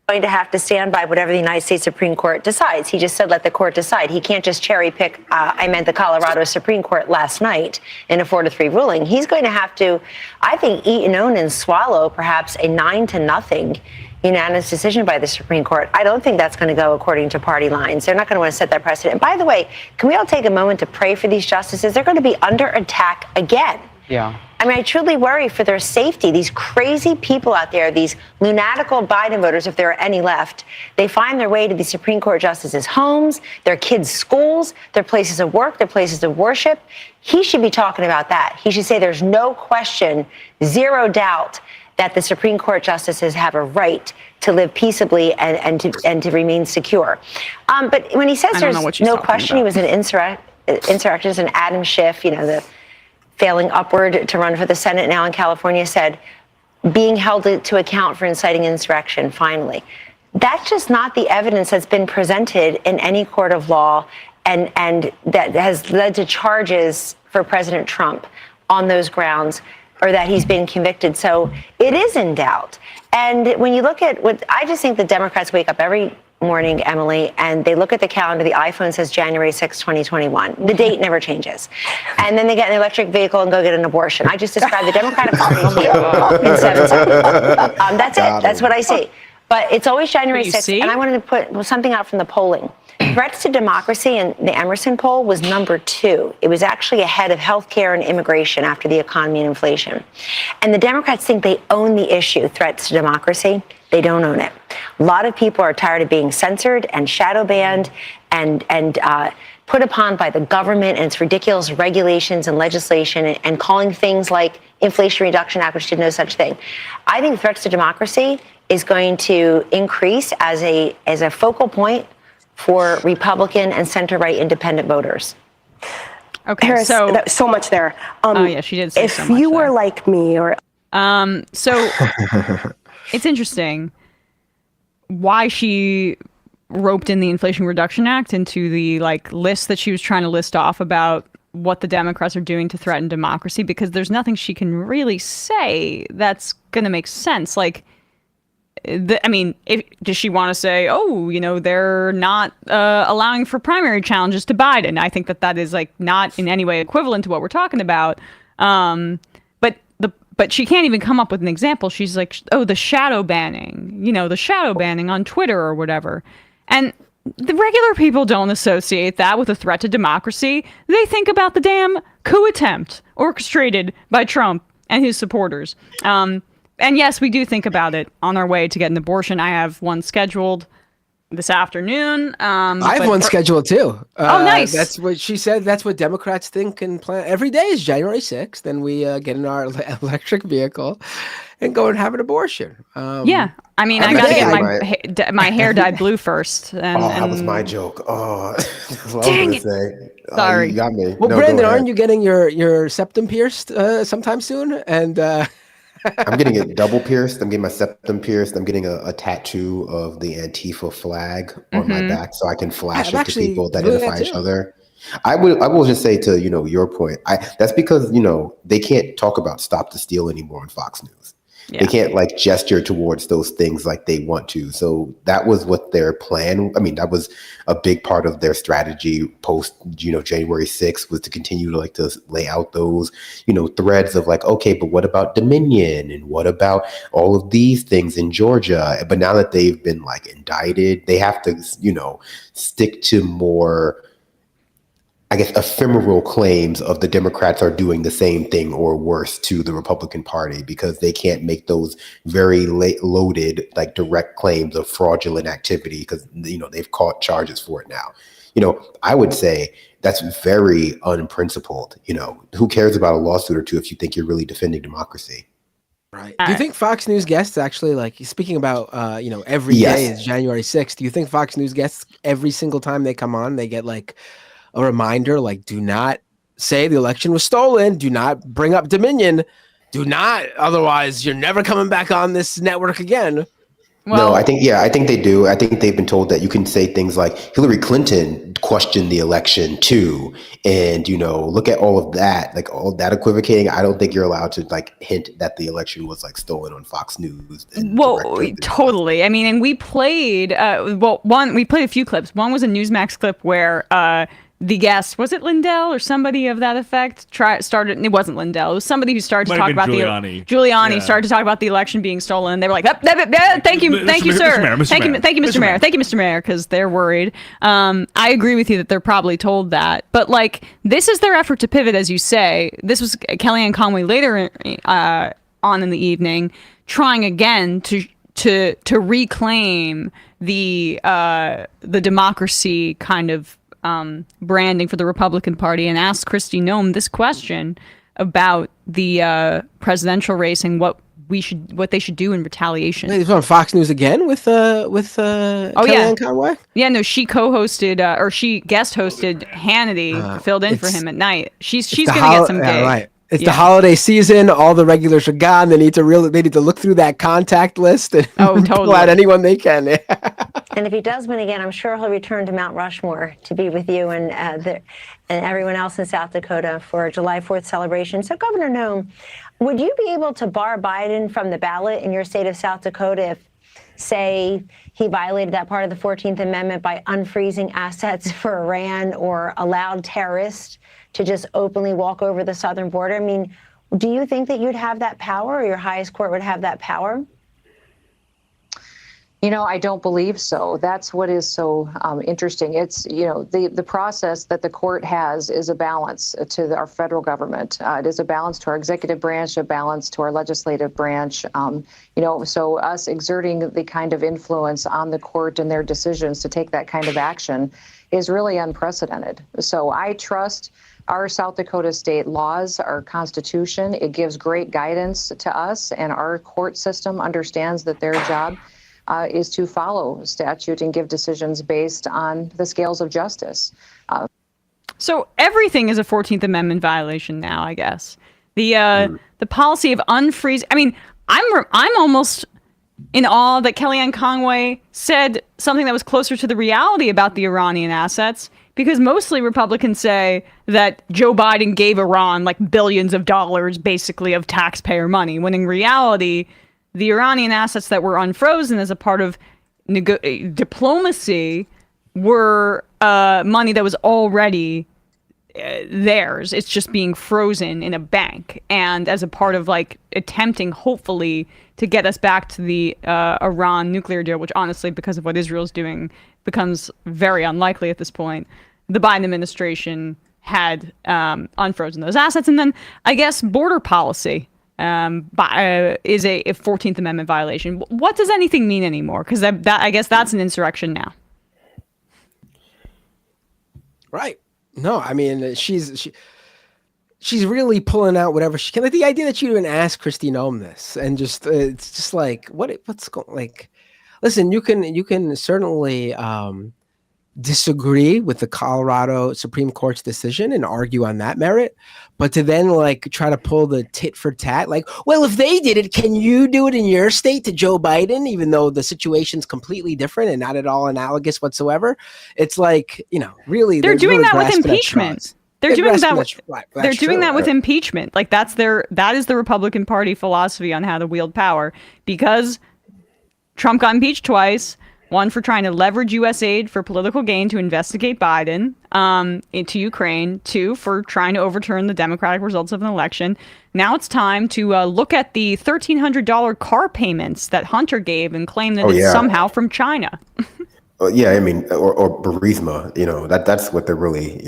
Going to have to stand by whatever the United States Supreme Court decides. He just said, let the court decide. He can't just cherry pick. I meant the Colorado Supreme Court last night in a 4-3 ruling. He's going to have to, I think, eat and own and swallow perhaps a 9-0 unanimous decision by the Supreme Court. I don't think that's going to go according to party lines. They're not going to want to set that precedent. And by the way, can we all take a moment to pray for these justices? They're going to be under attack again. Yeah. I mean, I truly worry for their safety. These crazy people out there, these lunatical Biden voters, if there are any left, they find their way to the Supreme Court justices' homes, their kids' schools, their places of work, their places of worship. He should be talking about that. He should say there's no question, zero doubt, that the Supreme Court justices have a right to live peaceably and to remain secure. But when he says there's no question, he was an insurrectionist, and Adam Schiff, the failing upward to run for the Senate now in California, said being held to account for inciting insurrection, finally. That's just not the evidence that's been presented in any court of law and that has led to charges for President Trump on those grounds, or that he's been convicted. So it is in doubt. And when you look at what I just think the Democrats wake up every morning, Emily, and they look at the calendar. The iPhone says January 6, 2021. The date never changes. And then they get an electric vehicle and go get an abortion. I just described the Democratic Party in 7 seconds. That's it. That's what I see. But it's always January 6th. And I wanted to put something out from the polling. Threats to democracy in the Emerson poll was number 2. It was actually ahead of healthcare and immigration after the economy and inflation. And the Democrats think they own the issue, threats to democracy. They don't own it. A lot of people are tired of being censored and shadow banned and put upon by the government and its ridiculous regulations and legislation and calling things like Inflation Reduction Act, which did no such thing. I think threats to democracy is going to increase as a focal point for Republican and center-right independent voters. Okay, Harris, so much there. Oh yeah, she did say so much. If you were like me, or so it's interesting why she roped in the Inflation Reduction Act into the list that she was trying to list off about what the Democrats are doing to threaten democracy, because there's nothing she can really say that's going to make sense. Does she want to say, they're not allowing for primary challenges to Biden? I think that is not in any way equivalent to what we're talking about. But she can't even come up with an example. She's like, the shadow banning, the shadow banning on Twitter or whatever. And the regular people don't associate that with a threat to democracy. They think about the damn coup attempt orchestrated by Trump and his supporters. And yes, we do think about it on our way to get an abortion. I have one scheduled this afternoon. I have one scheduled too. Nice. That's what she said. That's what Democrats think and plan. Every day is January 6th. Then we get in our electric vehiel and go and have an abortion. Yeah. I mean, I got to get my hair dyed blue first. That was my joke. Oh, dang it. Sorry. You got me. Well, Brandon, aren't you getting your septum pierced sometime soon? And I'm getting it double pierced. I'm getting my septum pierced. I'm getting a tattoo of the Antifa flag on my back so I can flash it to people that identify each other. I will just say to your point, that's because they can't talk about Stop the Steal anymore on Fox News. Yeah. They can't gesture towards those things like they want to. So that was what their plan. I mean, that was a big part of their strategy post, January 6th, was to continue to lay out those, threads of okay, but what about Dominion? And what about all of these things in Georgia? But now that they've been indicted, they have to, stick to more, I guess, ephemeral claims of the Democrats are doing the same thing or worse to the Republican Party, because they can't make those very loaded, direct claims of fraudulent activity, because, they've caught charges for it now. I would say that's very unprincipled. Who cares about a lawsuit or two if you think you're really defending democracy? Right. Do you think Fox News guests actually, speaking about, every day is January 6th, do you think Fox News guests, every single time they come on, they get a reminder, do not say the election was stolen, do not bring up Dominion, do not, otherwise you're never coming back on this network again? Well, no, I think they do. I think they've been told that you can say things like Hillary Clinton questioned the election too, and look at all of that, like all that equivocating. I don't think you're allowed to like hint that the election was like stolen on Fox News. Well, totally. I mean, and we played we played a few clips. One was a Newsmax clip where the guest, was it Lindell or somebody of that effect, started, it wasn't Lindell, it was somebody who started to talk about Giuliani started to talk about the election being stolen, and they were like, thank you, sir. Thank you, Mr. Mayor. Thank you, Mr. Mayor, because they're worried. I agree with you that they're probably told that. But, like, this is their effort to pivot, as you say. This was Kellyanne Conway later on in the evening, trying again to reclaim the democracy kind of branding for the Republican Party, and asked Kristi Noem this question about the presidential race and what they should do in retaliation. He's on Fox News again with Kellyanne Conway. Yeah, no, she co-hosted or she guest hosted Hannity, filled in for him at night. She's gonna get some gig. Right. It's the holiday season. All the regulars are gone. They need to look through that contact list and pull out anyone they can. And if he does win again, I'm sure he'll return to Mount Rushmore to be with you and everyone else in South Dakota for July 4th celebration. So, Governor Noem, would you be able to bar Biden from the ballot in your state of South Dakota if, say, he violated that part of the 14th Amendment by unfreezing assets for Iran or allowed terrorists to just openly walk over the southern border? I mean, do you think that you'd have that power, or your highest court would have that power? I don't believe so. That's what is so interesting. It's, the process that the court has is a balance to our federal government. It is a balance to our executive branch, a balance to our legislative branch. So us exerting the kind of influence on the court and their decisions to take that kind of action is really unprecedented. So I trust our South Dakota state laws, our constitution. It gives great guidance to us, and our court system understands that their job is to follow statute and give decisions based on the scales of justice. So everything is a 14th Amendment violation now, I guess. The policy of unfreeze. I mean, I'm almost in awe that Kellyanne Conway said something that was closer to the reality about the Iranian assets, because mostly Republicans say that Joe Biden gave Iran like billions of dollars, basically, of taxpayer money, when in reality, the Iranian assets that were unfrozen as a part of diplomacy were money that was already theirs. It's just being frozen in a bank. And as a part of like attempting, hopefully, to get us back to the Iran nuclear deal, which honestly, because of what Israel's doing, becomes very unlikely at this point, the Biden administration had unfrozen those assets. And then I guess border policy is a 14th Amendment violation. What does anything mean anymore? Because I guess that's an insurrection now. Right. No, I mean, she's really pulling out whatever she can. Like the idea that you even ask Kristi Noem this, and just it's just like what's going like. Listen, you can certainly disagree with the Colorado Supreme Court's decision and argue on that merit, but to then like try to pull the tit for tat, like, well, if they did it, can you do it in your state to Joe Biden, even though the situation's completely different and not at all analogous whatsoever? It's like, really, they're doing really that with impeachment. They're doing that with impeachment. Like that is the Republican Party philosophy on how to wield power, because Trump got impeached twice. One for trying to leverage U.S. aid for political gain to investigate Biden into Ukraine. Two, for trying to overturn the democratic results of an election. Now it's time to look at the $1,300 car payments that Hunter gave and claim that it's somehow from China. Yeah, I mean, or Burisma, that's what they're really,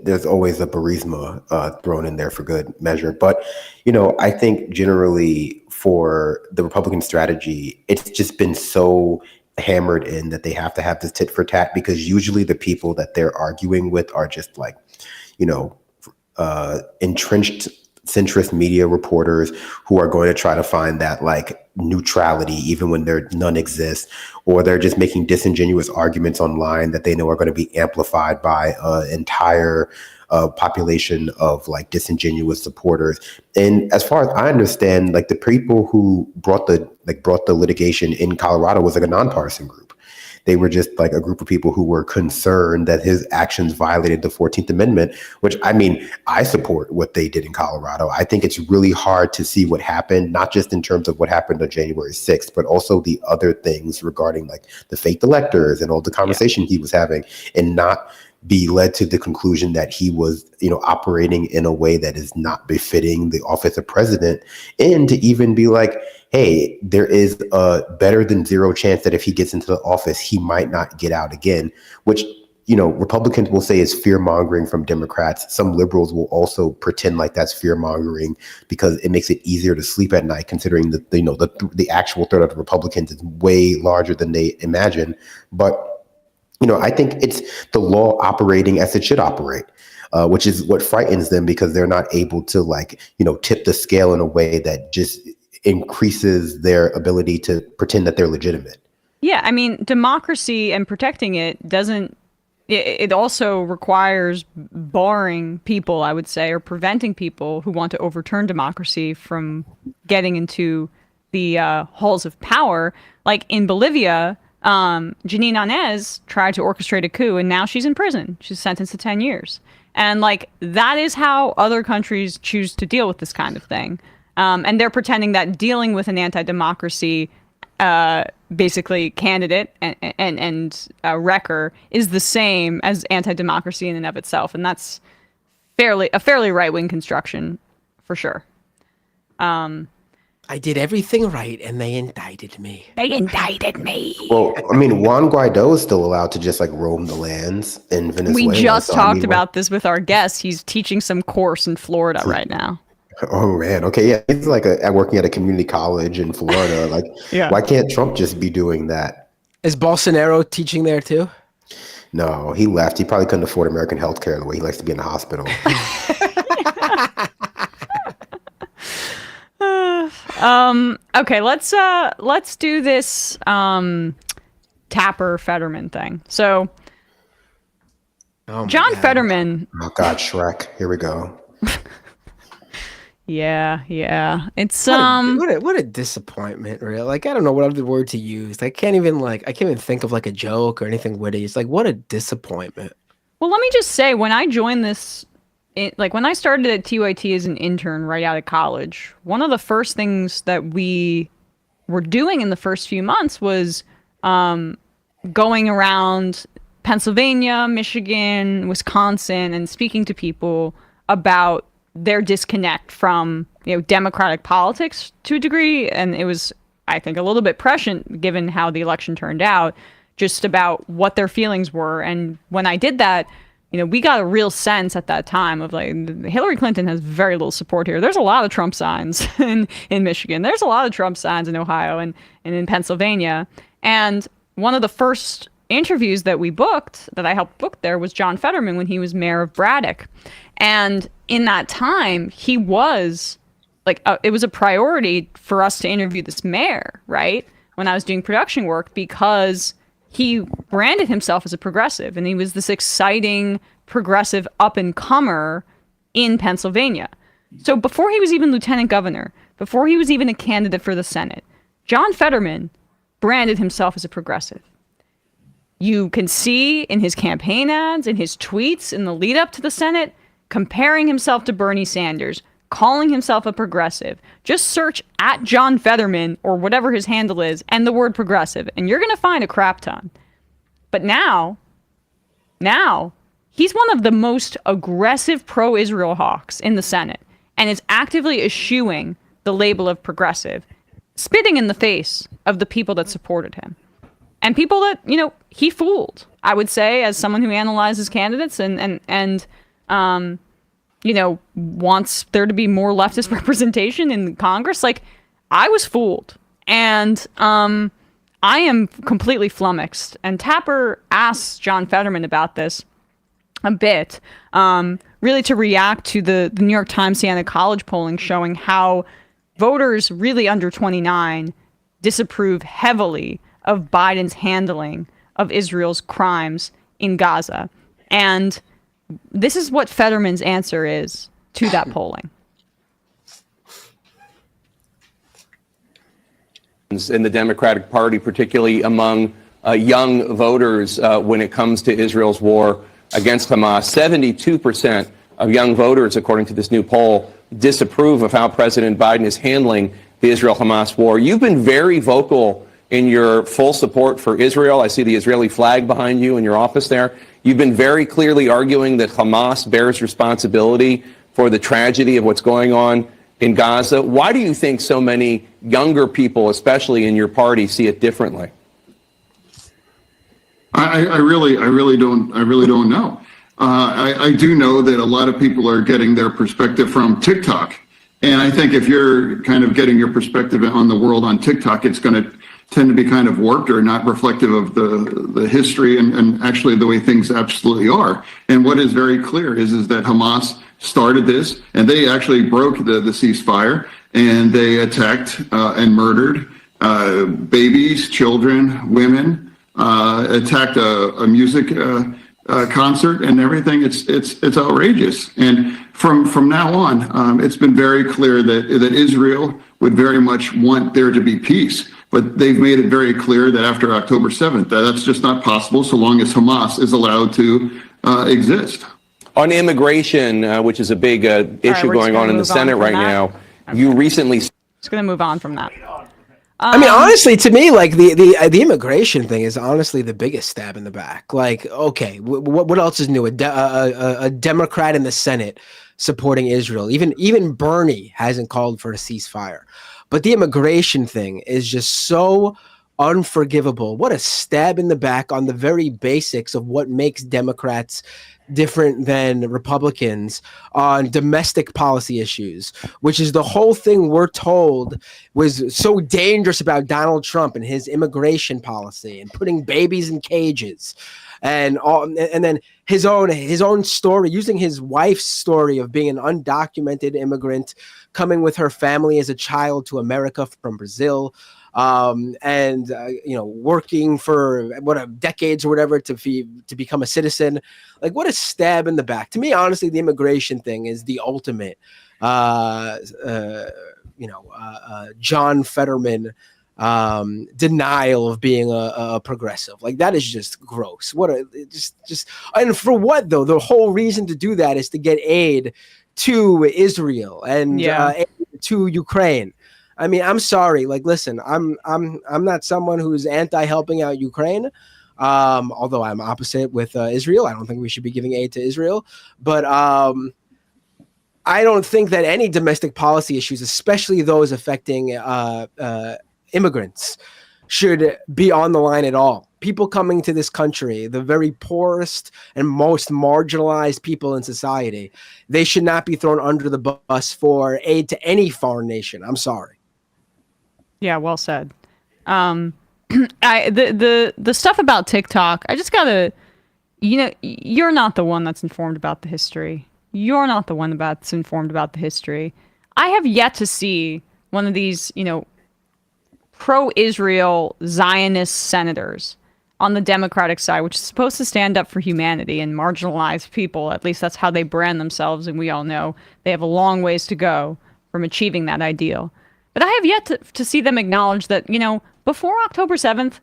there's always a Burisma thrown in there for good measure. But, I think generally for the Republican strategy, it's just been so hammered in that they have to have this tit for tat, because usually the people that they're arguing with are just like, entrenched centrist media reporters who are going to try to find that like neutrality even when none exists, or they're just making disingenuous arguments online that they know are going to be amplified by an entire population of like disingenuous supporters. And as far as I understand, like the people who brought the litigation in Colorado was like a nonpartisan group. They were just like a group of people who were concerned that his actions violated the 14th Amendment, which, I mean, I support what they did in Colorado. I think it's really hard to see what happened, not just in terms of what happened on January 6th, but also the other things regarding like the faked electors and all the conversation he was having, and not be led to the conclusion that he was, operating in a way that is not befitting the office of president, and to even be like, hey, there is a better than zero chance that if he gets into the office, he might not get out again, which, Republicans will say is fear mongering from Democrats. Some liberals will also pretend like that's fear mongering because it makes it easier to sleep at night, considering that, the actual threat of the Republicans is way larger than they imagine. But I think it's the law operating as it should operate, which is what frightens them, because they're not able to tip the scale in a way that just increases their ability to pretend that they're legitimate. Yeah, I mean, democracy and protecting it it also requires barring people, I would say, or preventing people who want to overturn democracy from getting into the halls of power. Like in Bolivia, Janine Áñez tried to orchestrate a coup, and now she's in prison. She's sentenced to 10 years. And that is how other countries choose to deal with this kind of thing. And they're pretending that dealing with an anti-democracy basically candidate and wrecker is the same as anti-democracy in and of itself. And that's a fairly right-wing construction, for sure. I did everything right, and they indicted me. Well, I mean, Juan Guaido is still allowed to just roam the lands in Venezuela. We just talked about this with our guest. He's teaching some course in Florida right now. Oh man, okay, yeah, he's working at a community college in Florida. Why can't Trump just be doing that? Is Bolsonaro teaching there too? No, he left. He probably couldn't afford American health care the way he likes to be in the hospital. Okay, let's do this Tapper Fetterman thing. So John Fetterman. Oh God, Shrek. Here we go. Yeah. It's what a disappointment, really. I don't know what other word to use. I can't even think of a joke or anything witty. It's what a disappointment. Well, let me just say, when I joined this, when I started at TYT as an intern right out of college, one of the first things that we were doing in the first few months was going around Pennsylvania, Michigan, Wisconsin, and speaking to people about their disconnect from democratic politics to a degree. And it was, I think, a little bit prescient given how the election turned out, just about what their feelings were. And when I did that, we got a real sense at that time of Hillary Clinton has very little support here. There's a lot of Trump signs in Michigan. There's a lot of Trump signs in Ohio and in Pennsylvania. And one of the first interviews that I helped book there was John Fetterman when he was mayor of Braddock. And in that time, he was it was a priority for us to interview this mayor, right? When I was doing production work, because he branded himself as a progressive, and he was this exciting progressive up-and-comer in Pennsylvania. So before he was even lieutenant governor, before he was even a candidate for the Senate, John Fetterman branded himself as a progressive. You can see in his campaign ads, in his tweets in the lead up to the Senate, comparing himself to Bernie Sanders, calling himself a progressive. Just search at John Fetterman or whatever his handle is and the word progressive, and you're going to find a crap ton. But now, he's one of the most aggressive pro-Israel hawks in the Senate and is actively eschewing the label of progressive, spitting in the face of the people that supported him. And people that, he fooled, I would say, as someone who analyzes candidates and wants there to be more leftist representation in Congress. I was fooled. And I am completely flummoxed. And Tapper asked John Fetterman about this a bit, really to react to the New York Times Siena College polling showing how voters really under 29 disapprove heavily of Biden's handling of Israel's crimes in Gaza. And This is what Fetterman's answer is to that polling. In the Democratic Party, particularly among young voters when it comes to Israel's war against Hamas. 72% of young voters, according to this new poll, disapprove of how President Biden is handling the Israel-Hamas war. You've been very vocal in your full support for Israel. I see the Israeli flag behind you in your office there. You've been very clearly arguing that Hamas bears responsibility for the tragedy of what's going on in Gaza. Why do you think so many younger people, especially in your party, see it differently? I really don't know. I do know that a lot of people are getting their perspective from TikTok. And I think if you're kind of getting your perspective on the world on TikTok, it's going to tend to be kind of warped or not reflective of the history and actually the way things absolutely are. And what is very clear is that Hamas started this, and they actually broke the ceasefire, and they attacked and murdered babies, children, women, attacked a music concert and everything. It's outrageous. And from now on, it's been very clear that Israel would very much want there to be peace. But they've made it very clear that after October 7th, that's just not possible so long as Hamas is allowed to exist. On immigration, which is a big issue going on in the Senate right now, you recently... Just going to move on from that. I mean, honestly, to me, like the immigration thing is honestly the biggest stab in the back. Like, okay, what else is new? A Democrat in the Senate supporting Israel. Even Bernie hasn't called for a ceasefire. But the immigration thing is just so unforgivable. What a stab in the back on the very basics of what makes Democrats different than Republicans on domestic policy issues, which is the whole thing we're told was so dangerous about Donald Trump and his immigration policy and putting babies in cages. And then his own story, using his wife's story of being an undocumented immigrant, coming with her family as a child to America from Brazil, working for decades or whatever to become a citizen. Like, what a stab in the back. To me, honestly, the immigration thing is the ultimate, John Fetterman denial of being a progressive. Like, that is just gross. And for what though? The whole reason to do that is to get aid to Israel and aid to Ukraine. I mean, I'm sorry. Like, listen, I'm not someone who's anti-helping out Ukraine, although I'm opposite with Israel. I don't think we should be giving aid to Israel, but I don't think that any domestic policy issues, especially those affecting immigrants, should be on the line at all. People coming to this country, the very poorest and most marginalized people in society, they should not be thrown under the bus for aid to any foreign nation. I'm sorry. Yeah, well said. The stuff about TikTok, I just gotta, you're not the one that's informed about the history. You're not the one that's informed about the history. I have yet to see one of these, pro-Israel Zionist senators on the Democratic side, which is supposed to stand up for humanity and marginalized people. At least that's how they brand themselves, and we all know they have a long ways to go from achieving that ideal. But I have yet to see them acknowledge that, before October 7th,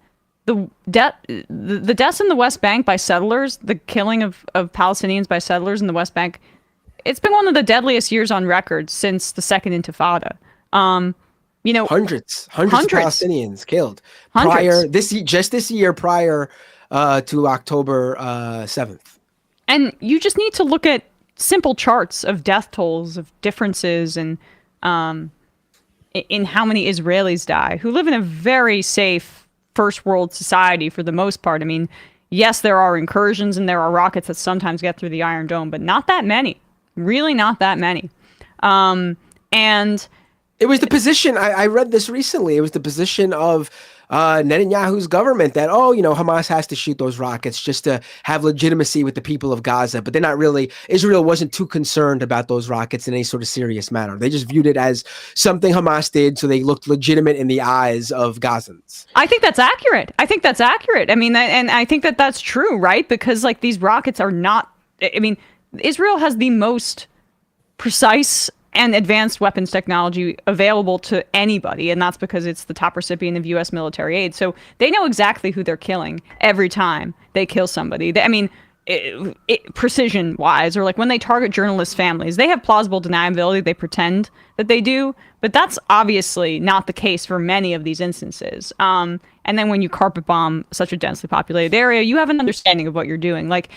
the deaths in the West Bank by settlers, the killing of Palestinians by settlers in the West Bank, it's been one of the deadliest years on record since the Second Intifada. Hundreds of Palestinians killed prior this year prior to October 7th. And you just need to look at simple charts of death tolls, of differences, and in how many Israelis die, who live in a very safe first world society for the most part. I mean, yes, there are incursions and there are rockets that sometimes get through the Iron Dome, but not that many. Really not that many. And it was the position, I read this recently, it was the position of Netanyahu's government that, Hamas has to shoot those rockets just to have legitimacy with the people of Gaza. But they're not really, Israel wasn't too concerned about those rockets in any sort of serious manner. They just viewed it as something Hamas did, so they looked legitimate in the eyes of Gazans. I think that's accurate. I mean, and I think that that's true, right? Because, these rockets are not, Israel has the most precise and advanced weapons technology available to anybody, and that's because it's the top recipient of U.S. military aid. So they know exactly who they're killing every time they kill somebody. Precision-wise, or like when they target journalists' families, they have plausible deniability. They pretend that they do, but that's obviously not the case for many of these instances. And then when you carpet bomb such a densely populated area, you have an understanding of what you're doing. Like,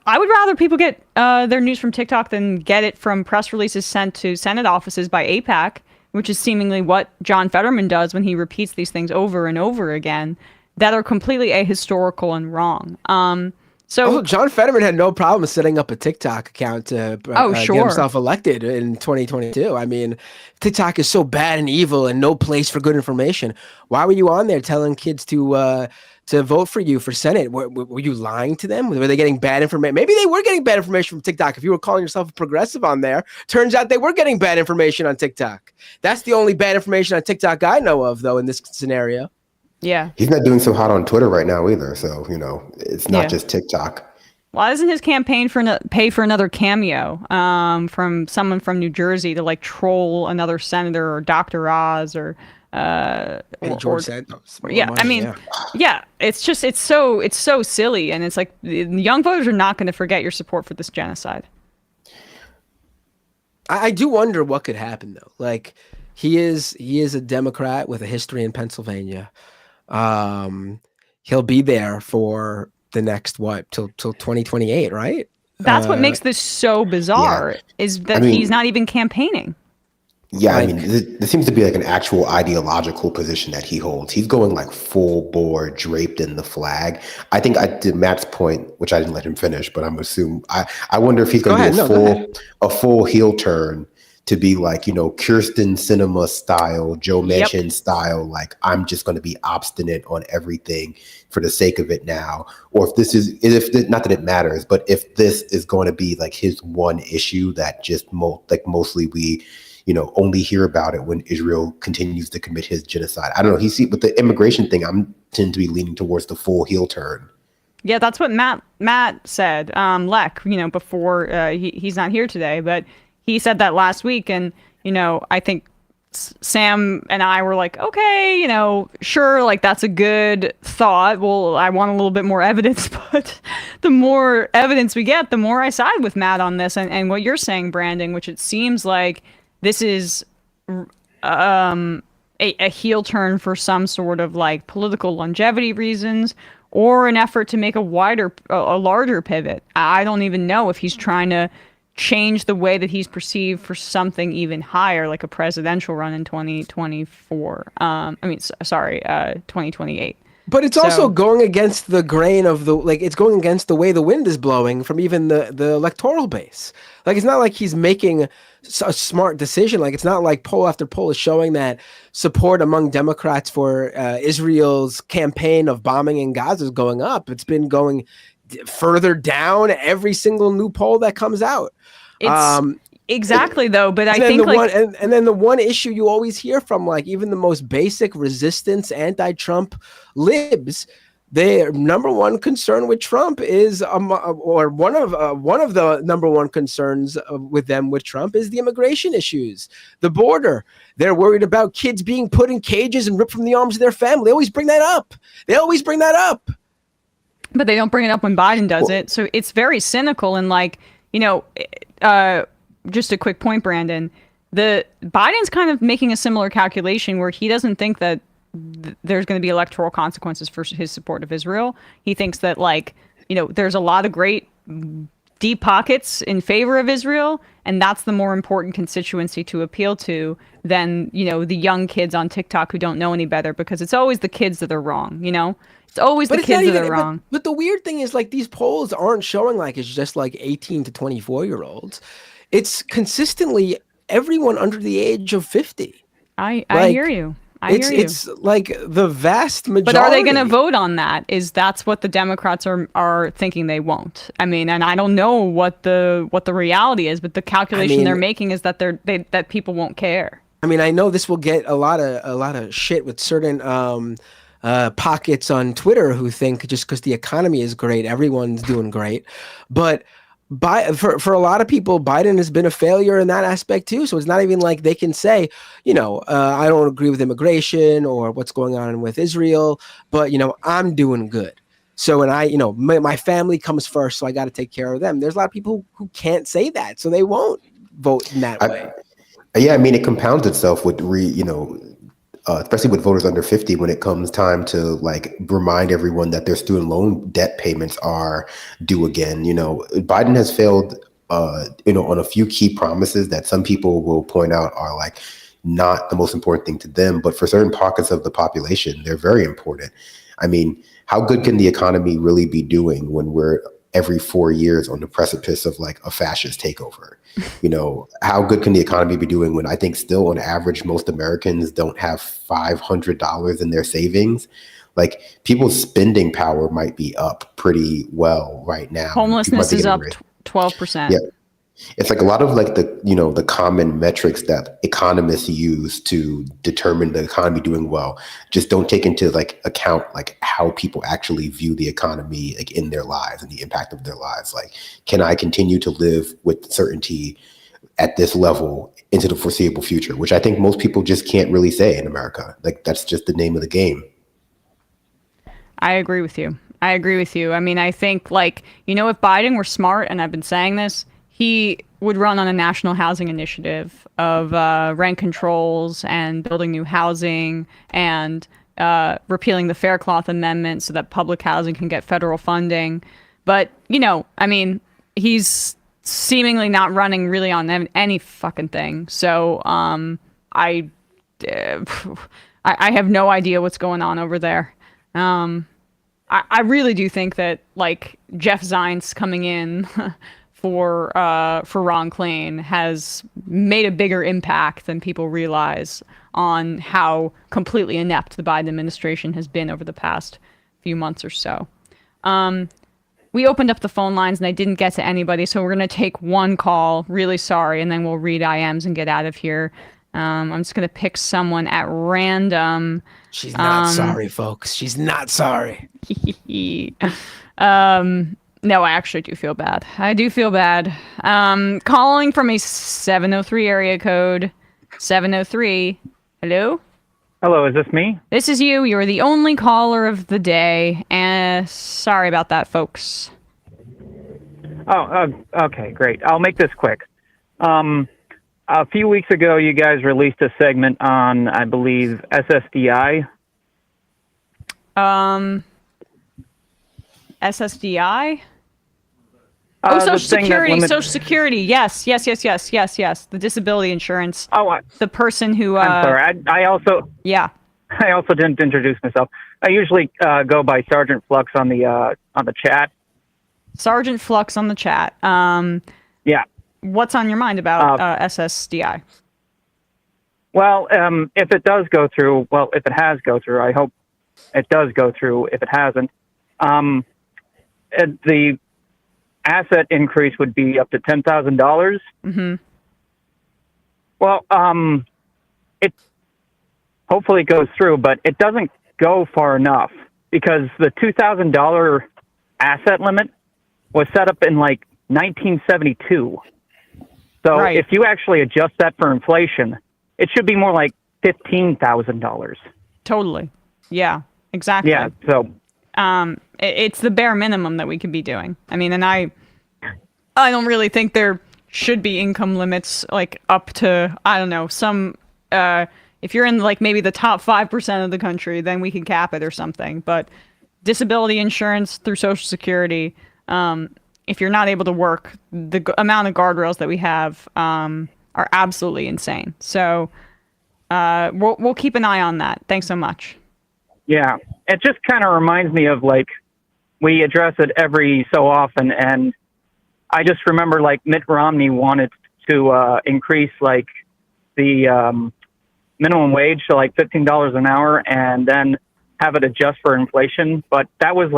I would rather people get their news from TikTok than get it from press releases sent to Senate offices by AIPAC, which is seemingly what John Fetterman does when he repeats these things over and over again that are completely ahistorical and wrong. So John Fetterman had no problem setting up a TikTok account to get himself elected in 2022. I mean, TikTok is so bad and evil and no place for good information. Why were you on there telling kids to vote for you for Senate? Were you lying to them? Were they getting bad information? Maybe they were getting bad information from TikTok. If you were calling yourself a progressive on there, turns out they were getting bad information on TikTok. That's the only bad information on TikTok I know of, though, in this scenario. Yeah. He's not doing so hot on Twitter right now either. So, it's not just TikTok. Why doesn't his campaign pay for another cameo from someone from New Jersey to like troll another senator or Dr. Oz or George Santos? It's so silly, and it's like the young voters are not going to forget your support for this genocide. I do wonder what could happen though. Like he is a Democrat with a history in Pennsylvania. He'll be there for the next till 2028, right? That's what makes this so bizarre is that he's not even campaigning. Yeah, I mean, there seems to be like an actual ideological position that he holds. He's going like full bore, draped in the flag. I think I did Matt's point, which I didn't let him finish, but I'm assuming I wonder if he's going to do a full heel turn to be like, Kirsten Sinema style, Joe Manchin style, like I'm just going to be obstinate on everything for the sake of it now. Or not that it matters, but if this is going to be like his one issue that just mostly we only hear about it when Israel continues to commit his genocide. I don't know. With the immigration thing, I'm tend to be leaning towards the full heel turn. Yeah, that's what Matt said. Leck, before he's not here today, but he said that last week, and I think Sam and I were like, okay, sure, like that's a good thought. Well, I want a little bit more evidence, but the more evidence we get, the more I side with Matt on this, and what you're saying, Brandon, which it seems like this is a heel turn for some sort of like political longevity reasons or an effort to make a larger pivot. I don't even know if he's trying to change the way that he's perceived for something even higher, like a presidential run in 2024. 2028. But it's also going against the grain of it's going against the way the wind is blowing from even the electoral base. Like, it's not like he's making a smart decision. Like, it's not like poll after poll is showing that support among Democrats for Israel's campaign of bombing in Gaza is going up. It's been going further down every single new poll that comes out. Exactly, though, but I think and then the one issue you always hear from like even the most basic resistance anti-Trump libs, their number one concern with Trump is or one of the number one concerns with Trump is the immigration issues, the border. They're worried about kids being put in cages and ripped from the arms of their family. They always bring that up. But they don't bring it up when Biden does it. So it's very cynical and like, just a quick point, Brandon. Biden's kind of making a similar calculation where he doesn't think that there's going to be electoral consequences for his support of Israel. He thinks that there's a lot of great deep pockets in favor of Israel, and that's the more important constituency to appeal to than the young kids on TikTok who don't know any better, because it's always the kids that are wrong. It's always the kids that are wrong. But the weird thing is like these polls aren't showing like it's just like 18 to 24-year-olds. It's consistently everyone under the age of 50. I hear you. It's like the vast majority. But are they going to vote on that? That's what the Democrats are thinking they won't. I mean, and I don't know what the reality is, but the calculation they're making is that that people won't care. I mean, I know this will get a lot of shit with certain pockets on Twitter who think just because the economy is great, everyone's doing great. But for a lot of people, Biden has been a failure in that aspect too. So it's not even like they can say, I don't agree with immigration or what's going on with Israel, but I'm doing good. So when my family comes first, so I got to take care of them. There's a lot of people who can't say that, so they won't vote in that way. Yeah, I mean, it compounds itself with especially with voters under 50, when it comes time to remind everyone that their student loan debt payments are due again. Biden has failed, on a few key promises that some people will point out are not the most important thing to them, but for certain pockets of the population, they're very important. I mean, how good can the economy really be doing when we're every 4 years on the precipice of a fascist takeover? How good can the economy be doing when I think still on average, most Americans don't have $500 in their savings? People's spending power might be up pretty well right now. Homelessness is up 12%. Yeah. It's a lot of the common metrics that economists use to determine the economy doing well just don't take into account how people actually view the economy in their lives and the impact of their lives. Can I continue to live with certainty at this level into the foreseeable future, which I think most people just can't really say in America. That's just the name of the game. I agree with you. I mean, I think if Biden were smart, and I've been saying this, he would run on a national housing initiative of rent controls and building new housing and repealing the Faircloth Amendment so that public housing can get federal funding. But, he's seemingly not running really on any fucking thing. So I have no idea what's going on over there. I really do think that Jeff Zients coming in for Ron Klain has made a bigger impact than people realize on how completely inept the Biden administration has been over the past few months or so. We opened up the phone lines and I didn't get to anybody, so we're going to take one call. Really sorry, and then we'll read IMs and get out of here. I'm just going to pick someone at random. She's not sorry, folks. She's not sorry. No, I actually do feel bad. I do feel bad. Calling from a 703 area code. 703. Hello? Hello, is this me? This is you. You're the only caller of the day. And sorry about that, folks. Oh, okay, great. I'll make this quick. A few weeks ago, you guys released a segment on, I believe, SSDI. SSDI? Social Security. Social Security. Yes. The disability insurance. Oh, the person who. I'm sorry. I also. Yeah. I also didn't introduce myself. I usually go by Sergeant Flux on the chat. Sergeant Flux on the chat. Yeah. What's on your mind about SSDI? Well, if it does go through, if it has go through, I hope it does go through. If it hasn't, the asset increase would be up to $10,000. Mm-hmm. Well, it hopefully goes through, but it doesn't go far enough because the $2,000 asset limit was set up in 1972. So right. If you actually adjust that for inflation, it should be more like $15,000. Totally. Yeah, exactly. Yeah. So, it's the bare minimum that we could be doing. I mean, and I don't really think there should be income limits up to, I don't know, some, if you're in maybe the top 5% of the country, then we can cap it or something. But disability insurance through Social Security, if you're not able to work, the amount of guardrails that we have are absolutely insane. So we'll keep an eye on that. Thanks so much. Yeah, it just kind of reminds me of we address it every so often, and I just remember Mitt Romney wanted to increase the minimum wage to $15 an hour and then have it adjust for inflation, but that was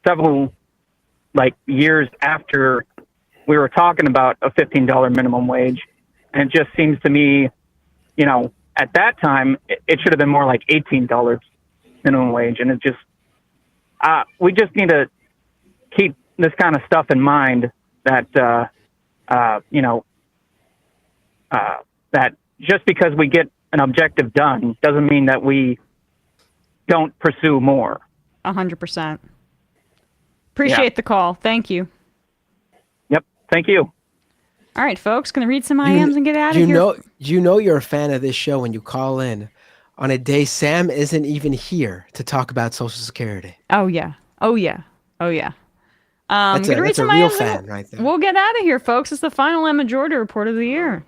several years after we were talking about a $15 minimum wage, and it just seems to me, at that time it should have been more like $18 minimum wage, and it just we just need to keep this kind of stuff in mind that that just because we get an objective done doesn't mean that we don't pursue more. 100%. Appreciate the call. Thank you. Yep. Thank you. All right, folks, gonna read some IMs and get out of here. You know you're a fan of this show when you call in on a day Sam isn't even here to talk about Social Security. Oh yeah. That's a real fan right there. We'll get out of here, folks. It's the final EmMajority Report of the year.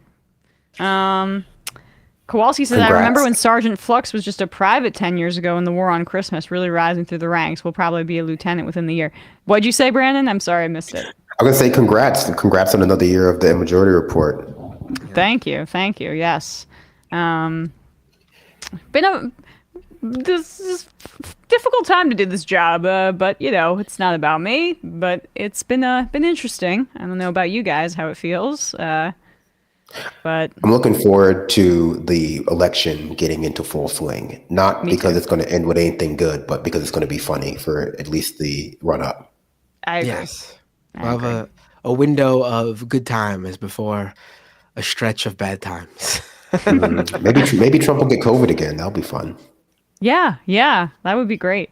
Kowalski says, I remember when Sergeant Flux was just a private 10 years ago in the War on Christmas, really rising through the ranks. Will probably be a lieutenant within the year. What'd you say, Brandon? I'm sorry, I missed it. I'm going to say congrats. Congrats on another year of the EmMajority Report. Thank you. Yes. Been this is difficult time to do this job, but it's not about me. But it's been interesting. I don't know about you guys how it feels, but I'm looking forward to the election getting into full swing. Not because it's going to end with anything good, but because it's going to be funny for at least the run up. I agree. Yes, we'll have a window of good times before a stretch of bad times. Maybe Trump will get COVID again. That'll be fun. Yeah, that would be great.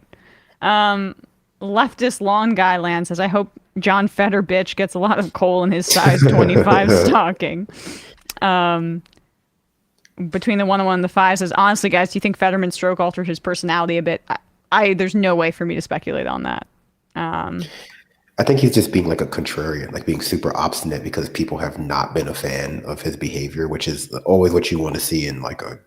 Leftist lawn guy Land says, I hope John Feder bitch gets a lot of coal in his size 25 stocking. Between the 101 and the 5 says, honestly, guys, do you think Fetterman's stroke altered his personality a bit? There's no way for me to speculate on that. I think he's just being like a contrarian, like being super obstinate because people have not been a fan of his behavior, which is always what you want to see in like a,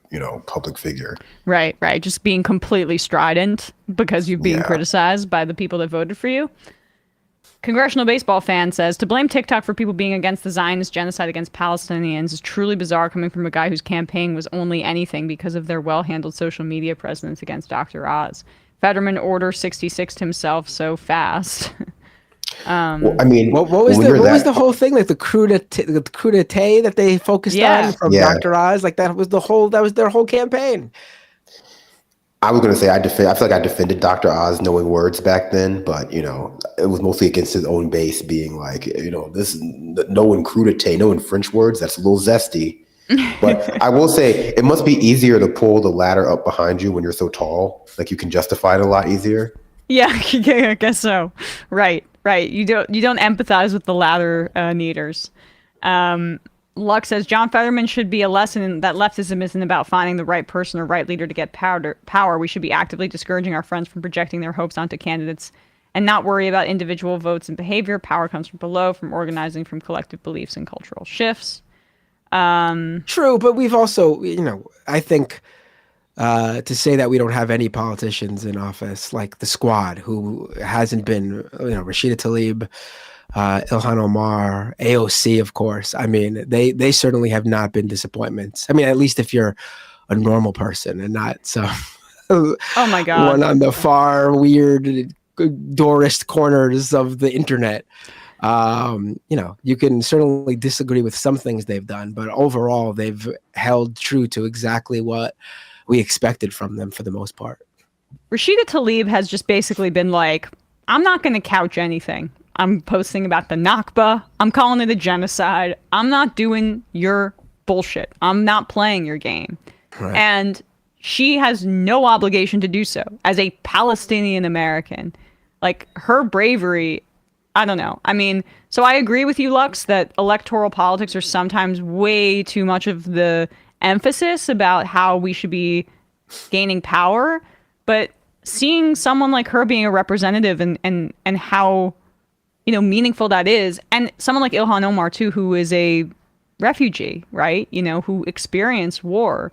public figure. Right. Just being completely strident because you're being criticized by the people that voted for you. Congressional Baseball Fan says, to blame TikTok for people being against the Zionist genocide against Palestinians is truly bizarre coming from a guy whose campaign was only anything because of their well-handled social media presence against Dr. Oz. Fetterman Order 66'd himself so fast. Well, I mean, what was the whole thing, like the crudité that they focused on from Dr. Oz? Like that was their whole campaign. I was going to say I feel like I defended Dr. Oz knowing words back then, but it was mostly against his own base being like, this knowing crudité, knowing French words, that's a little zesty. But I will say it must be easier to pull the ladder up behind you when you're so tall. Like you can justify it a lot easier. Yeah, I guess so. Right. You don't empathize with the ladder needers. Luck says John Fetterman should be a lesson that leftism isn't about finding the right person or right leader to get power. We should be actively discouraging our friends from projecting their hopes onto candidates and not worry about individual votes and behavior. Power comes from below, from organizing, from collective beliefs and cultural shifts. True, but we've also, I think to say that we don't have any politicians in office like the Squad, who hasn't been, Rashida Tlaib, Ilhan Omar, AOC, of course. I mean, they certainly have not been disappointments. I mean, at least if you're a normal person and not some oh my God, one on the far weird doorist corners of the internet. You can certainly disagree with some things they've done, but overall they've held true to exactly what we expected from them for the most part. Rashida Tlaib has just basically been like, I'm not going to couch anything. I'm posting about the Nakba. I'm calling it a genocide. I'm not doing your bullshit. I'm not playing your game. Right. And she has no obligation to do so as a Palestinian American. Like, her bravery, I don't know. I mean, so I agree with you, Lux, that electoral politics are sometimes way too much of the emphasis about how we should be gaining power. But seeing someone like her being a representative and how, meaningful that is, and someone like Ilhan Omar, too, who is a refugee, right? Who experienced war.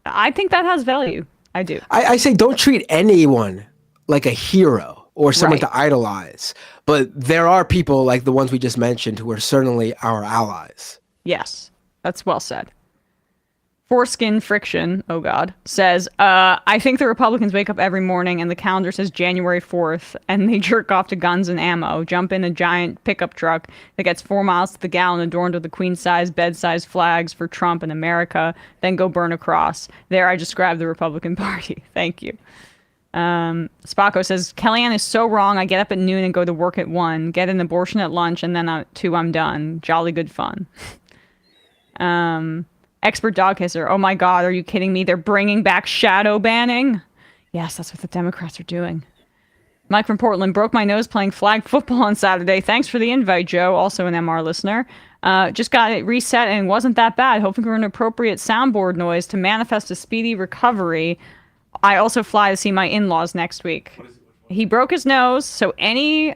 I think that has value. I do. I say don't treat anyone like a hero or someone to idolize. But there are people like the ones we just mentioned who are certainly our allies. Yes, that's well said. Foreskin Friction, oh God, says, I think the Republicans wake up every morning and the calendar says January 4th and they jerk off to guns and ammo, jump in a giant pickup truck that gets 4 miles to the gallon adorned with the queen-size, bed-size flags for Trump and America, then go burn a cross. There I describe the Republican Party. Thank you. Spacco says, Kellyanne is so wrong. I get up at noon and go to work at 1, get an abortion at lunch, and then at 2 I'm done. Jolly good fun. Expert dog kisser. Oh my God, are you kidding me? They're bringing back shadow banning? Yes, that's what the Democrats are doing. Mike from Portland, broke my nose playing flag football on Saturday. Thanks for the invite, Joe. Also an MR listener. Just got it reset and it wasn't that bad. Hoping for an appropriate soundboard noise to manifest a speedy recovery. I also fly to see my in-laws next week. He broke his nose, so any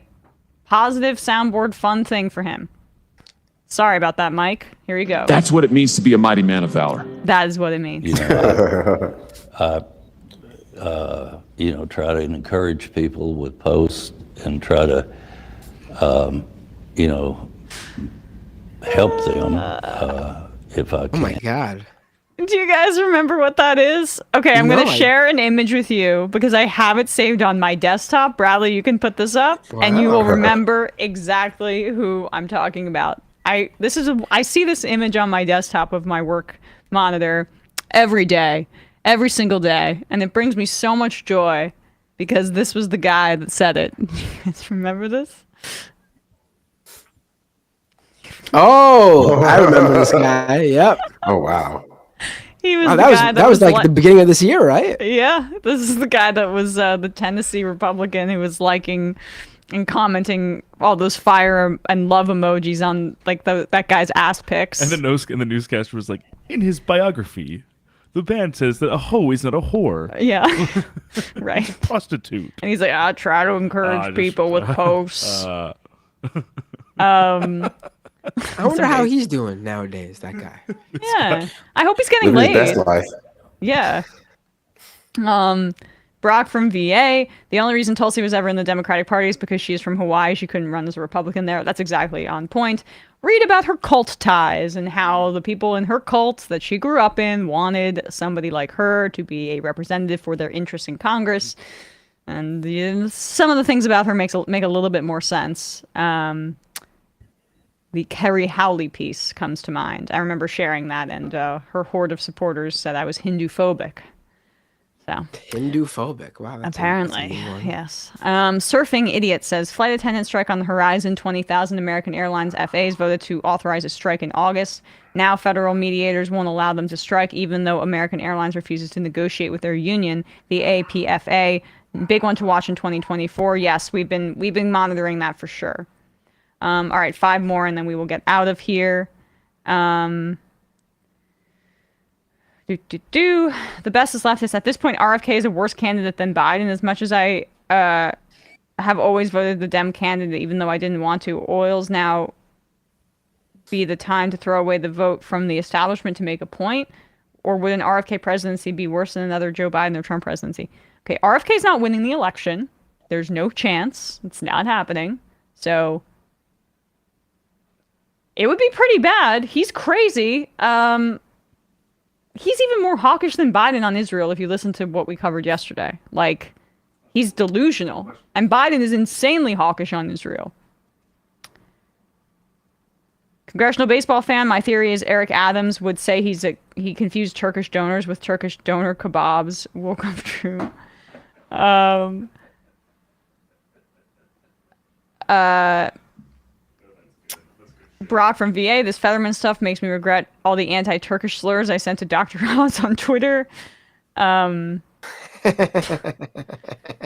positive soundboard fun thing for him. Sorry about that, Mike. Here you go. That's what it means to be a mighty man of valor. That is what it means. Try to encourage people with posts and try to, help them if I can. Oh my God. Do you guys remember what that is? Okay, I'm going to share an image with you because I have it saved on my desktop. Bradley, you can put this up and you will remember exactly who I'm talking about. I see this image on my desktop of my work monitor every day, every single day, and it brings me so much joy because this was the guy that said it. You guys remember this? Oh, I remember this guy. Yep. Oh wow. He was that was like the beginning of this year, right? Yeah, this is the guy that was the Tennessee Republican who was liking and commenting all those fire and love emojis on like that guy's ass pics. And the newscaster was like, in his biography, the band says that a hoe is not a whore. Yeah, right. Prostitute. And he's like, I try to encourage people with posts. I wonder how he's doing nowadays, that guy. Yeah. I hope he's getting laid. Living his best life. Yeah. Brock from VA. The only reason Tulsi was ever in the Democratic Party is because she is from Hawaii. She couldn't run as a Republican there. That's exactly on point. Read about her cult ties and how the people in her cult that she grew up in wanted somebody like her to be a representative for their interests in Congress. And some of the things about her make a little bit more sense. The Kerry Howley piece comes to mind. I remember sharing that, and her horde of supporters said I was Hindu-phobic. So Hindu-phobic. Wow. Apparently, yes. Surfing Idiot says, flight attendant strike on the horizon. 20,000 American Airlines FAs voted to authorize a strike in August. Now federal mediators won't allow them to strike, even though American Airlines refuses to negotiate with their union, the APFA. Big one to watch in 2024. Yes, we've been monitoring that for sure. All right, 5 more, and then we will get out of here. The best is leftist. At this point, RFK is a worse candidate than Biden, as much as I have always voted the Dem candidate, even though I didn't want to. Oil's now be the time to throw away the vote from the establishment to make a point? Or would an RFK presidency be worse than another Joe Biden or Trump presidency? Okay, RFK's not winning the election. There's no chance. It's not happening. So it would be pretty bad. He's crazy. He's even more hawkish than Biden on Israel if you listen to what we covered yesterday. Like, he's delusional. And Biden is insanely hawkish on Israel. Congressional baseball fan, my theory is Eric Adams would say he confused Turkish donors with Turkish donor kebabs. Will come true. Brock from VA, this Fetterman stuff makes me regret all the anti-Turkish slurs I sent to Dr. Oz on Twitter.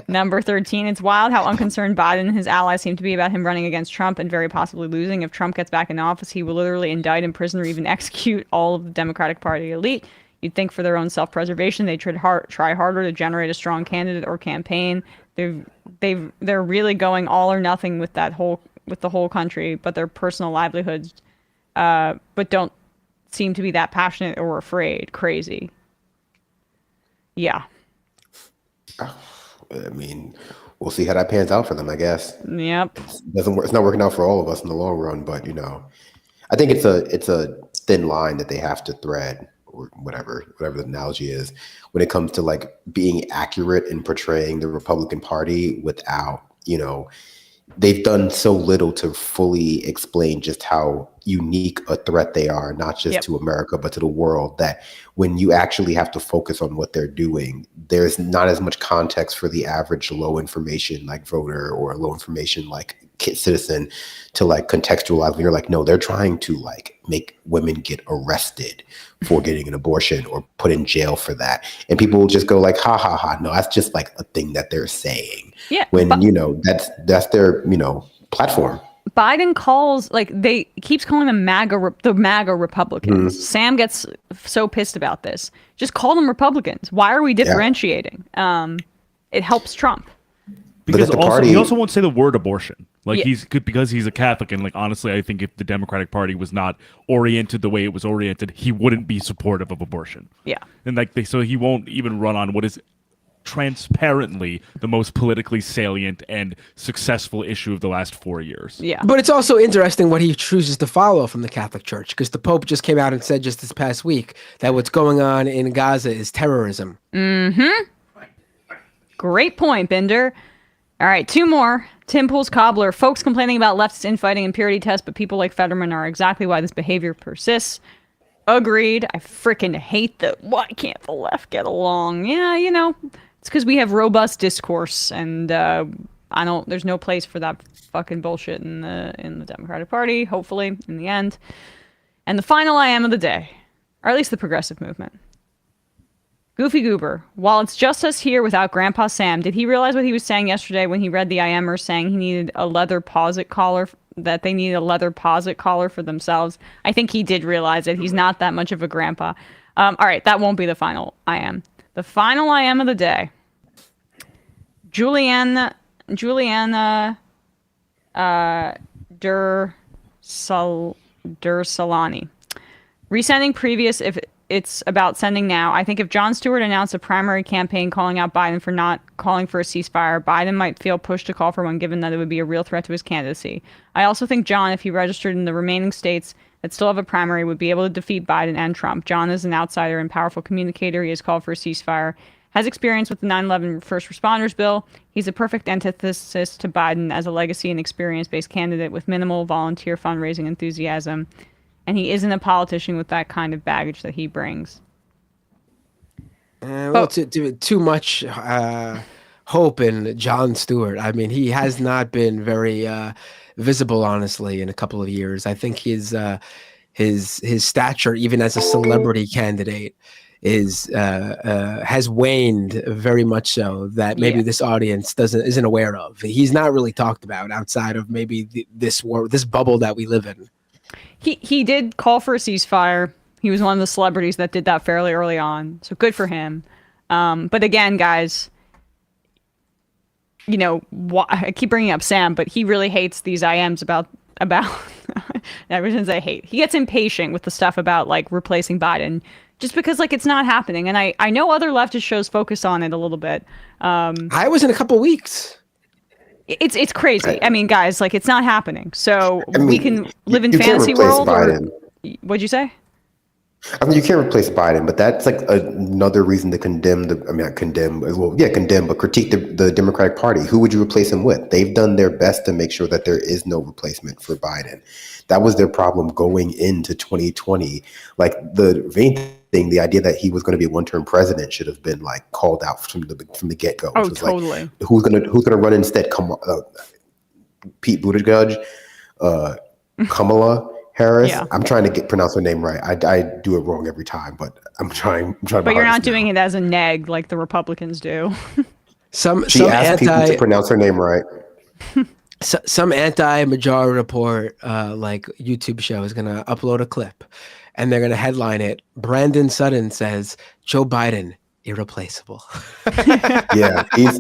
Number 13, it's wild how unconcerned Biden and his allies seem to be about him running against Trump and very possibly losing. If Trump gets back in office, he will literally indict, imprison, or even execute all of the Democratic Party elite. You'd think for their own self-preservation, they try harder to generate a strong candidate or campaign. They're really going all or nothing with the whole country, but their personal livelihoods, but don't seem to be that passionate or afraid. Crazy. Yeah. I mean, we'll see how that pans out for them, I guess. Yep. It's not working out for all of us in the long run, but I think it's a thin line that they have to thread, or whatever the analogy is, when it comes to like being accurate in portraying the Republican Party without, they've done so little to fully explain just how unique a threat they are, not just to America, but to the world, that when you actually have to focus on what they're doing, there's not as much context for the average low information like voter or low information like citizen to like contextualize when you're like, no, they're trying to like make women get arrested for getting an abortion or put in jail for that. And people will just go like, ha ha ha. No, that's just like a thing that they're saying. Yeah. When, that's their, platform. Biden calls, keeps calling them the MAGA Republicans. Mm-hmm. Sam gets so pissed about this. Just call them Republicans. Why are we differentiating? It helps Trump. Because he also won't say the word abortion. Because he's a Catholic, and honestly, I think if the Democratic Party was not oriented the way it was oriented, he wouldn't be supportive of abortion. Yeah. And so he won't even run on what is transparently the most politically salient and successful issue of the last 4 years. Yeah. But it's also interesting what he chooses to follow from the Catholic Church, because the Pope just came out and said just this past week that what's going on in Gaza is terrorism. Mm-hmm. Great point, Binder. All right, 2 more. Tim pulls cobbler. Folks complaining about leftist infighting and purity tests, but people like Fetterman are exactly why this behavior persists. Agreed. I freaking hate why can't the left get along? Yeah, it's because we have robust discourse, and there's no place for that fucking bullshit in the Democratic Party, hopefully, in the end. And the final I am of the day, or at least the progressive movement. Goofy Goober, while it's just us here without Grandpa Sam, did he realize what he was saying yesterday when he read the IMers saying he needed a leather posit collar, that they needed a leather posit collar for themselves? I think he did realize it. He's not that much of a grandpa. All right, that won't be the final I am. The final I am of the day. Juliana Dursalani. Resending previous if it's about sending now. I think if Jon Stewart announced a primary campaign calling out Biden for not calling for a ceasefire, Biden might feel pushed to call for one, given that it would be a real threat to his candidacy. I also think Jon, if he registered in the remaining states that still have a primary, would be able to defeat Biden and Trump. Jon is an outsider and powerful communicator. He has called for a ceasefire, has experience with the 9/11 first responders bill. He's a perfect antithesis to Biden as a legacy and experience-based candidate with minimal volunteer fundraising enthusiasm. And he isn't a politician with that kind of baggage that he brings. Too much hope in Jon Stewart. I mean, he has not been very visible, honestly, in a couple of years. I think his stature, even as a celebrity candidate, has waned very much so that maybe this audience isn't aware of. He's not really talked about outside of maybe this bubble that we live in. He did call for a ceasefire. He was one of the celebrities that did that fairly early on, so good for him. But again, guys, I keep bringing up Sam, but he really hates these IMs about ever since I hate. He gets impatient with the stuff about replacing Biden, just because it's not happening. And I know other leftist shows focus on it a little bit. I was in a couple weeks. It's crazy. I mean, guys, it's not happening. So we can live in fantasy world. What'd you say? I mean, you can't replace Biden, but that's another reason to condemn but critique the Democratic Party. Who would you replace him with? They've done their best to make sure that there is no replacement for Biden. That was their problem going into 2020. The main thing, the idea that he was going to be a one-term president should have been called out from the get-go. Oh, totally. Who's gonna run instead? Pete Buttigieg, Kamala Harris. Yeah. I'm trying to pronounce her name right. I do it wrong every time, but I'm trying. But you're not doing it as a neg like the Republicans do. She asked people to pronounce her name right. Some anti-Majority Report YouTube show is gonna upload a clip, and they're gonna headline it: Brandon Sutton says Joe Biden irreplaceable. Yeah, he's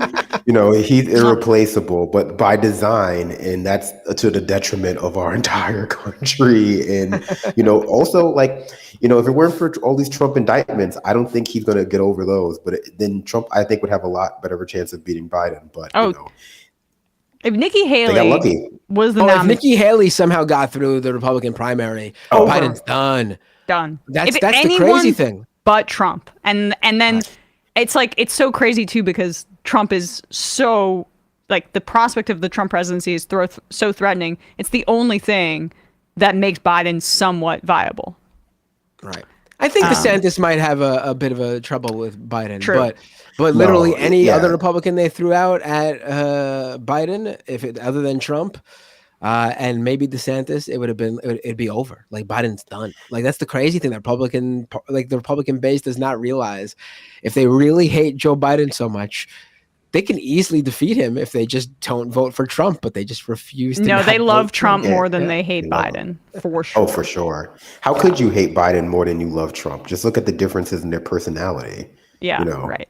irreplaceable, but by design, and that's to the detriment of our entire country. And also if it weren't for all these Trump indictments, I don't think he's going to get over those. But then Trump, I think, would have a lot better of a chance of beating Biden. But if Nikki Haley was the if Nikki Haley somehow got through the Republican primary, Biden's done. That's the crazy thing. But Trump, and then it's so crazy too, because Trump is so like the prospect of the Trump presidency is so threatening. It's the only thing that makes Biden somewhat viable. Right. I think DeSantis might have a bit of a trouble with Biden. True. But literally any other Republican they threw out at Biden, other than Trump, and maybe DeSantis, it'd be over. Like Biden's done. Like that's the crazy thing that the Republican base does not realize. If they really hate Joe Biden so much, they can easily defeat him if they just don't vote for Trump, but they just refuse to. No, they love Trump Yeah, more than they hate Biden, for sure. Oh, for sure. How could you hate Biden more than you love Trump? Just look at the differences in their personality. Yeah, right.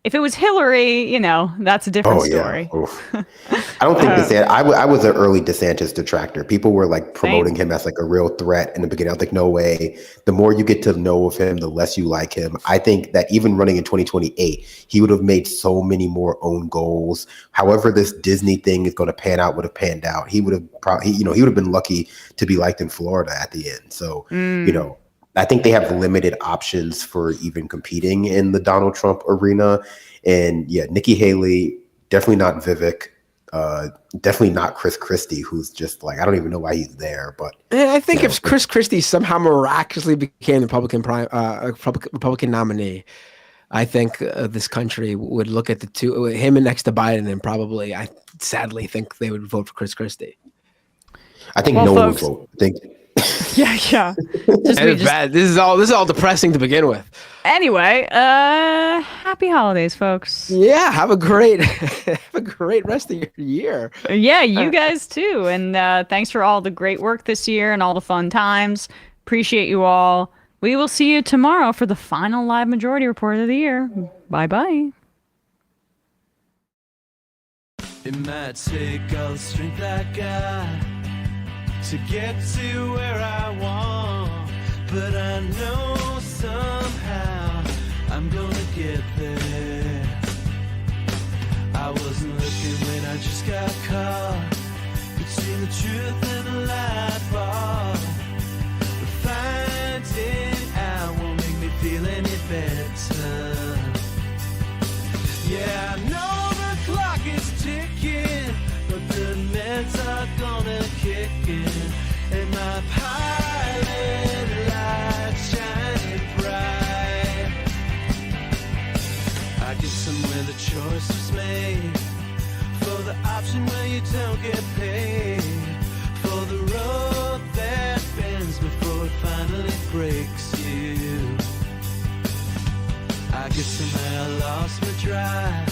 If it was Hillary, that's a different story. I don't think DeSantis. I was an early DeSantis detractor. People were like promoting him as like a real threat in the beginning. I was like, no way. The more you get to know of him, the less you like him. I think that even running in 2028, he would have made so many more own goals. However, this Disney thing is going to pan out, would have panned out. He would have probably, he would have been lucky to be liked in Florida at the end. So, I think they have limited options for even competing in the Donald Trump arena. And yeah, Nikki Haley, definitely not Vivek, definitely not Chris Christie, who's just like, I don't even know why he's there. But I think if Chris Christie somehow miraculously became the Republican nominee, I think this country would look at the two, him and next to Biden, and probably, I sadly think they would vote for Chris Christie. I think no one would vote. Yeah. Bad. This is all depressing to begin with. Anyway, happy holidays, folks. Yeah, have a great rest of your year. Yeah, you guys too. And thanks for all the great work this year and all the fun times. Appreciate you all. We will see you tomorrow for the final live majority report of the year. Bye-bye. It might take all the strength I got to get to where I want, but I know somehow I'm gonna get there. I wasn't looking when I just got caught between the truth and the light bar, but finding out won't make me feel any better. Yeah, I know the clock is ticking, but the meds are gonna kick in, and my pilot light's shining bright. I guess somewhere the choice was made for the option where you don't get paid, for the road that bends before it finally breaks you. I guess somehow I lost my drive